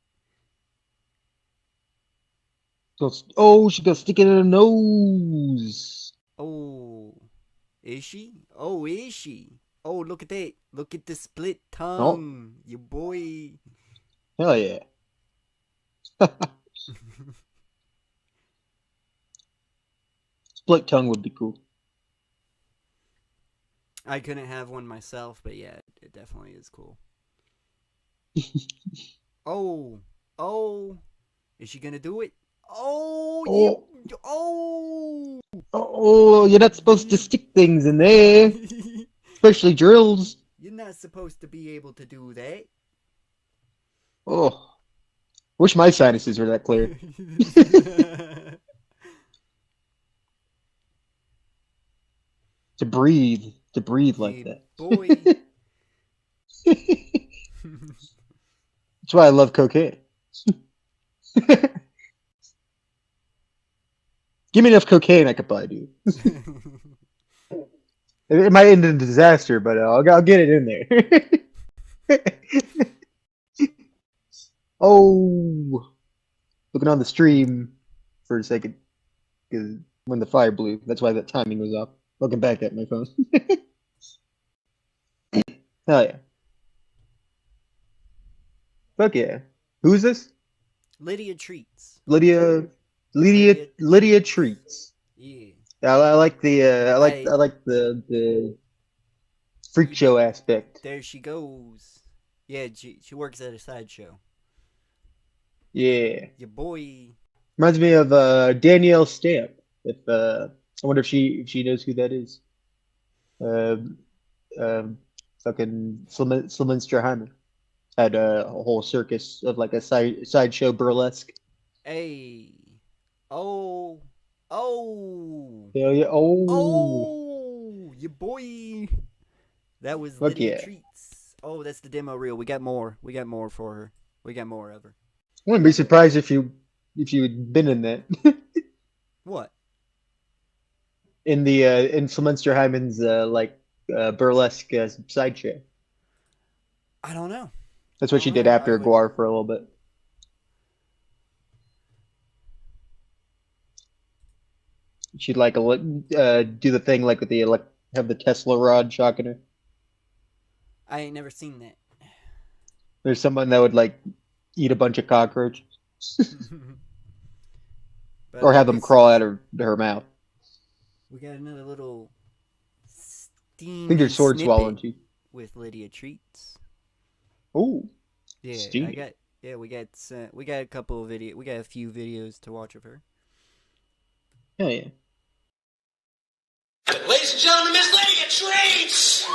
S6: Oh, she's gonna stick it in her nose.
S4: Oh, is she? Oh, is she? Oh, look at that! Look at the split tongue, you boy.
S6: Hell yeah! Split tongue would be cool.
S4: I couldn't have one myself, but yeah, it definitely is cool. Oh, is she gonna do it? Oh,
S6: you're not supposed to stick things in there, especially drills.
S4: You're not supposed to be able to do that.
S6: Oh, wish my sinuses were that clear. To breathe like that.
S4: Boy.
S6: That's why I love cocaine. Give me enough cocaine, I could probably do. It might end in disaster, but I'll get it in there. Oh, looking on the stream for a second, because when the fire blew, that's why that timing was off. Looking back at my phone. Hell yeah. Fuck yeah. Who's this?
S4: Lydia Treats.
S6: Lydia Treats.
S4: Yeah.
S6: I like the I like the freak show aspect.
S4: There she goes. Yeah, she works at a sideshow.
S6: Yeah.
S4: Your boy.
S6: Reminds me of Danielle Stamp. If I wonder if she knows who that is. Fucking Sylvester Hyman had a whole circus of like a sideshow burlesque.
S4: Hey. Oh.
S6: Hell yeah.
S4: Oh, your boy. That was
S6: Fuck
S4: Lydia
S6: yeah.
S4: Treats. Oh, that's the demo reel. We got more. We got more for her. We got more of her.
S6: I wouldn't be surprised if you had been in that.
S4: What?
S6: In the in Sylvester Hyman's burlesque sideshow.
S4: I don't know.
S6: That's what she did after Guar for a little bit. she'd like do the thing like with the have the Tesla rod shocking her.
S4: I ain't never seen that.
S6: There's someone that would like eat a bunch of cockroaches.
S4: But
S6: Or have
S4: like
S6: them
S4: I
S6: crawl
S4: said,
S6: out of her mouth.
S4: We got another little steamy
S6: I think there's sword
S4: snippet
S6: swallowing too.
S4: with Lydia Treats.
S6: Oh,
S4: Yeah,
S6: steamy.
S4: we got a couple of we got a few videos to watch of her.
S6: Hell yeah.
S2: Ladies and gentlemen, Miss Lydia Treats!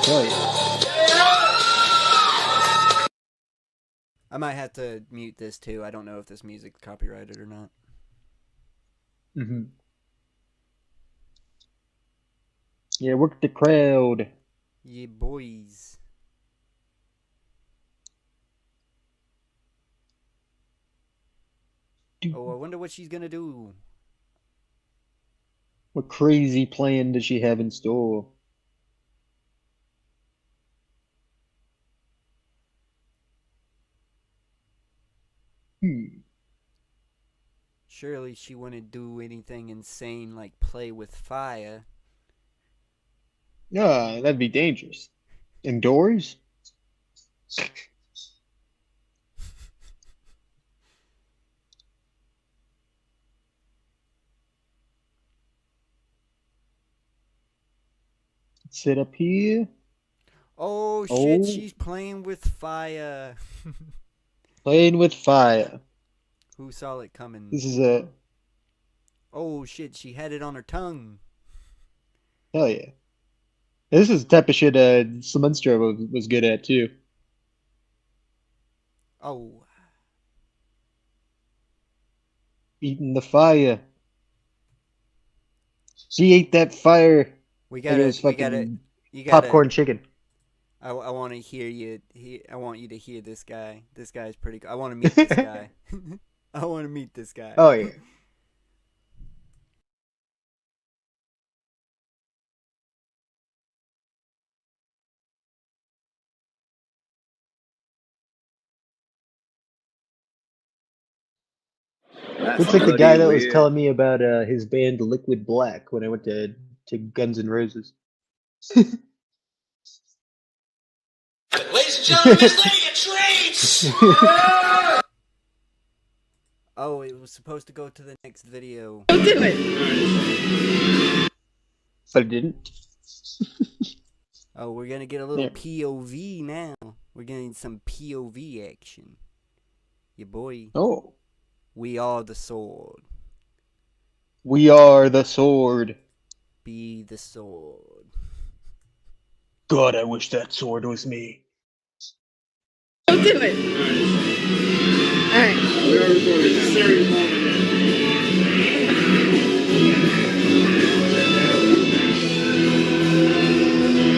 S6: Hell yeah.
S4: I might have to mute this too. I don't know if this music's copyrighted or not.
S6: Mm-hmm. Yeah, work the crowd.
S4: Yeah, boys. Oh, I wonder what she's gonna do.
S6: What crazy plan does she have in store?
S4: Surely she wouldn't do anything insane like play with fire.
S6: Yeah, that'd be dangerous. Indoors? Sit up here.
S4: Oh shit,
S6: Oh.
S4: she's playing with fire.
S6: Playing with fire.
S4: Who saw it coming?
S6: This is a
S4: Oh shit, she had it on her tongue.
S6: hell yeah. This is the type of shit Slemenstra was good at too.
S4: Oh.
S6: Eating the fire. She ate that fire.
S4: We
S6: Like it
S4: gotta,
S6: was fucking
S4: you gotta,
S6: popcorn chicken.
S4: I want to hear you. I want you to hear this guy. This guy's pretty cool. I want to meet this guy. I want to meet this guy.
S6: Oh yeah. Looks like the guy that was telling me about his band Liquid Black when I went to Guns N' Roses.
S2: Ladies and gentlemen, Miss Lydia Treats!
S4: Oh, it was supposed to go to the next video.
S11: Don't do it.
S6: But it didn't.
S4: Oh, we're gonna get a little
S6: Yeah.
S4: POV now. We're gonna need some POV action. Yeah, boy.
S6: Oh.
S4: We are the sword.
S6: We are the sword.
S4: Be the sword.
S6: God, I wish that sword was me.
S11: Don't do it. Alright.
S2: We are recording a serious moment.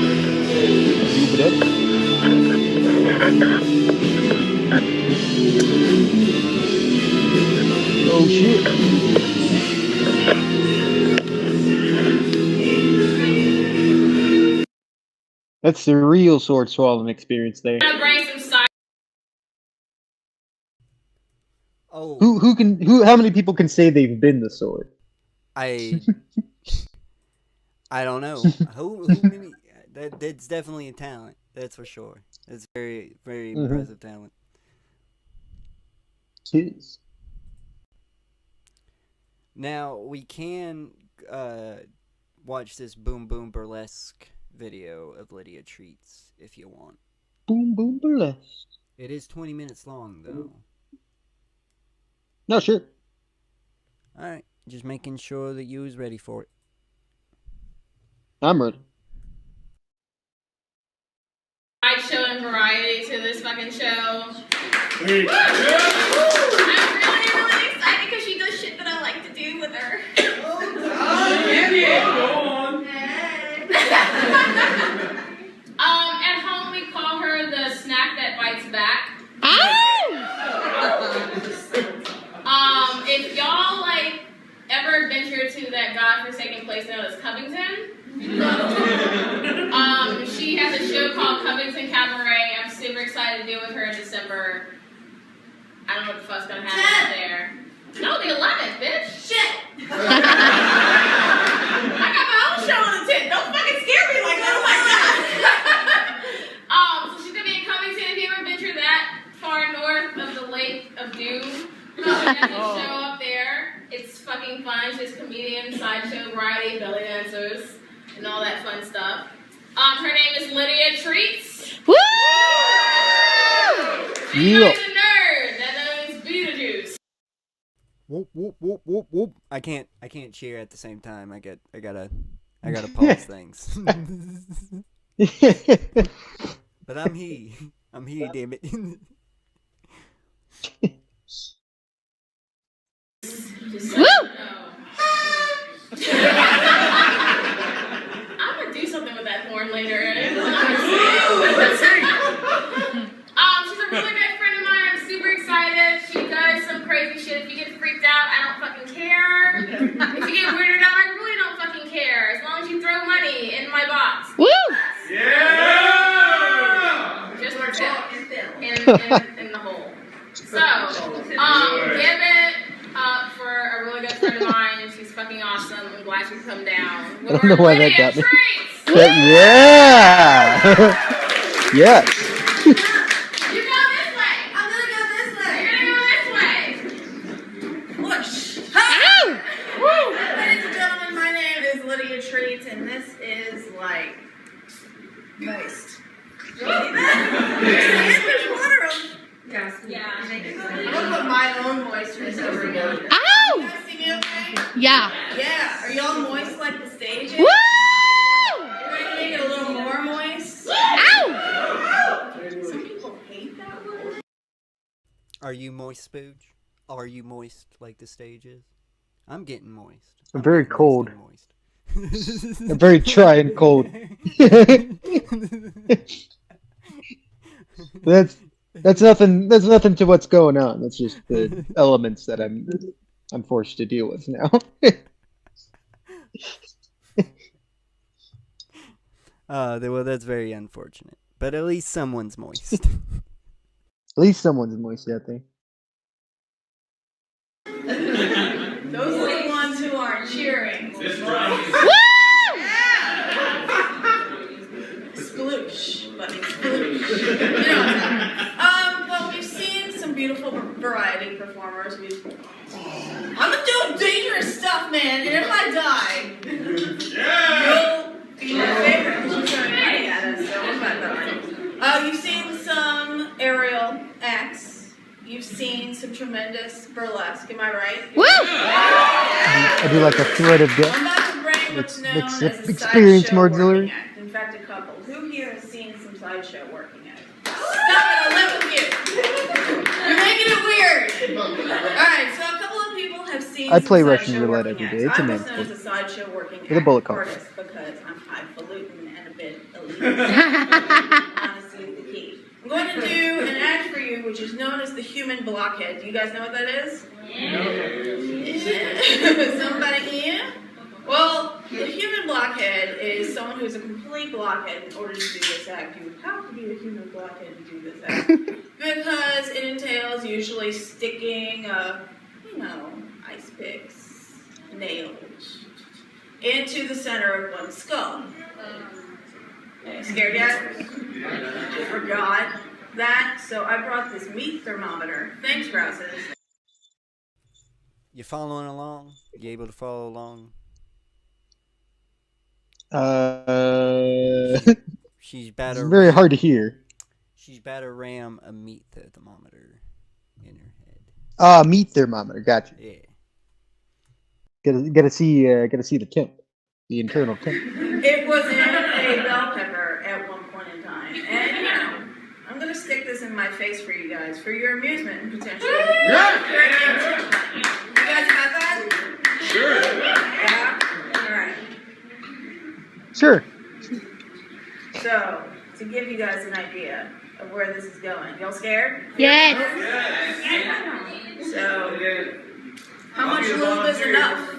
S6: Move it up. Oh shit. That's the real sword swallowing experience there.
S4: Oh.
S6: How many people can say they've been the sword?
S4: I don't know. Who many, that's definitely a talent. That's for sure. It's very, very
S6: Mhm.
S4: impressive talent.
S6: Jeez.
S4: Now we can watch this Boom Boom Burlesque video of Lydia Treats if you want.
S6: Boom boom burlesque.
S4: It is 20 minutes long though.
S6: No, sure.
S4: Alright, just making sure that you was ready for it.
S6: I'm ready.
S18: I'd show and variety to this fucking show.
S2: Hey.
S18: Woo! I'm really excited because she does shit that I like to do with her. At home we call her the snack that bites back. if y'all like ever venture to that godforsaken place known as Covington, she has a show called Covington Cabaret. I'm super excited to deal with her in December. I don't know what the fuck's gonna happen out there. No, the 11th, bitch. Shit. I got my own show on the 10th. Don't fucking scare me like that. Oh my god. So she's gonna be in Covington. If you ever venture that far north of the Lake of Doom, definitely show up there. It's fucking fun. She's comedian, sideshow, variety, belly dancers, and all that fun stuff. Her name is Lydia Treats. Woo! She's
S4: Yeah.
S18: a nerd. That knows Beetlejuice.
S4: Whoop whoop whoop whoop whoop. I can't cheer at the same time. I gotta pause things. But I'm he, damn it.
S18: I'm gonna do something with that horn later. She's a really good friend of mine. I'm super excited. She does some crazy shit. If you get freaked out, I don't fucking care. If you get weirded out, I really don't fucking care. As long as you throw money in my box.
S19: Woo!
S18: Yeah! Just for tip. In the hole. So, give it up for a really good friend of mine. She's fucking awesome. I'm glad she come down.
S6: I don't know why that got me. Yeah! Yes.
S18: You go this way. I'm gonna go this way. You're gonna go this way. Whoosh. Woo! Ladies and gentlemen, my name is Lydia Treats, and this is like moist. You see that? There's water on. Yes. Yeah. I'm gonna put my own moistness over here.
S19: Ow!
S18: You guys see me okay?
S19: Yeah.
S18: Yeah. Are y'all moist like the stage is?
S19: Woo!
S18: You're ready to make it a little more moist?
S19: Ow!
S18: Some people hate that word.
S4: Are you moist, Spooge? Are you moist like the stage is? I'm getting moist.
S6: I'm very cold.
S4: Moist.
S6: I'm very dry and cold. That's nothing to what's going on. That's just the elements that I'm forced to deal with now.
S4: Well, that's very unfortunate. But at least someone's moist.
S6: At least someone's moist out there.
S18: Those are the ones who are cheering. Sploosh, but sploosh. You know, well, we've seen some beautiful variety performers. I'm gonna do dangerous stuff, man, and if I die, you'll be my favorite because you're throwing money at us, so I'm not dying. You've seen some aerial acts. You've seen some tremendous burlesque, am I right?
S19: Woo!
S6: I do like a thread of death.
S18: I'm about to bring what's known as a
S6: Experience
S18: sideshow
S6: more
S18: working
S6: auxiliary.
S18: act. In fact, a couple. Who here has seen some sideshow working act? Stop it! I'll live with you. You're making it weird. All right, so a couple of people have seen.
S6: I play
S18: some
S6: Russian
S18: sideshow
S6: roulette
S18: working
S6: every day.
S18: acts.
S6: It's a
S18: I'm
S6: man
S18: known as a sideshow working
S6: with a bullet call.
S18: artist because I'm highfalutin and a bit elite. Honesty is the key. I'm going to do an act for you, which is known as the human blockhead. Do you guys know what that is? Yeah. Somebody here? Well, the human blockhead is someone who is a complete blockhead. In order to do this act, you would have to be a human blockhead to do this act. Because it entails usually sticking, ice picks, nails, into the center of one's skull. Scared yet? Forgot that, so I brought this meat thermometer. Thanks, Grouses.
S4: You following along? You able to follow along? She's about
S6: It's
S4: to
S6: very hard to hear.
S4: She's about to ram a meat thermometer in her head.
S6: Meat thermometer. Gotcha.
S4: Yeah.
S6: Gotta see the temp, the internal temp.
S18: It was in a bell pepper at one point in time. And, I'm going to stick this in my face for you guys, for your amusement and potentially. Yeah. You guys got that?
S1: Sure.
S18: Yeah? All right.
S6: Sure.
S18: So, to give you guys an idea of where this is going. Y'all scared?
S19: Yes.
S18: So, much lube is enough?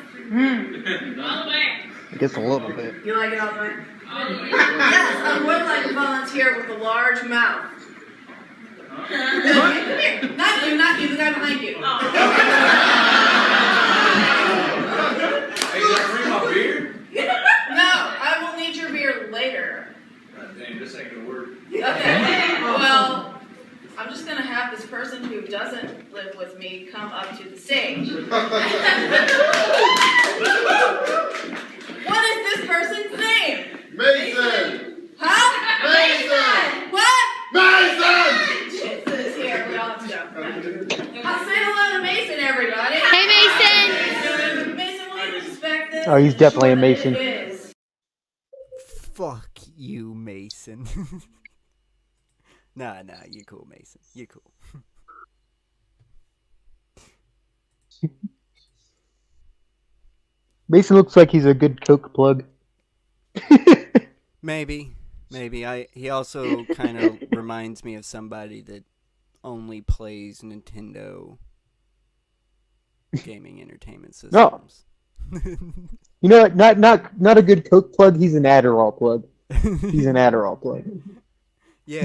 S6: I guess a little bit.
S18: You like it all the way? Yes, I would like to volunteer with a large mouth. Come here. Not you, the guy behind you.
S19: Hey, you gonna bring my beer?
S18: No, I will need your beer later.
S19: God dang, this ain't gonna work.
S18: Okay, well, I'm just gonna have this person who doesn't live with me come up to the stage. What is this person's name?
S20: Mason!
S18: Huh?
S20: Mason!
S18: What?
S20: Mason!
S18: Jesus, here, we all have to go. I'll say hello to Mason, everybody.
S21: Hey, Mason!
S18: Mason, will you respect this?
S6: Oh, he's definitely a Mason.
S18: It is.
S4: Fuck you, Mason. Nah, you cool, Mason. You cool.
S6: Mason looks like he's a good Coke plug.
S4: Maybe. He also kind of reminds me of somebody that only plays Nintendo gaming entertainment systems.
S6: You know what? Not a good Coke plug. He's an Adderall plug. He's an Adderall plug.
S4: Yeah,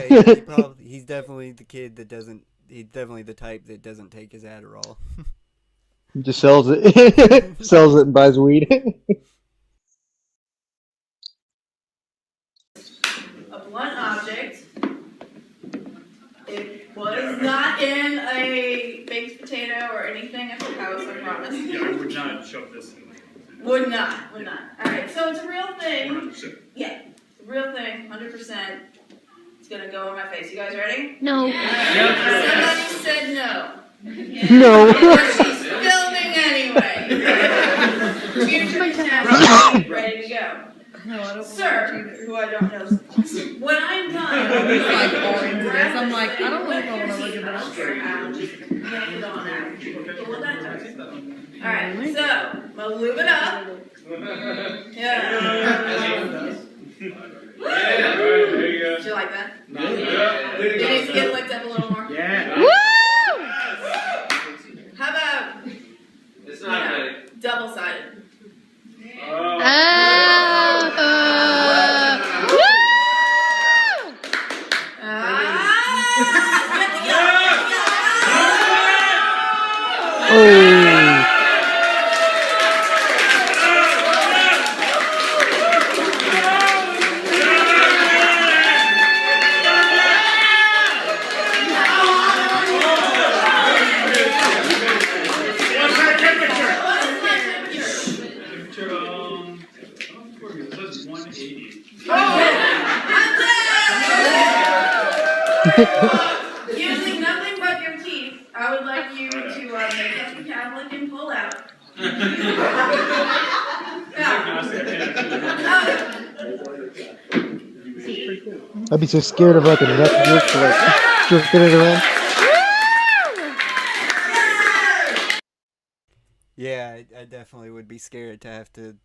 S4: he's definitely the kid that doesn't. He's definitely the type that doesn't take his Adderall.
S6: He just sells it, sells it and buys weed.
S18: A blunt object. It was not in a baked potato or anything at the house, I promise.
S12: Yeah, I would not shove this in.
S18: Would not. Alright, so it's a real thing.
S12: 100%.
S18: Yeah, it's a real thing, 100%. It's gonna go in my face. You guys ready?
S21: No.
S18: Somebody said no.
S6: No.
S18: But she's filming anyway. Future National, ready to go.
S11: No, I don't.
S18: Sir, who I don't know. When I'm done,
S11: I'm like, I don't know if I want to look at that.
S18: Yank it on out. Pull it out. Alright, so, I'm gonna lube it up. Yeah.
S19: There you go.
S18: Did you like that?
S19: Yeah.
S18: It needs to get licked up a little more.
S19: Yeah.
S21: Woo!
S18: How about
S19: It's not ready.
S18: double-sided?
S21: Woo!
S19: What's that temperature?
S18: Using nothing but your teeth, I would like you to make up the tablet and pull out.
S6: I'd be so scared of like a neck jerk to like jerking it around.
S4: Yeah, I definitely would be scared to have to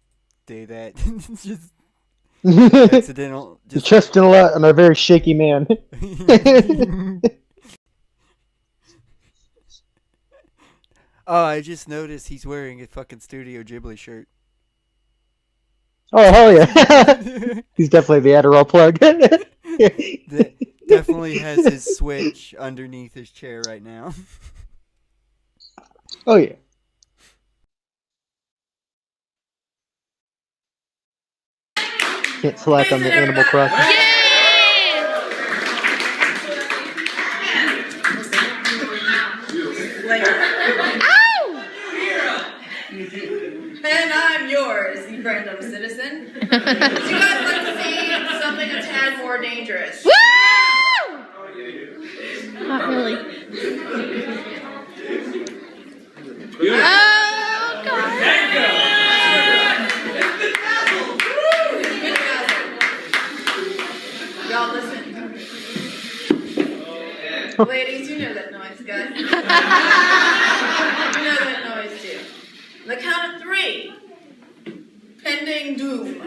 S4: do that. Just accidental.
S6: Your chest in a lot. I'm a very shaky man.
S4: Oh, I just noticed he's wearing a fucking Studio Ghibli shirt.
S6: Oh hell yeah! He's definitely the Adderall plug.
S4: Definitely has his Switch underneath his chair right now.
S6: Oh yeah. Can't slack on the Animal Crossing.
S18: And I'm yours, you random citizen. Would you guys like to see something a tad more dangerous?
S21: Woo! Not really. Oh, God.
S18: Y'all listen. Ladies, you know that noise, guys. You know that noise too. On the count of 3, pending doom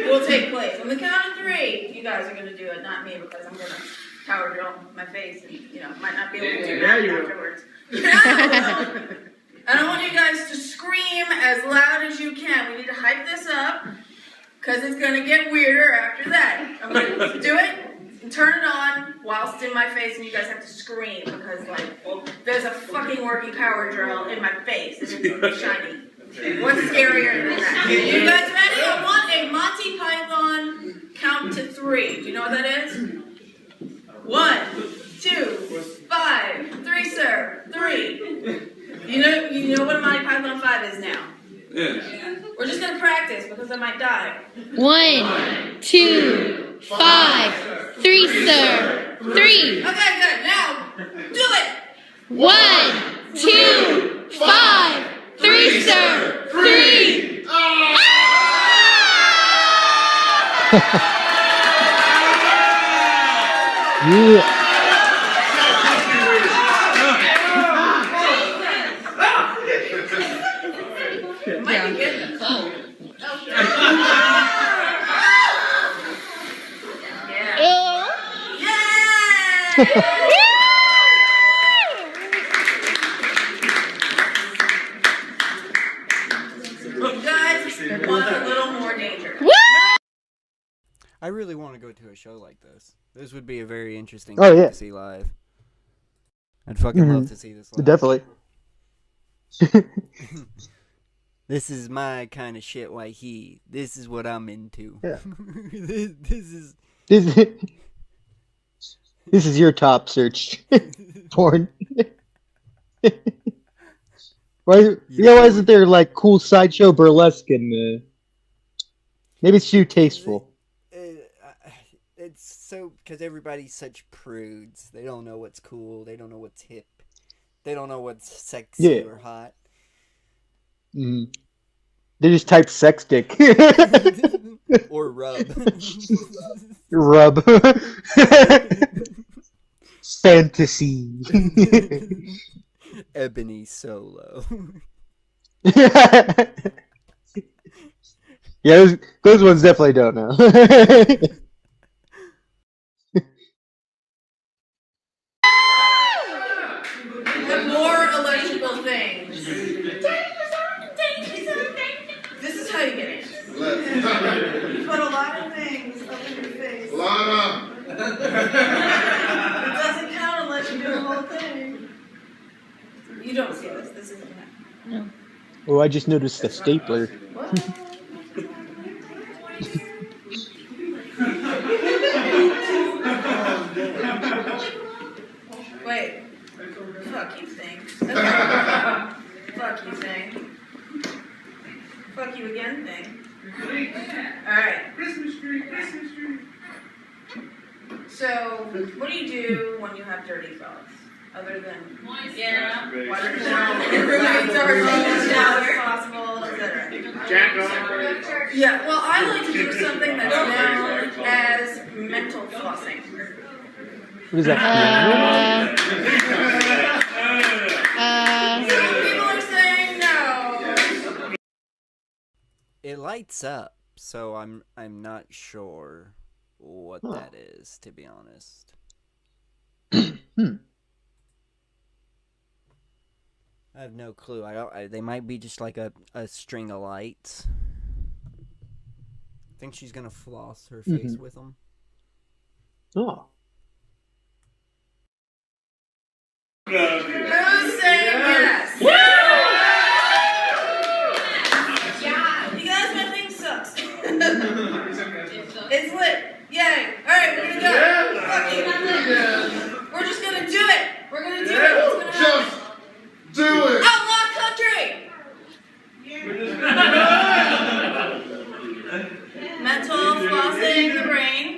S18: will take place. On the count of 3, you guys are going to do it, not me, because I'm going to power drill my face and, might not be able to do that afterwards. And I want you guys to scream as loud as you can. We need to hype this up because it's going to get weirder after that. I'm going to do it and turn it on whilst in my face, and you guys have to scream because, like, there's a fucking working power drill in my face and it's shiny. What's scarier than that? You guys ready? I want a Monty Python count to 3. Do you know what that is? 1, 2, 5, 3, sir. 3. You know what a Monty Python 5 is now?
S14: Yeah.
S18: We're just gonna practice because I might die.
S21: 1, 2, 5, 3, sir. 3.
S18: Okay, good. Now, do it.
S21: 1, 2, 5, 3, sir. 3.
S6: Yeah.
S18: Might be getting the phone. You guys want a little more danger.
S4: I really want to go to a show like this. This would be a very interesting
S6: Oh,
S4: thing
S6: yeah.
S4: to see live. I'd fucking love to see this live.
S6: Definitely.
S4: This is my kind of shit, like he. This is what I'm into.
S6: Yeah.
S4: this is...
S6: This is your top search porn. Why isn't there like cool sideshow burlesque and maybe it's too tasteful.
S4: It's so because everybody's such prudes. They don't know what's cool. They don't know what's hip. They don't know what's sexy or hot.
S6: Mm. They just type sex dick.
S4: Or rub.
S6: Rub. Fantasy.
S4: Ebony Solo.
S6: Yeah, those ones definitely don't know.
S18: With more electrical things. This is how you get it. You put a lot of things up in your face.
S20: Lana!
S18: It doesn't count unless you do the whole thing. You don't see this. This isn't that.
S21: No.
S6: Oh, I just noticed the stapler.
S18: Wait. Fuck you, thing. Fuck you, thing. Fuck you again, thing. Alright. So, what do you do when you have dirty thoughts? Other than water down, everybody dirty as possible, etc. Yeah, well, I like to do something that's known as mental flossing.
S6: What is that?
S18: Some people are saying no.
S4: It lights up, so I'm not sure what that is, to be honest. I have no clue. They might be just like a string of lights. I think she's gonna floss her face with them.
S6: Oh.
S18: Who's saying yes? You guys, my thing sucks. It's lit. Yay. Alright, we're gonna go. Fuck you. We're just gonna do it. We're gonna do it. What's gonna happen?
S20: Do it!
S18: Outlaw country! Mental flossing the brain.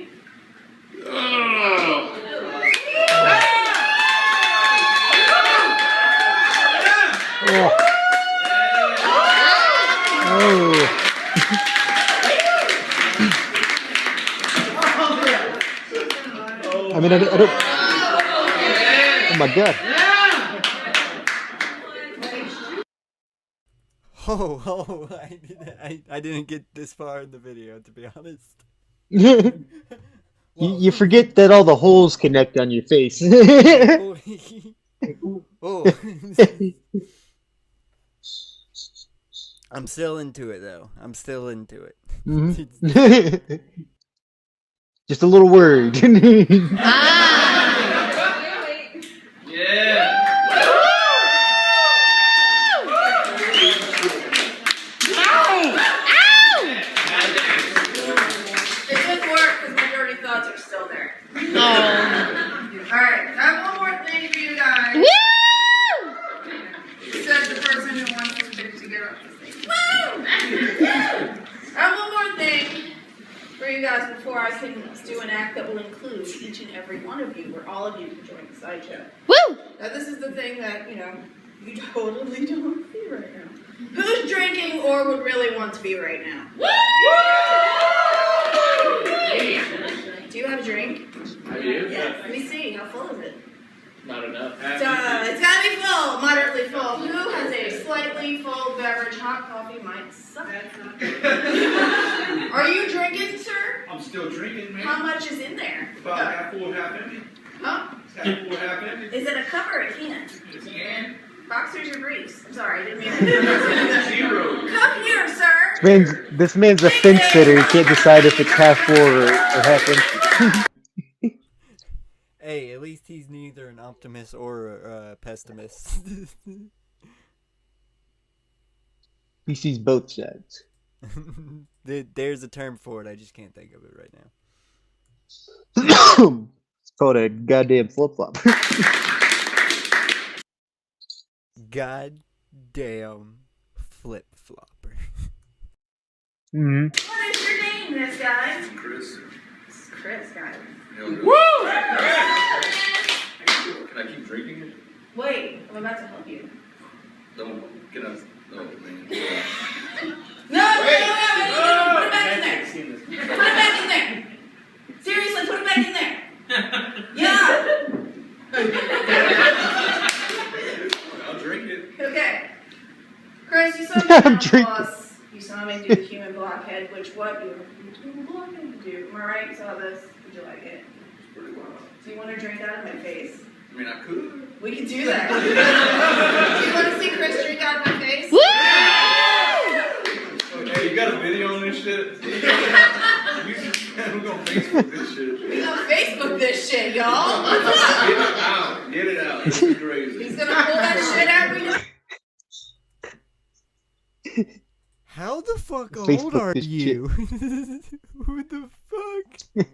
S6: I mean, I don't. Oh my god.
S4: Oh, I didn't get this far in the video, to be honest.
S6: You forget that all the holes connect on your face.
S4: I'm still into it though. I'm still into it.
S6: Mhm. Just a little word.
S19: Yeah.
S18: It didn't work because majority thoughts are still there.
S21: Oh.
S18: Alright, I have one more thing for you guys.
S21: Woo!
S18: Says the person who wants to get up to stage. Woo! I have one more thing for you guys before I can do an act that will include each and every one of you, where all of you can join the sideshow.
S21: Woo!
S18: Now this is the thing that, you totally don't want to be right now. Who's drinking or would really want to be right now? Do you have a drink?
S19: I do.
S18: Yeah. Let me see. How full is it?
S19: Not enough.
S18: It's gotta be full, moderately full. Who has a slightly full beverage? Hot coffee might suck. Are you drinking, sir?
S3: I'm still drinking, man.
S18: How much is in there?
S3: About half full, half empty.
S18: Huh?
S3: It's half full, half empty.
S18: Is it a cup or a can?
S3: It's a can.
S18: Boxers or briefs? I'm sorry, I didn't mean to.
S3: Zero.
S18: Come here, sir.
S6: This man's a fence sitter. He can't decide if it's half full or half empty.
S4: Hey, at least he's neither an optimist or a pessimist.
S6: He sees both sides.
S4: There's a term for it. I just can't think of it right now.
S6: It's called a goddamn flip-flop.
S4: Goddamn flip-flopper.
S6: Mm-hmm.
S18: What is your name, this guy?
S3: Chris.
S18: This is Chris, guys.
S3: Woo! Can I keep drinking it?
S18: Wait, I'm about to help you.
S3: No, can I? No, man.
S18: No, put it back in there. Put it back in there. Seriously, put it back in there. Yeah.
S3: I'll drink it.
S18: Okay. Chris, you saw me
S6: I'm
S18: on
S6: drinking.
S18: Boss. You saw me do the human blockhead, which what you human blockhead do. Am I right? You saw this. Would you like it?
S3: Pretty wild.
S18: Do you want to drink out of my face?
S3: I mean, I could.
S18: We can do that. Do you want to see Chris drink out of my face?
S21: Woo!
S3: Hey, you got a video on this shit? We're gonna Facebook this shit.
S18: We gonna Facebook this shit, y'all.
S3: Get it out. Get it out. This is crazy.
S18: He's gonna pull that shit out. We know.
S4: How the fuck old
S6: Facebook
S4: are
S6: this
S4: you? Who the fuck?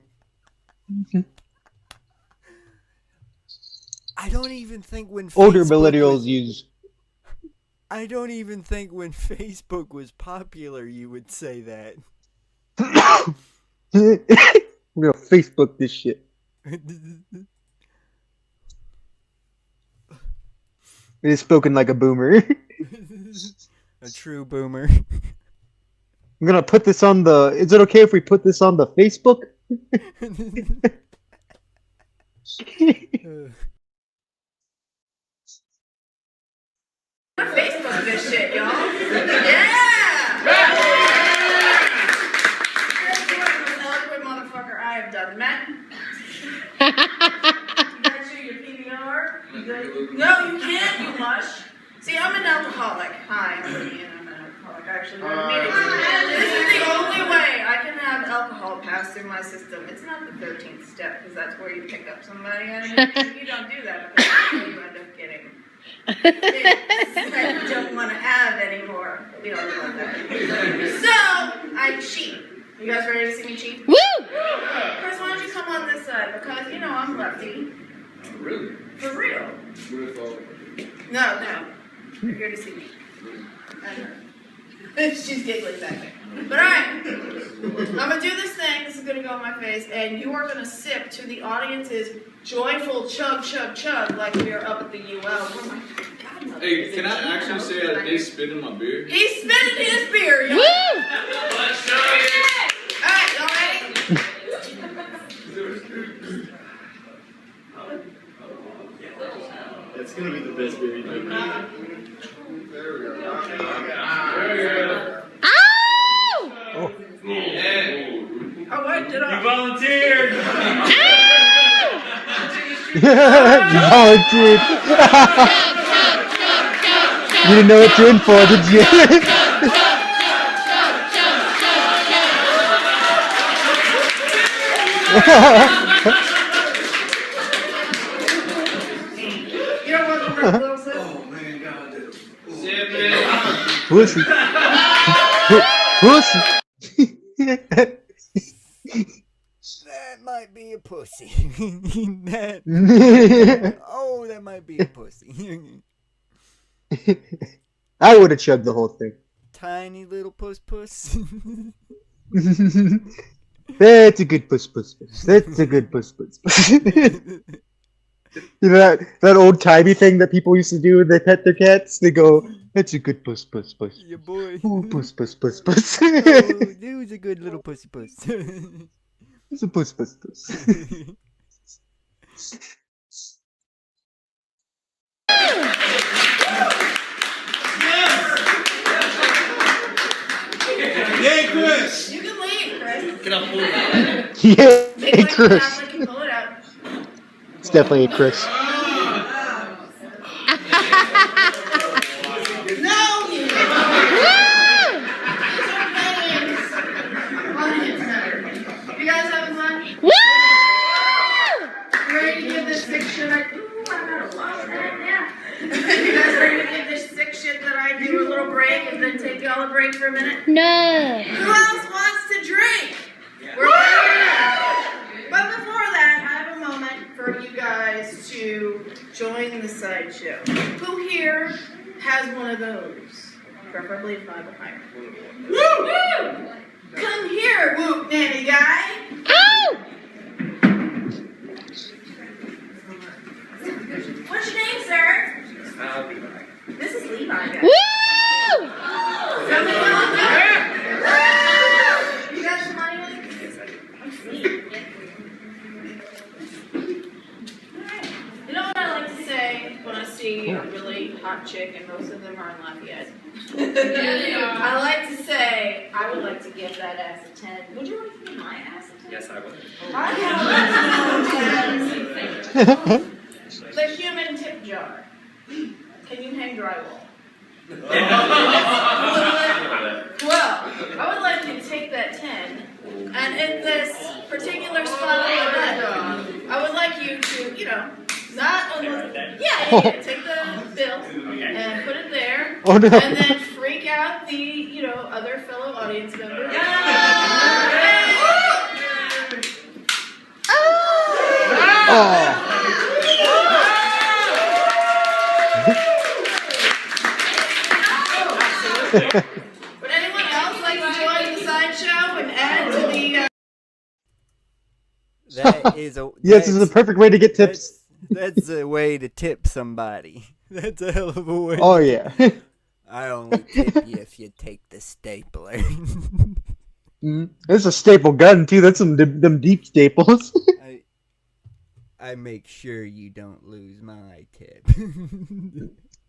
S4: I don't even think when
S6: Older
S4: Facebook
S6: millennials
S4: was,
S6: use.
S4: I don't even think when Facebook was popular you would say that.
S6: We're gonna Facebook this shit. It is spoken like a boomer.
S4: A true boomer.
S6: I'm gonna put this on the. Is it okay if we put this on the Facebook?
S18: Facebook this shit, y'all. Yeah! Chris, you are the most eloquent motherfucker I have done. Matt? You gotta show your PBR? No, you can't, you mush. See, I'm an alcoholic. Hi, I'm an alcoholic. I actually wrote a meeting. This is the only way I can have alcohol pass through my system. It's not the 13th step, because that's where you pick up somebody. And you don't do that because you end up getting I don't want to have anymore. We don't know that. So, I cheat. You guys ready to see me cheat?
S21: Woo!
S18: Chris, why don't you come on this side? Because, I'm lefty.
S3: Really?
S18: For real.
S3: What if all...
S18: No. You're here to see me. I know. She's giggling back there. But alright. I'm going to do this thing. This is going to go on my face. And you are going to sip to the audience's joyful chug, chug, chug like we are up at the UL. Oh my God.
S3: Hey, can I actually say I did spit in my beer?
S18: He's spitting his beer, y'all.
S21: Woo!
S3: Let's show it!
S18: Alright, y'all ready?
S19: It's gonna be the best beer you've ever had.
S3: There we go.
S21: Ow!
S18: Oh, wait, did I?
S19: You volunteered!
S6: You volunteered. You didn't know what you're in for, did you?
S18: You know what the little said?
S3: Oh man, God, dude.
S6: Pussy. Pussy.
S4: That might be a pussy. that. Oh, that might be a pussy.
S6: I would have chugged the whole thing.
S4: Tiny little puss.
S6: That's a good puss. That's a good puss. You know that old timey thing that people used to do when they pet their cats? They go, "That's a good puss."
S4: Your boy.
S6: Ooh, puss.
S4: Oh, that was a good little pussy.
S6: It's a puss.
S3: Yay, Chris!
S18: You can leave, Chris.
S3: Get up, move.
S6: Yeah,
S18: Make like
S6: Chris.
S18: Catholic and pull it out.
S6: It's definitely a Chris.
S18: No, you. You guys having fun? Woo! You ready to give this sick shit I do? I gotta watch that, yeah. You guys ready to give this sick shit that I do a little break and then take y'all a break for a minute?
S21: No.
S18: Who else wants to drink? We're ready. But before that, I have a moment for you guys to join the sideshow. Who here has one of those? Preferably 5 or higher. Woo! Come here, Whoop Nanny guy.
S21: Ow!
S18: What's your name, sir? This is Levi, guys.
S21: Woo!
S18: Something else? You got some money with you? I'm sweet. You know what I like to say when I see a really hot chick, and most of them are in Lafayette? I like to say, I would like to give that ass a 10. Would you like to give my ass a 10?
S16: Yes, I would.
S18: I would like to know the human tip jar. Can you hang drywall? Well, I would like you to take that 10, and in this particular spot on the bed, I would like you to, not almost, take the bill and put it there,
S6: Oh, no.
S18: and then freak out the, other fellow audience members.
S6: Oh.
S18: Would anyone else like to join the sideshow and add to the?
S4: That is a
S6: Yes, this is the perfect way to get tips.
S4: That's a way to tip somebody. That's a hell of a way.
S6: Oh yeah.
S4: I only tip you if you take the stapler.
S6: That's a staple gun too. That's them deep staples.
S4: I make sure you don't lose my tip.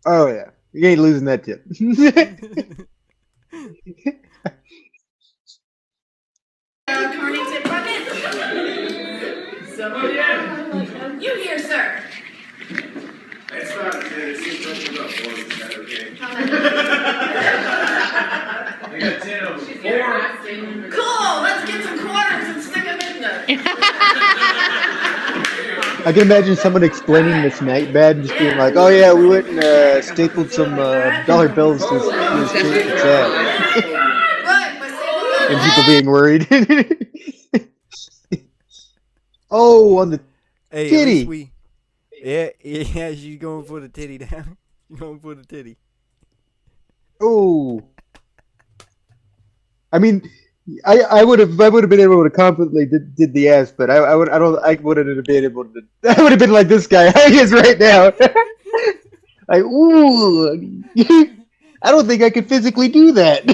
S6: Oh yeah, you ain't losing that tip.
S18: Carney tip bucket. You here, sir?
S3: It's not. It's opened up. Is that okay? I got 10 of them. 4.
S18: Cool. Let's get some quarters and stick them in there.
S6: I can imagine someone explaining this night bad, just being like, "Oh yeah, we went and stapled some dollar bills to his tab," and people being worried. Oh, on the
S4: Hey,
S6: titty.
S4: Yeah, she's going for the titty down. She's going for the titty.
S6: Oh. I mean, I would have been able to confidently did the ass, but I wouldn't have been able to. I would have been like this guy he is right now. Like, ooh, I don't think I could physically do that.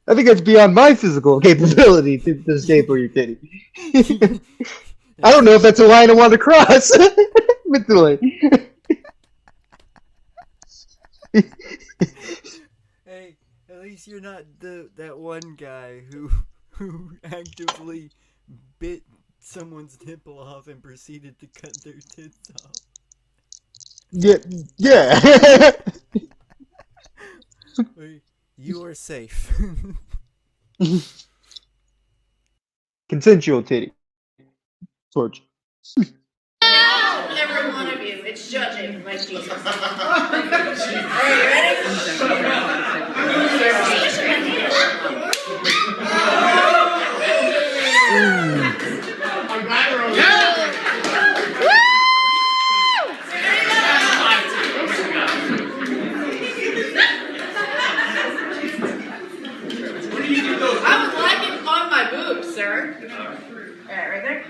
S6: I think that's beyond my physical capability to staple your titty. I don't know if that's a line I want to cross mentally.
S4: Hey, at least you're not that one guy who actively bit someone's nipple off and proceeded to cut their tits off.
S6: Yeah, yeah.
S4: You are safe.
S6: Consensual titty. Torch.
S18: Every one of you, it's judging like Jesus. Are you I would like it on my boobs, sir. Alright, right there.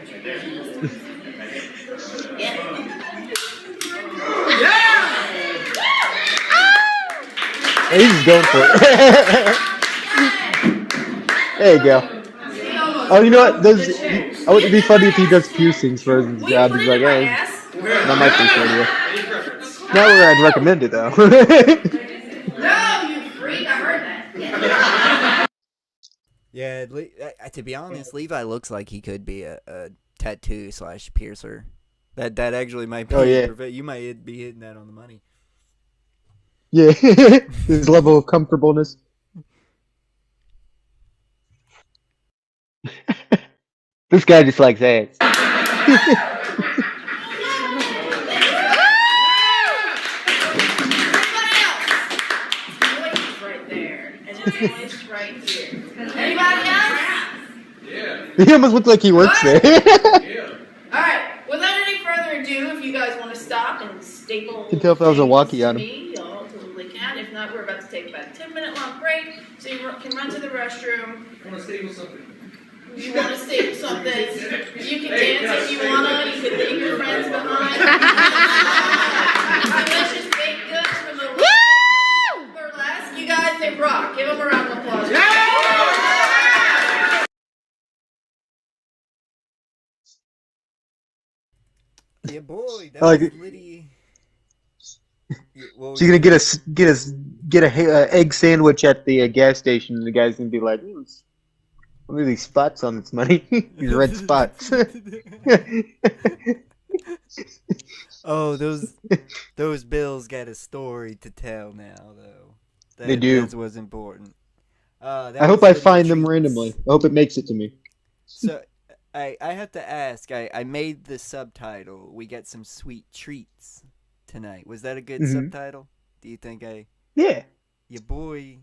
S6: Hey, he's just going for it. There you go. Oh, you know what? Oh, it'd be funny if he does piercings for his job. He's like, hey, not my first idea. Not where I'd recommend it though.
S18: No, you freak! I heard that.
S4: Yeah, to be honest, Levi looks like he could be a tattoo / piercer. That actually might be.
S6: Oh, yeah.
S4: You might be hitting that on the money.
S6: Yeah, his level of comfortableness. This guy just likes ass.
S18: Right there, and then voice right here. Anybody else?
S6: He almost looks like he works there.
S18: Alright, without any further ado, if you guys want to stop and staple
S6: You can tell if I was a walkie on him.
S18: me, y'all totally can. If not, we're about to take about a 10-minute long break, so you can run to the restroom.
S3: I want to staple something.
S18: You want to staple something, you can dance if you wanna, you can leave your friends behind. Delicious baked goods from the burlesque. You guys, they rock. Give them a round of applause.
S4: Yeah, boy, that
S6: I like
S4: was
S6: it.
S4: Liddy.
S6: So you're gonna get a egg sandwich at the gas station, and the guy's gonna be like, "Ooh, what are these spots on this money? These red spots."
S4: Oh, those bills got a story to tell now, though.
S6: They do.
S4: That was important.
S6: I hope I find them randomly. I hope it makes it to me.
S4: So, I have to ask. I made the subtitle. We get some sweet treats tonight. Was that a good subtitle? Do you think
S6: Yeah.
S4: Yeah, boy.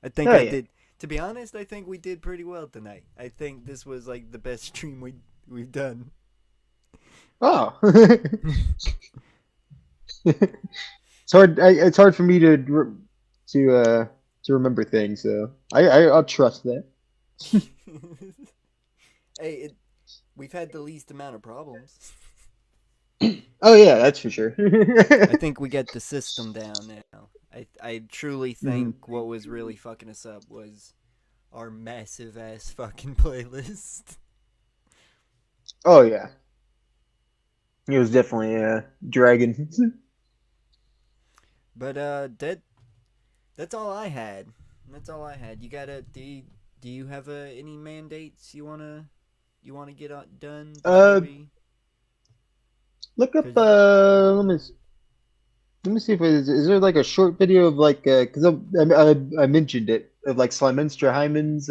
S4: I think
S6: Oh,
S4: I
S6: yeah.
S4: did. To be honest, I think we did pretty well tonight. I think this was like the best stream we've done.
S6: Oh. It's hard. It's hard for me to remember things. So I'll trust that.
S4: Hey, we've had the least amount of problems.
S6: Oh yeah, that's for sure.
S4: I think we get the system down now. I truly think what was really fucking us up was our massive ass fucking playlist.
S6: Oh yeah. It was definitely dragon.
S4: But that's all I had. That's all I had. You gotta do you have any mandates you wanna get done?
S6: Look up. Let me see if is there like a short video of like because I mentioned it of like Slimenstra Hyman's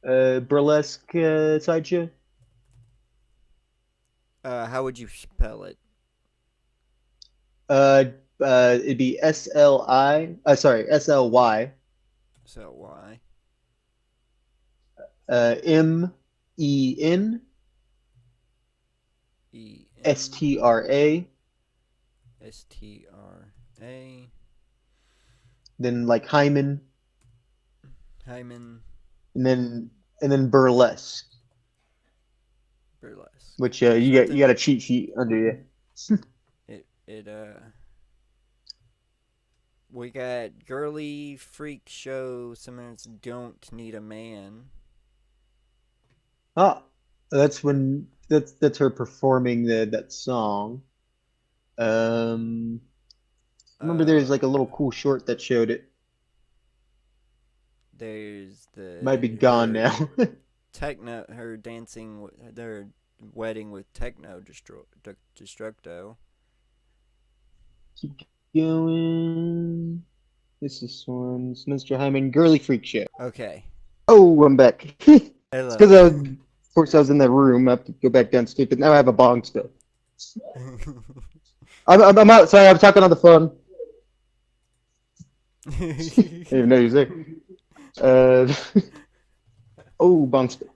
S6: burlesque sideshow.
S4: How would you spell it?
S6: It'd be SLY.
S4: So why?
S6: MEN STRA.
S4: STRA.
S6: Then like Hyman.
S4: Hyman.
S6: And then burlesque.
S4: Burlesque.
S6: Which you got a cheat sheet under you.
S4: We got girly freak show. Sometimes don't need a man.
S6: Oh, that's when that's her performing that song. I remember there's like a little cool short that showed it.
S4: There's the
S6: Might be gone now.
S4: Techno, her dancing, their wedding with Techno Destructo.
S6: Keep going. This is one's Mr. Hyman Girly Freak Show.
S4: Okay.
S6: Oh, I'm back.
S4: Hello.
S6: It's because of course I was in that room. I have to go back downstairs, but now I have a bong still. I'm out. Sorry, I'm talking on the phone. I didn't even know he was there. Oh, bong still.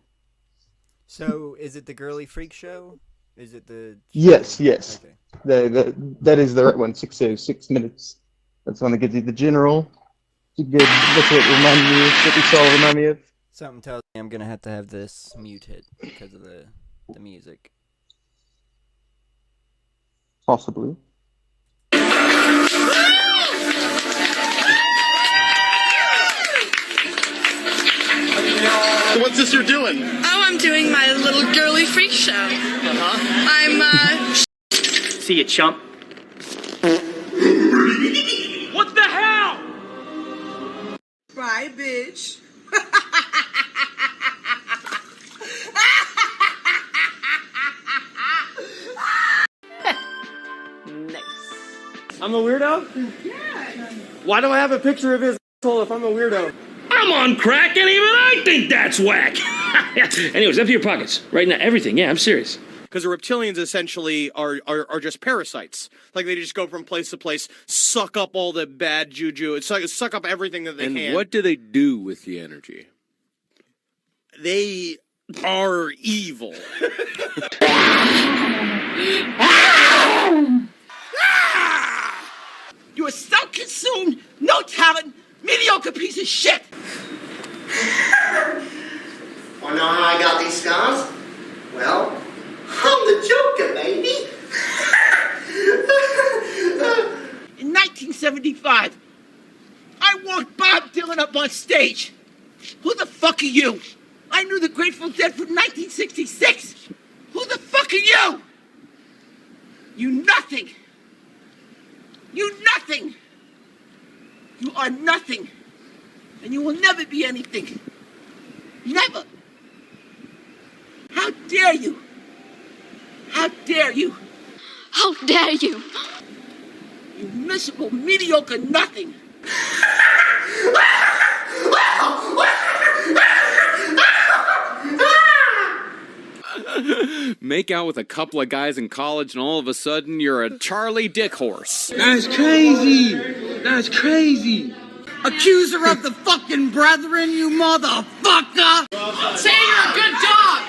S4: So, is it the Girly Freak Show? Is it the...
S6: Yes, yes.
S4: Okay.
S6: That is the right one. 6 minutes. That's the one that gives you the general. It's good. That's what we saw remind me of.
S4: Something tells me I'm gonna have to have this muted because of the music.
S6: Possibly.
S7: What's this you're doing?
S18: Oh, I'm doing my little girly freak show. I'm,
S7: See you, chump.
S13: What the hell?
S18: Bye, bitch.
S7: I'm a weirdo? Yeah. Why do I have a picture of his asshole if I'm a weirdo?
S13: I'm on crack, and even I think that's whack. Anyways, empty your pockets right now. Everything. Yeah, I'm serious.
S7: Because the reptilians essentially are just parasites. Like they just go from place to place, suck up all the bad juju. It's like suck up everything that they can.
S22: And what do they do with the energy?
S7: They are evil.
S13: You are self-consumed, no talent, mediocre piece of shit.
S23: Wanna know how I got these scars? Well, I'm the Joker, baby.
S13: In 1975, I walked Bob Dylan up on stage. Who the fuck are you? I knew the Grateful Dead from 1966. Who the fuck are you? You nothing. You nothing. You are nothing. And you will never be anything. Never. How dare you? How dare you?
S21: How dare you?
S13: You miserable, mediocre nothing.
S22: Make out with a couple of guys in college and all of a sudden you're a Charlie Dick horse.
S13: That's crazy. That's crazy. Accuser of the fucking brethren, you motherfucker.
S18: Say you're a good dog.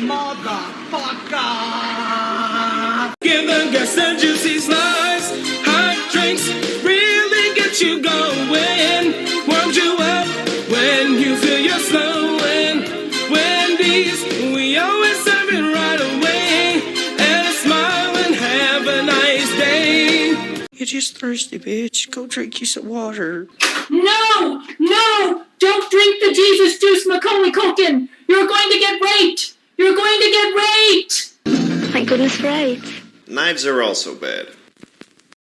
S13: Motherfucker.
S24: Give them gas and juicy slice. Hot drinks really get you going. Warms you up when you feel you're slowing. Wendy's, we always serve it right away. And a smile and have a nice day.
S9: You're just thirsty, bitch. Go drink you some water.
S21: No! No! Don't drink the Jesus juice, Macaulay Culkin! You're going to get raped! You're going to get raped! My goodness, right.
S23: Knives are also bad.